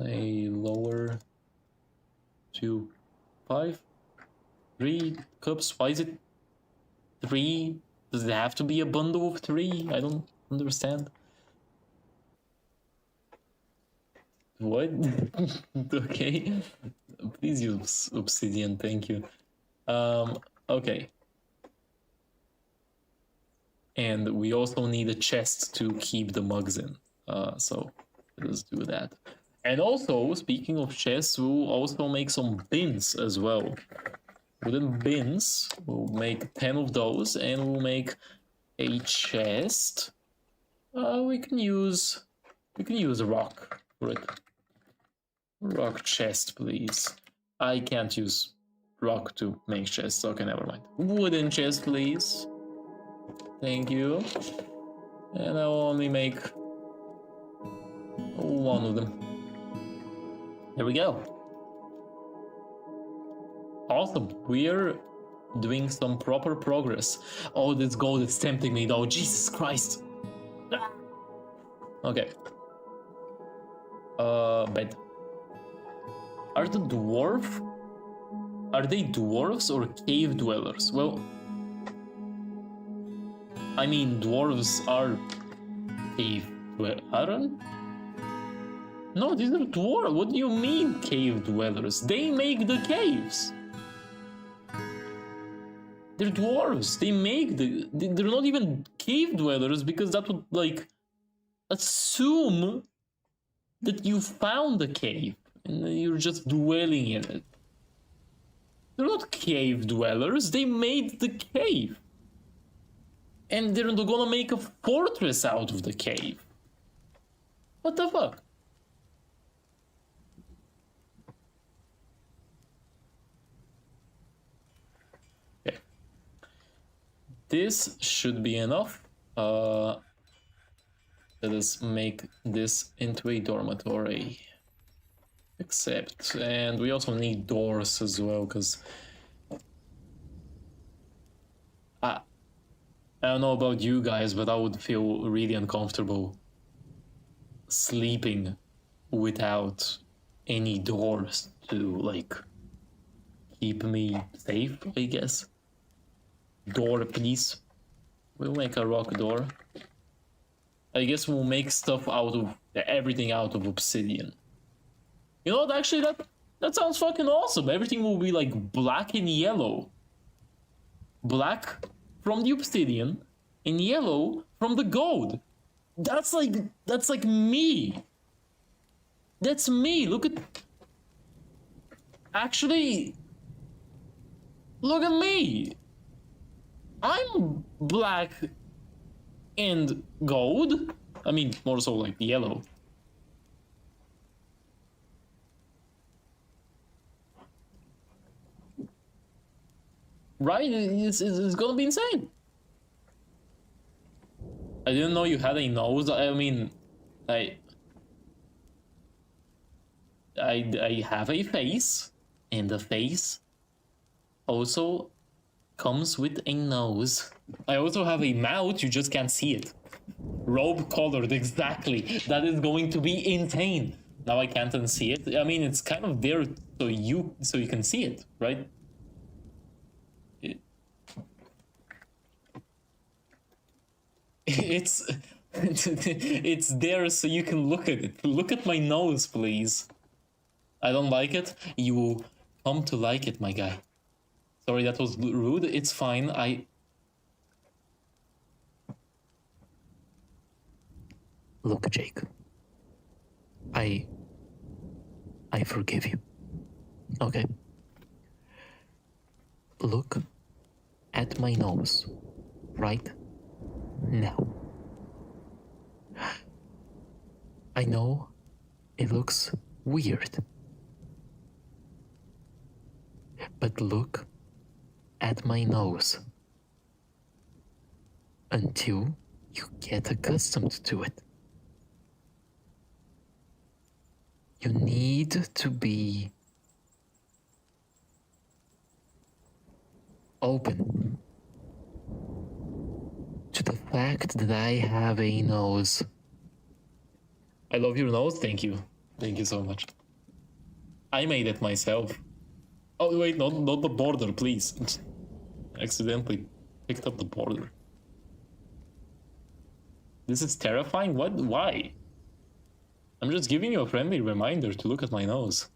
A lower to 5, 3 cups. Why is it 3? Does it have to be a bundle of 3? I don't understand. What? Okay. Please use obsidian, thank you. Okay. And we also need a chest to keep the mugs in. So let's do that. And also, speaking of chests, we'll also make some bins as well. Wooden bins. We'll make 10 of those, and we'll make a chest. We can use a rock for it. Rock chest, please. I can't use rock to make chests. Okay, never mind. Wooden chest, please. Thank you. And I'll only make 1 of them. There we go. Awesome. We're doing some proper progress. Oh, this gold is tempting me though. Jesus Christ. Okay. Bed. Are they dwarves or cave dwellers? Well, I mean, dwarves are cave dwellers. No, these are dwarves. What do you mean, cave dwellers? They make the caves. They're dwarves. They make the. They're not even cave dwellers because that would like assume that you found the cave and you're just dwelling in it. They're not cave dwellers. They made the cave. And they're gonna make a fortress out of the cave. What the fuck? Okay. This should be enough. Let us make this into a dormitory. Except, and we also need doors as well, because I don't know about you guys, but I would feel really uncomfortable sleeping without any doors to, like, keep me safe, I guess. Door, please. We'll make a rock door. I guess we'll make stuff out of, everything out of obsidian. You know what, actually, that sounds fucking awesome. Everything will be, like, black and yellow. Black from the obsidian and yellow from the gold. That's like me. That's me. Look at, actually, look at me. I'm black and gold. I mean, more so like yellow. Right? It's gonna be insane. I didn't know you had a nose. I mean, I have a face, and the face also comes with a nose. I also have a mouth, you just can't see it. Robe colored, exactly. That is going to be insane. Now I can't unsee it. I mean, it's kind of there so you can see it, right? It's there so you can look at it. Look at my nose, please. I don't like it. You will come to like it, my guy. Sorry, that was rude. It's fine. Look, Jake. I forgive you. Okay? Look at my nose right now. I know it looks weird, but look at my nose until you get accustomed to it. You need to be open to the fact that I have a nose. I love your nose. Thank you. Thank you so much. I made it myself. Oh, wait, not the border, please. Accidentally picked up the border. This is terrifying? What? Why? I'm just giving you a friendly reminder to look at my nose.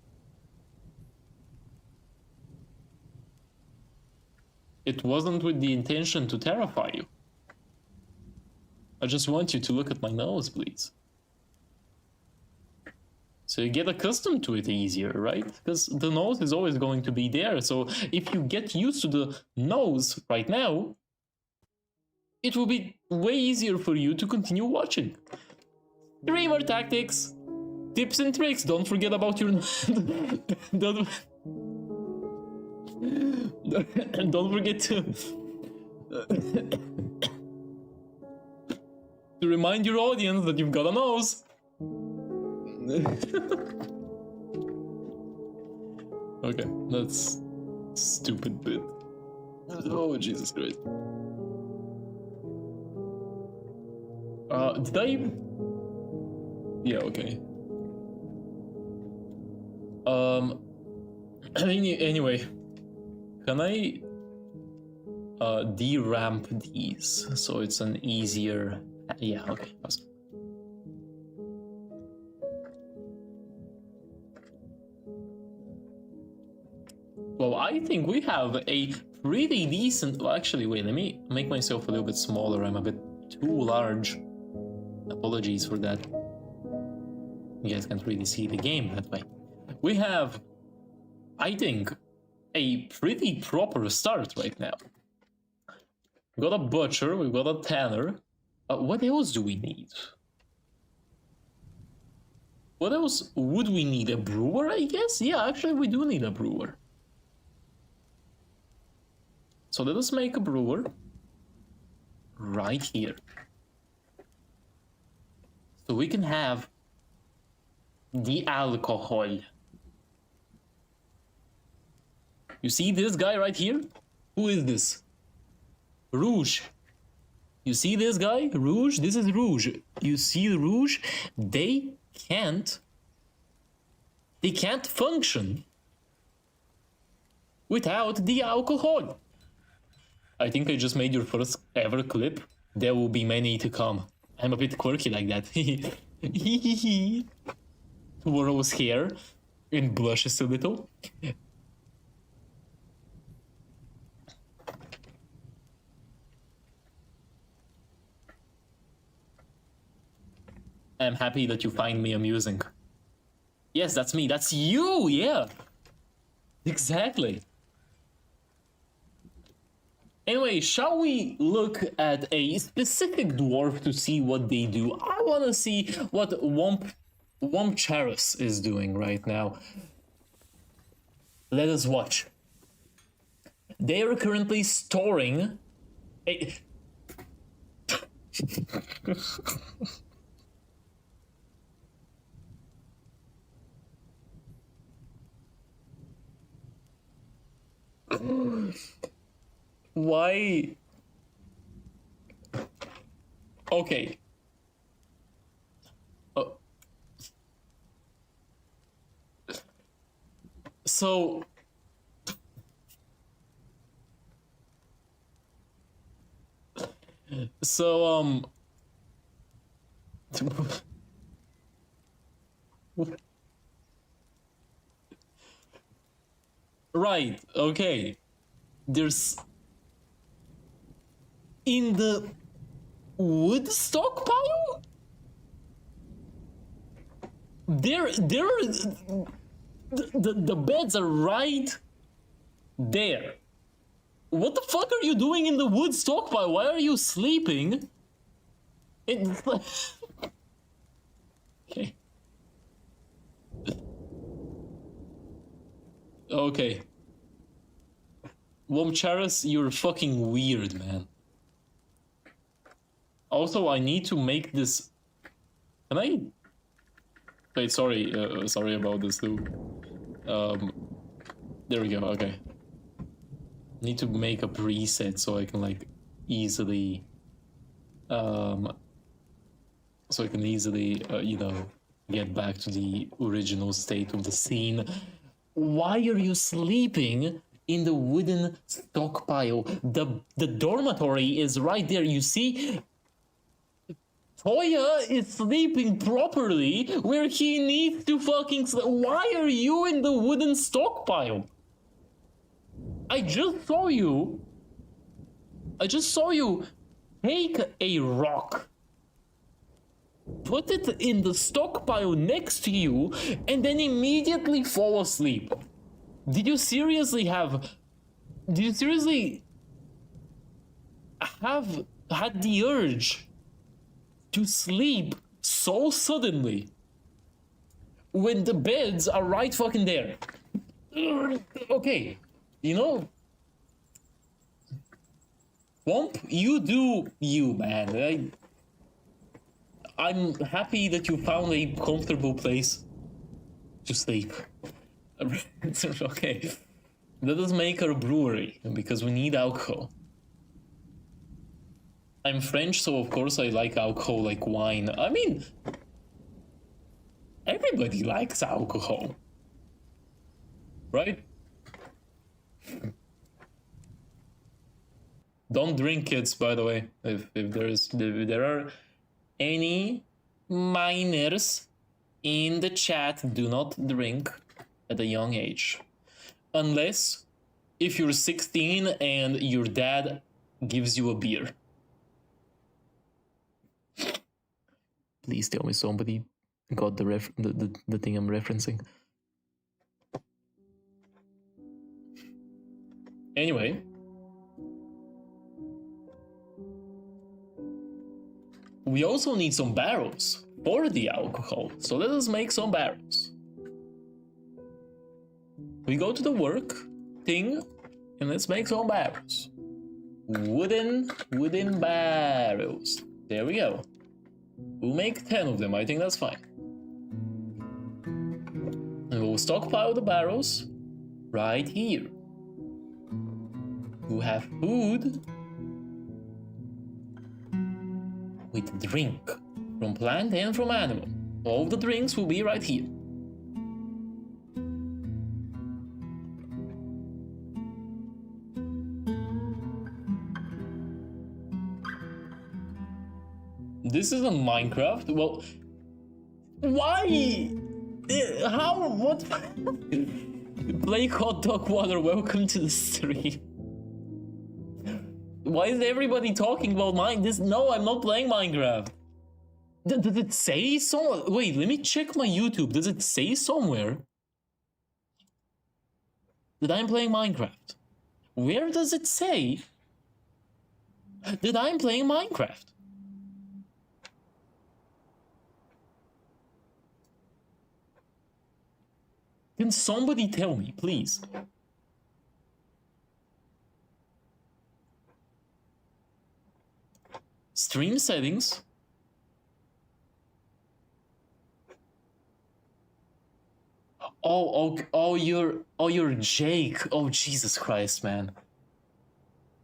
It wasn't with the intention to terrify you. I just want you to look at my nose, please. So you get accustomed to it easier, right? Because the nose is always going to be there. So if you get used to the nose right now, it will be way easier for you to continue watching. Streamer tactics, tips and tricks. Don't forget about your don't forget to remind your audience that you've got a nose. Okay, that's stupid bit. Oh, Jesus Christ. Did I? Yeah, okay. Anyway, can I de-ramp these so it's an easier? Yeah, okay. Awesome. Well, I think we have a pretty decent. Well, actually, wait. Let me make myself a little bit smaller. I'm a bit too large. Apologies for that. You guys can't really see the game that way. We have, I think, a pretty proper start right now. We've got a butcher, we've got a tanner. What else do we need? What else would we need? A brewer, I guess? Yeah, actually we do need a brewer. So let us make a brewer right here. So we can have the alcohol. You see this guy right here? Who is this? Rouge. You see this guy? Rouge? This is Rouge. You see the Rouge? They can't function without the alcohol. I think I just made your first ever clip. There will be many to come. I'm a bit quirky like that. Twirls hair and blushes a little. I'm happy that you find me amusing. Yes, that's me. That's you, yeah. Exactly. Anyway, shall we look at a specific dwarf to see what they do? I want to see what Wompcharis is doing right now. Let us watch. They are currently storing a... Why? Okay. So right, okay. There's in the wood stockpile? There the beds are right there. What the fuck are you doing in the wood stockpile? Why are you sleeping? It's like... Okay. Okay. Womcharis, you're fucking weird, man. Also, I need to make this... Can I... Wait, sorry. Sorry about this, too. There we go, okay. Need to make a preset so I can, like, easily... so I can easily, you know, get back to the original state of the scene. Why are you sleeping in the wooden stockpile? The dormitory is right there, you see? Toya is sleeping properly where he needs to fucking sleep. Why are you in the wooden stockpile? I just saw you take a rock, put it in the stockpile next to you, and then immediately fall asleep. Did you seriously have had the urge to sleep so suddenly when the beds are right fucking there? Okay, you know, Womp, you do you, man. I'm happy that you found a comfortable place to sleep. Okay, let us make our brewery, because we need alcohol. I'm French, so of course I like alcohol like wine. I mean, everybody likes alcohol, right? Don't drink, kids, by the way. If there are any minors in the chat, do not drink at a young age. Unless if you're 16 and your dad gives you a beer. Please tell me somebody got the thing I'm referencing. Anyway. We also need some barrels for the alcohol, so let us make some barrels. We go to the work thing, and let's make some barrels. Wooden barrels. There we go. We'll make 10 of them, I think that's fine. And we'll stockpile the barrels right here. We'll have food with drink from plant and from animal. All the drinks will be right here. This isn't Minecraft. Well, why? How? What? Blake Hot Dog Water, welcome to the stream. Why is everybody talking about No, I'm not playing Minecraft. Does it say so? Wait, let me check my YouTube. Does it say somewhere that I'm playing Minecraft? Where does it say that I'm playing Minecraft? Can somebody tell me, please? Stream settings. Oh, you're Jake. Oh, Jesus Christ, man.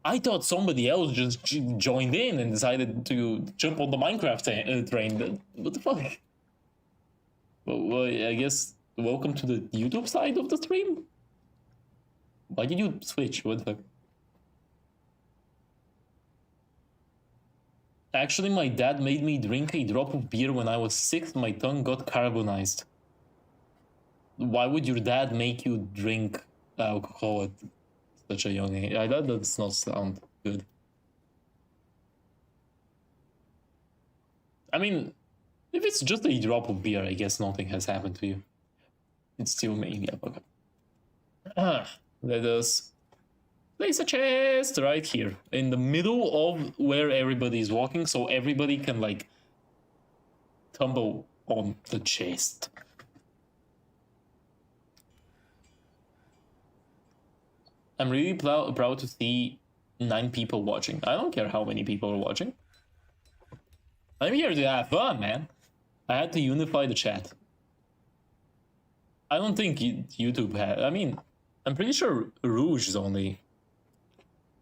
I thought somebody else just joined in and decided to jump on the Minecraft train. What the fuck? Well, I guess welcome to the YouTube side of the stream. Why did you switch? What the fuck? Actually, my dad made me drink a drop of beer when I was 6. My tongue got carbonized. Why would your dad make you drink alcohol at such a young age? That does not sound good. I mean, if it's just a drop of beer, I guess nothing has happened to you. It's still me, yeah, okay. Let us Place a chest right here in the middle of where everybody is walking, so everybody can like tumble on the chest. I'm really proud to see 9 people watching. I don't care how many people are watching. I'm here to have fun, man. I had to unify the chat. I don't think YouTube had. I mean, I'm pretty sure Rouge is only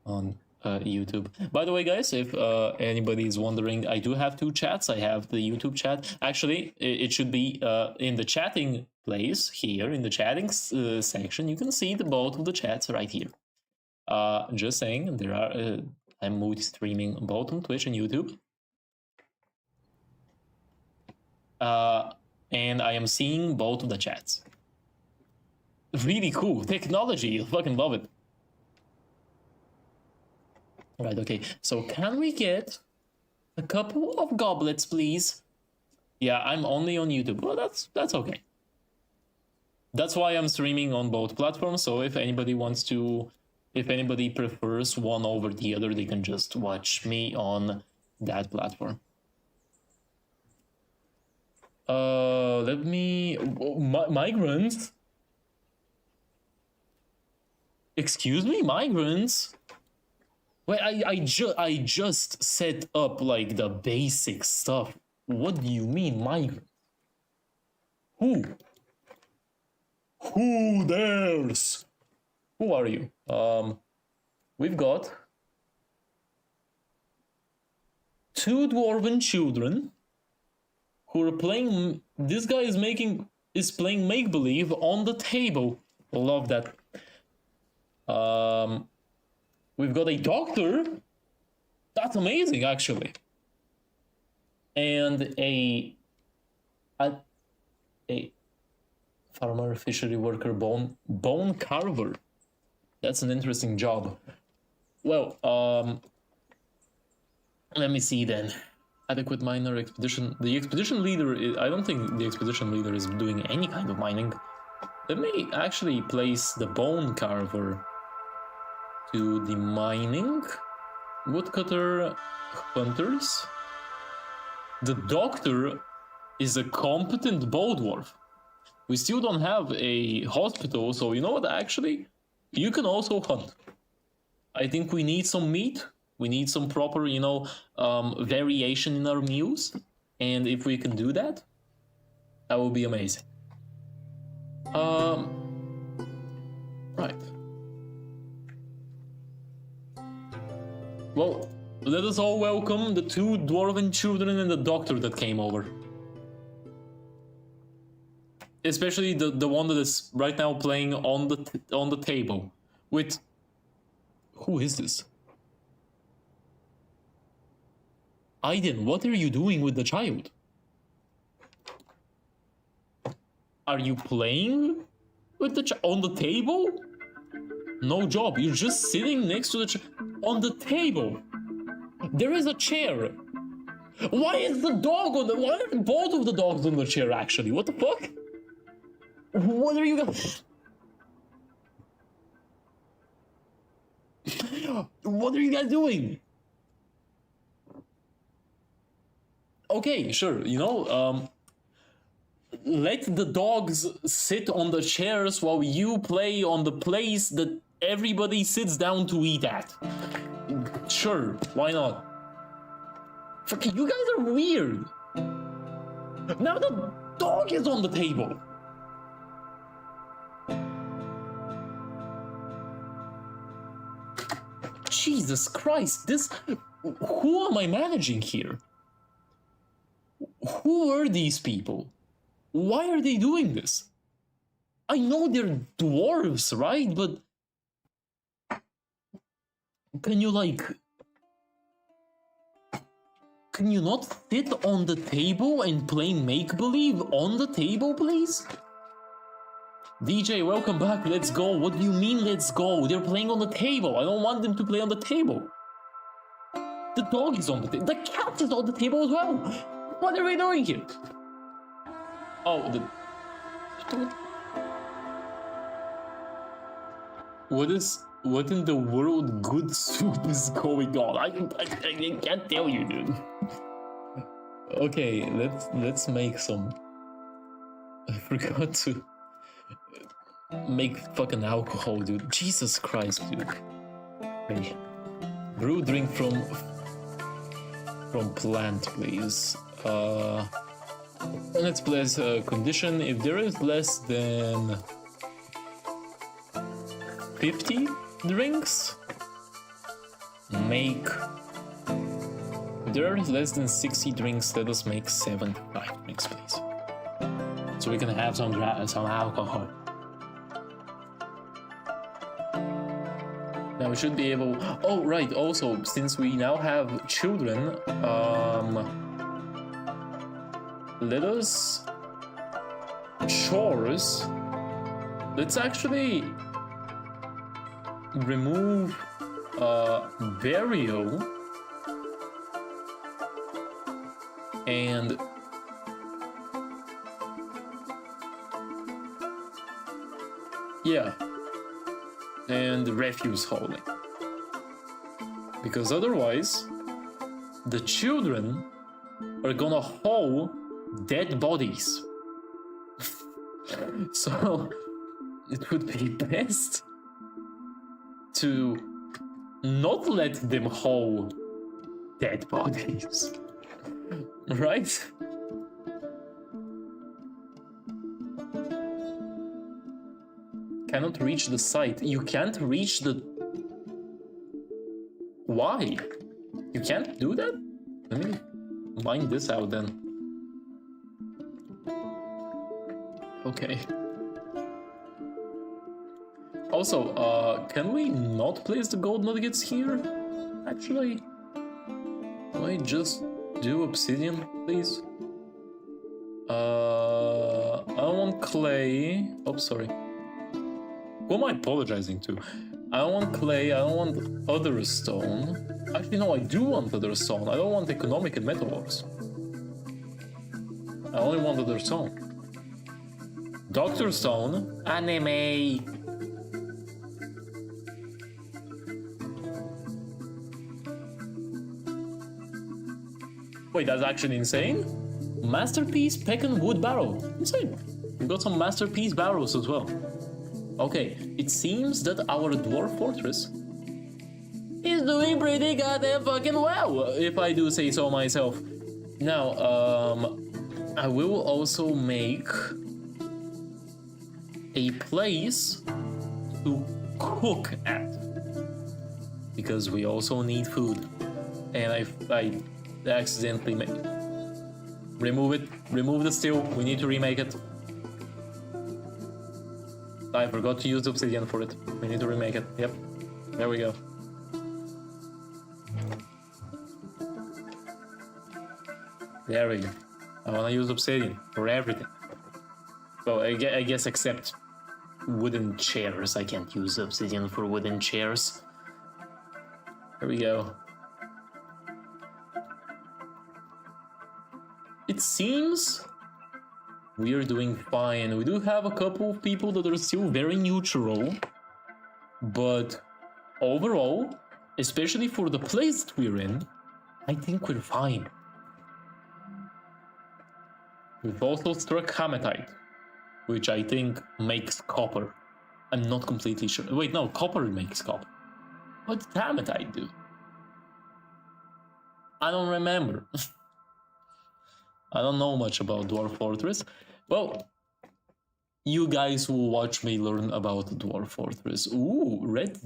on YouTube. By the way, guys, if anybody is wondering, I do have 2 chats. I have the YouTube chat. Actually, it should be in the chatting place here, in the chatting section. You can see both of the chats right here. Just saying, there are. I'm multi-streaming both on Twitch and YouTube. And I am seeing both of the chats. Really cool technology. I fucking love it. Right, okay. So can we get a couple of goblets, please? Yeah, I'm only on YouTube. Well, that's okay. That's why I'm streaming on both platforms. So if anybody wants to, if anybody prefers one over the other, they can just watch me on that platform. Let me... migrants? Excuse me, migrants? Wait, I just set up like the basic stuff. What do you mean, migrants? Who? Who dares? Who are you? We've got 2 dwarven children who are playing. This guy is playing make-believe on the table. Love that. We've got a doctor. That's amazing, actually. And a farmer, fishery worker, bone carver. That's an interesting job. Well, let me see then. Adequate miner, expedition. The expedition leader I don't think the expedition leader is doing any kind of mining. Let me actually place the bone carver to the mining. Woodcutter, hunters. The doctor is a competent bow dwarf. We still don't have a hospital, so you know what, actually? You can also hunt. I think we need some meat. We need some proper, you know, variation in our meals. And if we can do that, that will be amazing. Right. Well, let us all welcome the 2 dwarven children and the doctor that came over. Especially the one that is right now playing on the table with... Who is this? Aiden, what are you doing with the child? Are you playing with the on the table? No job, you're just sitting next to the on the table. There is a chair. Why is the dog on the... Why are both of the dogs on the chair, actually? What the fuck? What are you guys... What are you guys doing? Okay, sure, you know, let the dogs sit on the chairs while you play on the place that everybody sits down to eat at. Sure, why not? Fucking, you guys are weird. Now the dog is on the table. Jesus Christ, this... Who am I managing here? Who are these people? Why are they doing this? I know they're dwarves, right? But... Can you, like... Can you not sit on the table and play make-believe on the table, please? DJ, welcome back, let's go. What do you mean, let's go? They're playing on the table. I don't want them to play on the table. The dog is on the table. The cat is on the table as well. What are we doing here? Oh, the... What is... What in the world good soup is going on? I can't tell you, dude. Okay, let's make some. I forgot to make fucking alcohol, dude. Jesus Christ, dude. Okay. Brew drink from plant, please. Let's place a condition. If there is less than 50 drinks, make. If there are less than 60 drinks, let us make 75 drinks, please. So we can have some alcohol. Now we should be able. Oh, right. Also, since we now have children, let us chores. Let's actually remove burial and yeah, and refuse hauling, because otherwise the children are gonna haul dead bodies. So it would be best to not let them haul dead bodies, right? Cannot reach the site. You can't reach the... Why? You can't do that? Let me mine this out then. Okay. Also, can we not place the gold nuggets here? Actually, can I just do obsidian, please? I don't want clay. Oh, sorry. Who am I apologizing to? I don't want clay, I don't want other stone. Actually, no, I do want other stone. I don't want economic and metalworks. I only want other stone. Doctor Stone, anime. Wait, that's actually insane. Masterpiece Peckin Wood Barrel. Insane. We've got some masterpiece barrels as well. Okay, it seems that our dwarf fortress is doing pretty goddamn fucking well, if I do say so myself. Now, I will also make a place to cook at, because we also need food. And I accidentally made it. Remove it. Remove the steel. We need to remake it. I forgot to use obsidian for it. We need to remake it. Yep. There we go. There we go. I want to use obsidian for everything. So I guess except wooden chairs. I can't use obsidian for wooden chairs. There we go. It seems we are doing fine. We do have a couple of people that are still very neutral, but overall, especially for the place that we're in, I think we're fine. We've also struck hematite, which I think makes copper. I'm not completely sure. Wait, no, copper makes copper. What did hematite do? I don't remember. I don't know much about Dwarf Fortress. Well, you guys will watch me learn about Dwarf Fortress. Ooh, red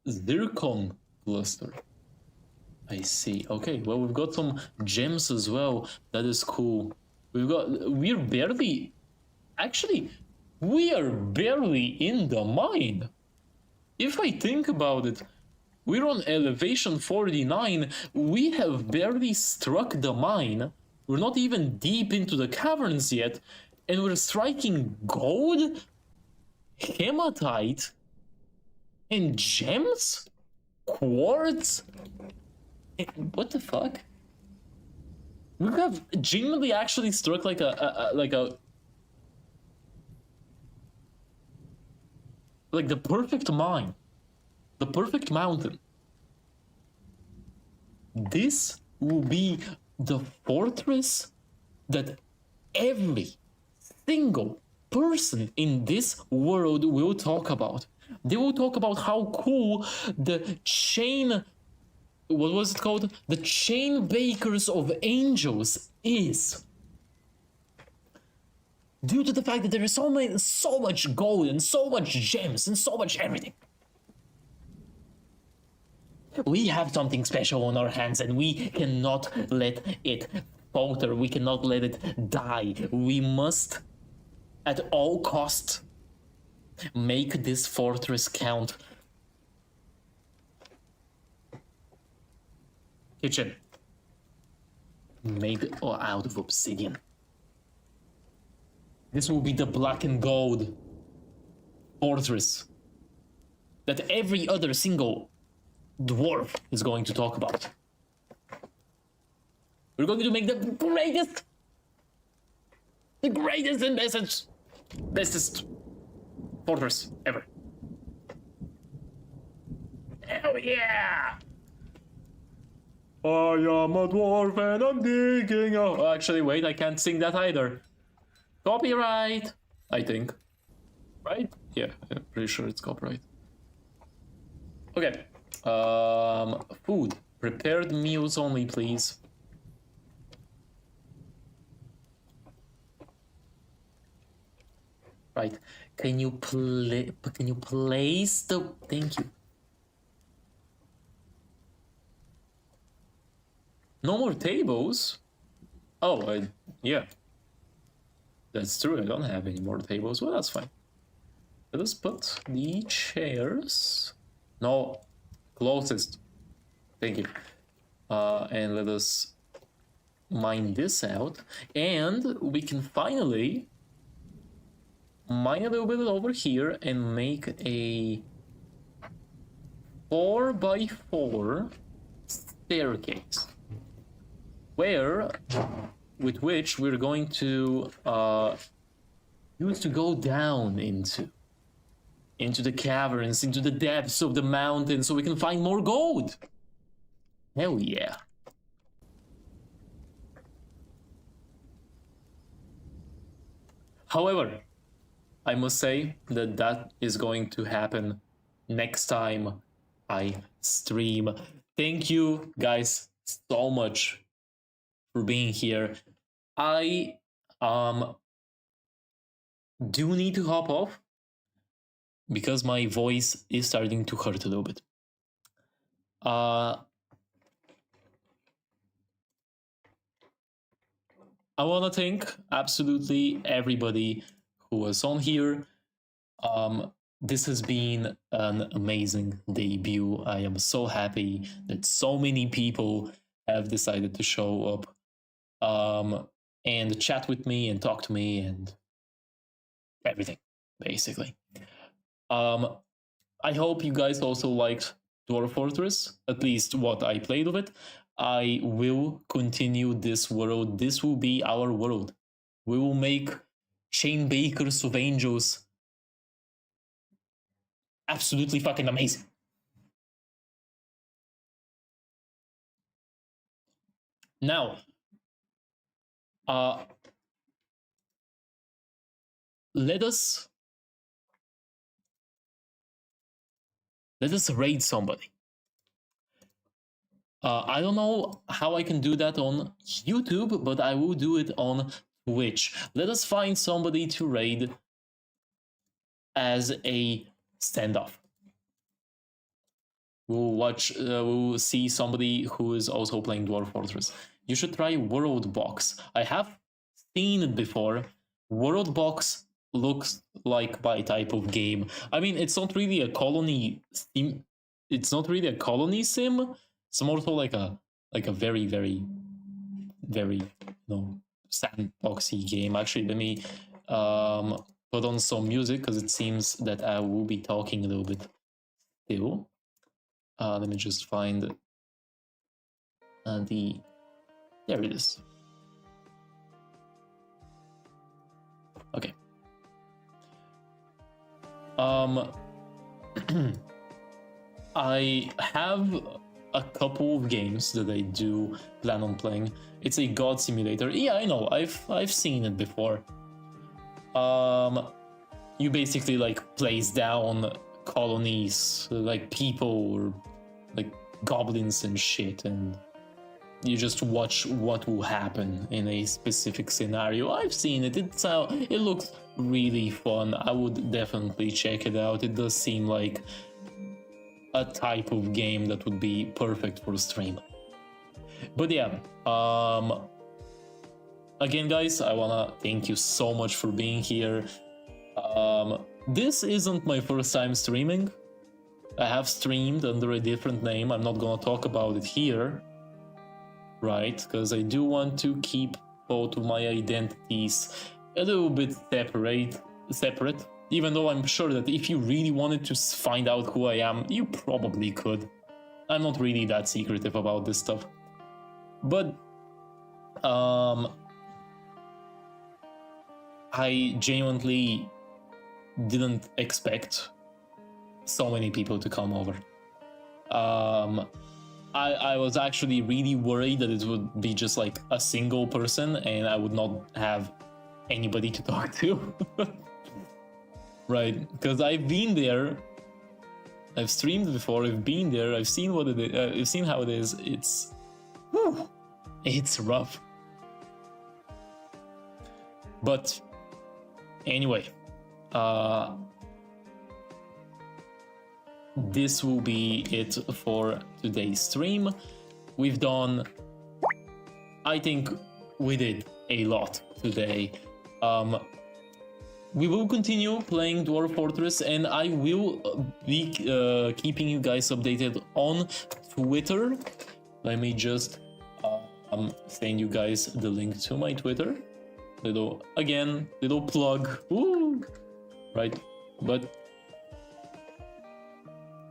zircon cluster. I see. Okay, well, we've got some gems as well. That is cool. We're barely... Actually, we are barely in the mine. If I think about it, we're on elevation 49. We have barely struck the mine. We're not even deep into the caverns yet, and we're striking gold, hematite, and gems? Quartz? What the fuck? We have genuinely actually struck like the perfect mine. the perfect mountain. This will be the fortress that every single person in this world will talk about. They will talk about how cool the chain, what was it called? The chain bakers of angels is. Due to the fact that there is so much gold and so much gems and so much everything. We have something special on our hands and we cannot let it falter. We cannot let it die. We must, at all costs, make this fortress count. Kitchen. Made out of obsidian. This will be the black and gold fortress that every other single dwarf is going to talk about. We're going to make the greatest and bestest fortress ever. Hell yeah! I am a dwarf and I'm digging. Oh, actually, wait, I can't sing that either. Copyright, I think. Right? Yeah, I'm pretty sure it's copyright. Okay. Food. Prepared meals only, please. Right. Can you place the... Thank you. No more tables? Oh, yeah. That's true, I don't have any more tables. Well, that's fine. Let us put the chairs... No, closest. Thank you. And let us mine this out. And we can finally mine a little bit over here and make a 4x4 staircase. With which we're going to use to go down into the caverns, into the depths of the mountain, so we can find more gold. Hell yeah. However, I must say that is going to happen next time I stream. Thank you guys so much for being here. I do need to hop off because my voice is starting to hurt a little bit. I want to thank absolutely everybody who was on here. This has been an amazing debut. I am so happy that so many people have decided to show up and chat with me and talk to me and everything, basically. I hope you guys also liked Dwarf Fortress, at least what I played of it. I will continue this world. This will be our world. We will make chain bakers of angels absolutely fucking amazing. Now, let us raid somebody. I don't know how I can do that on YouTube, but I will do it on Twitch. Let us find somebody to raid as a standoff. We'll see somebody who is also playing Dwarf Fortress. You should try World Box. I have seen it before. World Box looks like my type of game. I mean, it's not really a colony sim. It's not really a colony sim. It's more so like a very, very, very, sandboxy game. Actually, let me put on some music because it seems that I will be talking a little bit still. Let me just find there it is. Okay. I have a couple of games that I do plan on playing. It's a God Simulator. Yeah, I know. I've seen it before. You basically like place down colonies, like people or like goblins and shit, and you just watch what will happen in a specific scenario. I've seen it. It looks really fun. I would definitely check it out. It does seem like a type of game that would be perfect for stream. But yeah, again, guys, I wanna thank you so much for being here. This isn't my first time streaming. I have streamed under a different name. I'm not gonna talk about it here, right? Because I do want to keep both of my identities a little bit separate. Even though I'm sure that if you really wanted to find out who I am, you probably could. I'm not really that secretive about this stuff. But I genuinely didn't expect so many people to come over. I was actually really worried that it would be just like a single person and I would not have anybody to talk to. Right, because I've been there, I've streamed before, I've been there, I've seen what it is, I've seen how it is. It's rough. But anyway, this will be it for today's stream. We've done, I think we did a lot today. We will continue playing Dwarf Fortress, and I will be keeping you guys updated on Twitter. Let me just send you guys the link to my Twitter. Little plug. Woo! Right, but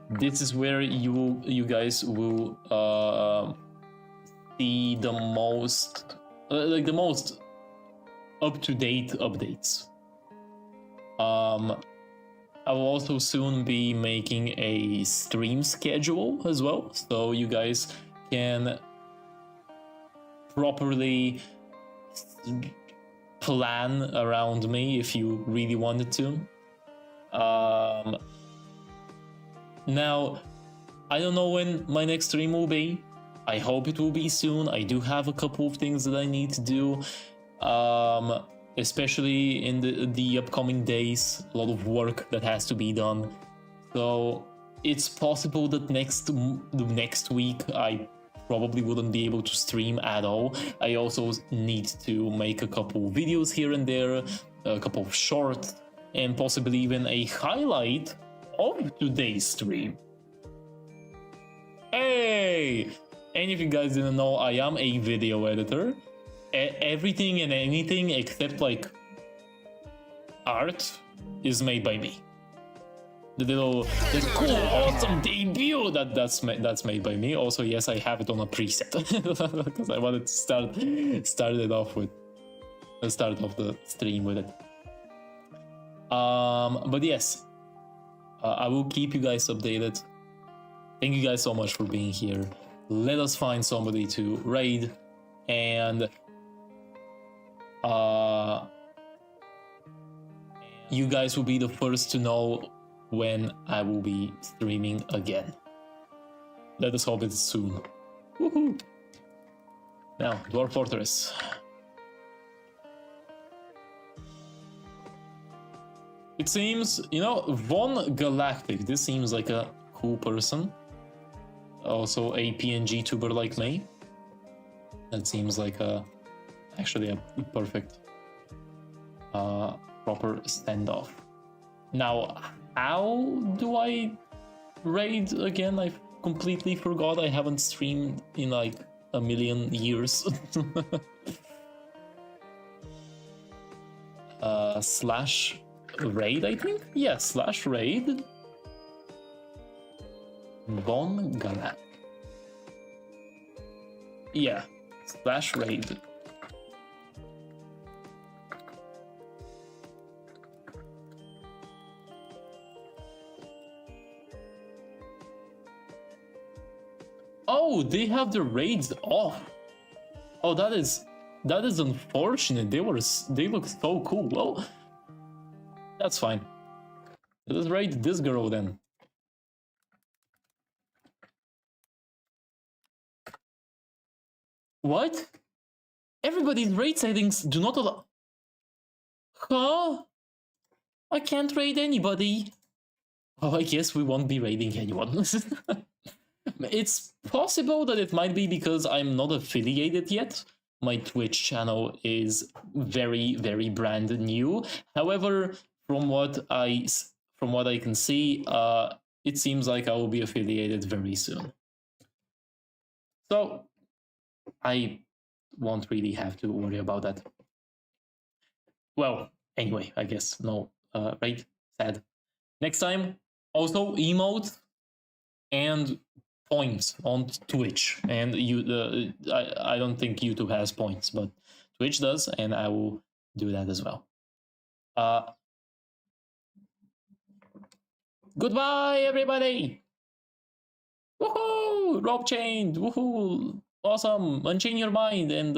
this is where you guys will see the most up-to-date updates. I will also soon be making a stream schedule as well, so you guys can properly plan around me if you really wanted to. Now, I don't know when my next stream will be. I hope it will be soon. I do have a couple of things that I need to do. Especially in the upcoming days, a lot of work that has to be done. So it's possible that the next week I probably wouldn't be able to stream at all. I also need to make a couple videos here and there, a couple of shorts, and possibly even a highlight of today's stream. Hey! And if you guys didn't know, I am a video editor. Everything and anything except like art is made by me. The cool, awesome debut that's made by me. Also, yes, I have it on a preset because I wanted to start off the stream with it. But yes, I will keep you guys updated. Thank you guys so much for being here. Let us find somebody to raid, and you guys will be the first to know when I will be streaming again. Let us hope it's soon. Woohoo! Now, Dwarf Fortress. It seems, Von Galactic, this seems like a cool person. Also a PNG tuber like me. That seems like actually a perfect proper standoff. Now, how do I raid again? I completely forgot. I haven't streamed in like a million years. Slash raid, I think? Yeah, slash raid. Von Galactic. Yeah, slash raid. Oh, they have the raids off. Oh, that is unfortunate. They look so cool. Well, that's fine. Let's raid this girl then. What? Everybody's raid settings do not allow. Huh? I can't raid anybody. Oh, I guess we won't be raiding anyone. It's possible that it might be because I'm not affiliated yet. My Twitch channel is very, very brand new. However, from what I can see, it seems like I will be affiliated very soon. So I won't really have to worry about that. Well, anyway, I guess no, right? Sad. Next time, also emote and points on Twitch, and I don't think YouTube has points, but Twitch does, and I will do that as well. Goodbye, everybody. Woohoo! Rope chained. Woohoo! Awesome. Unchain your mind and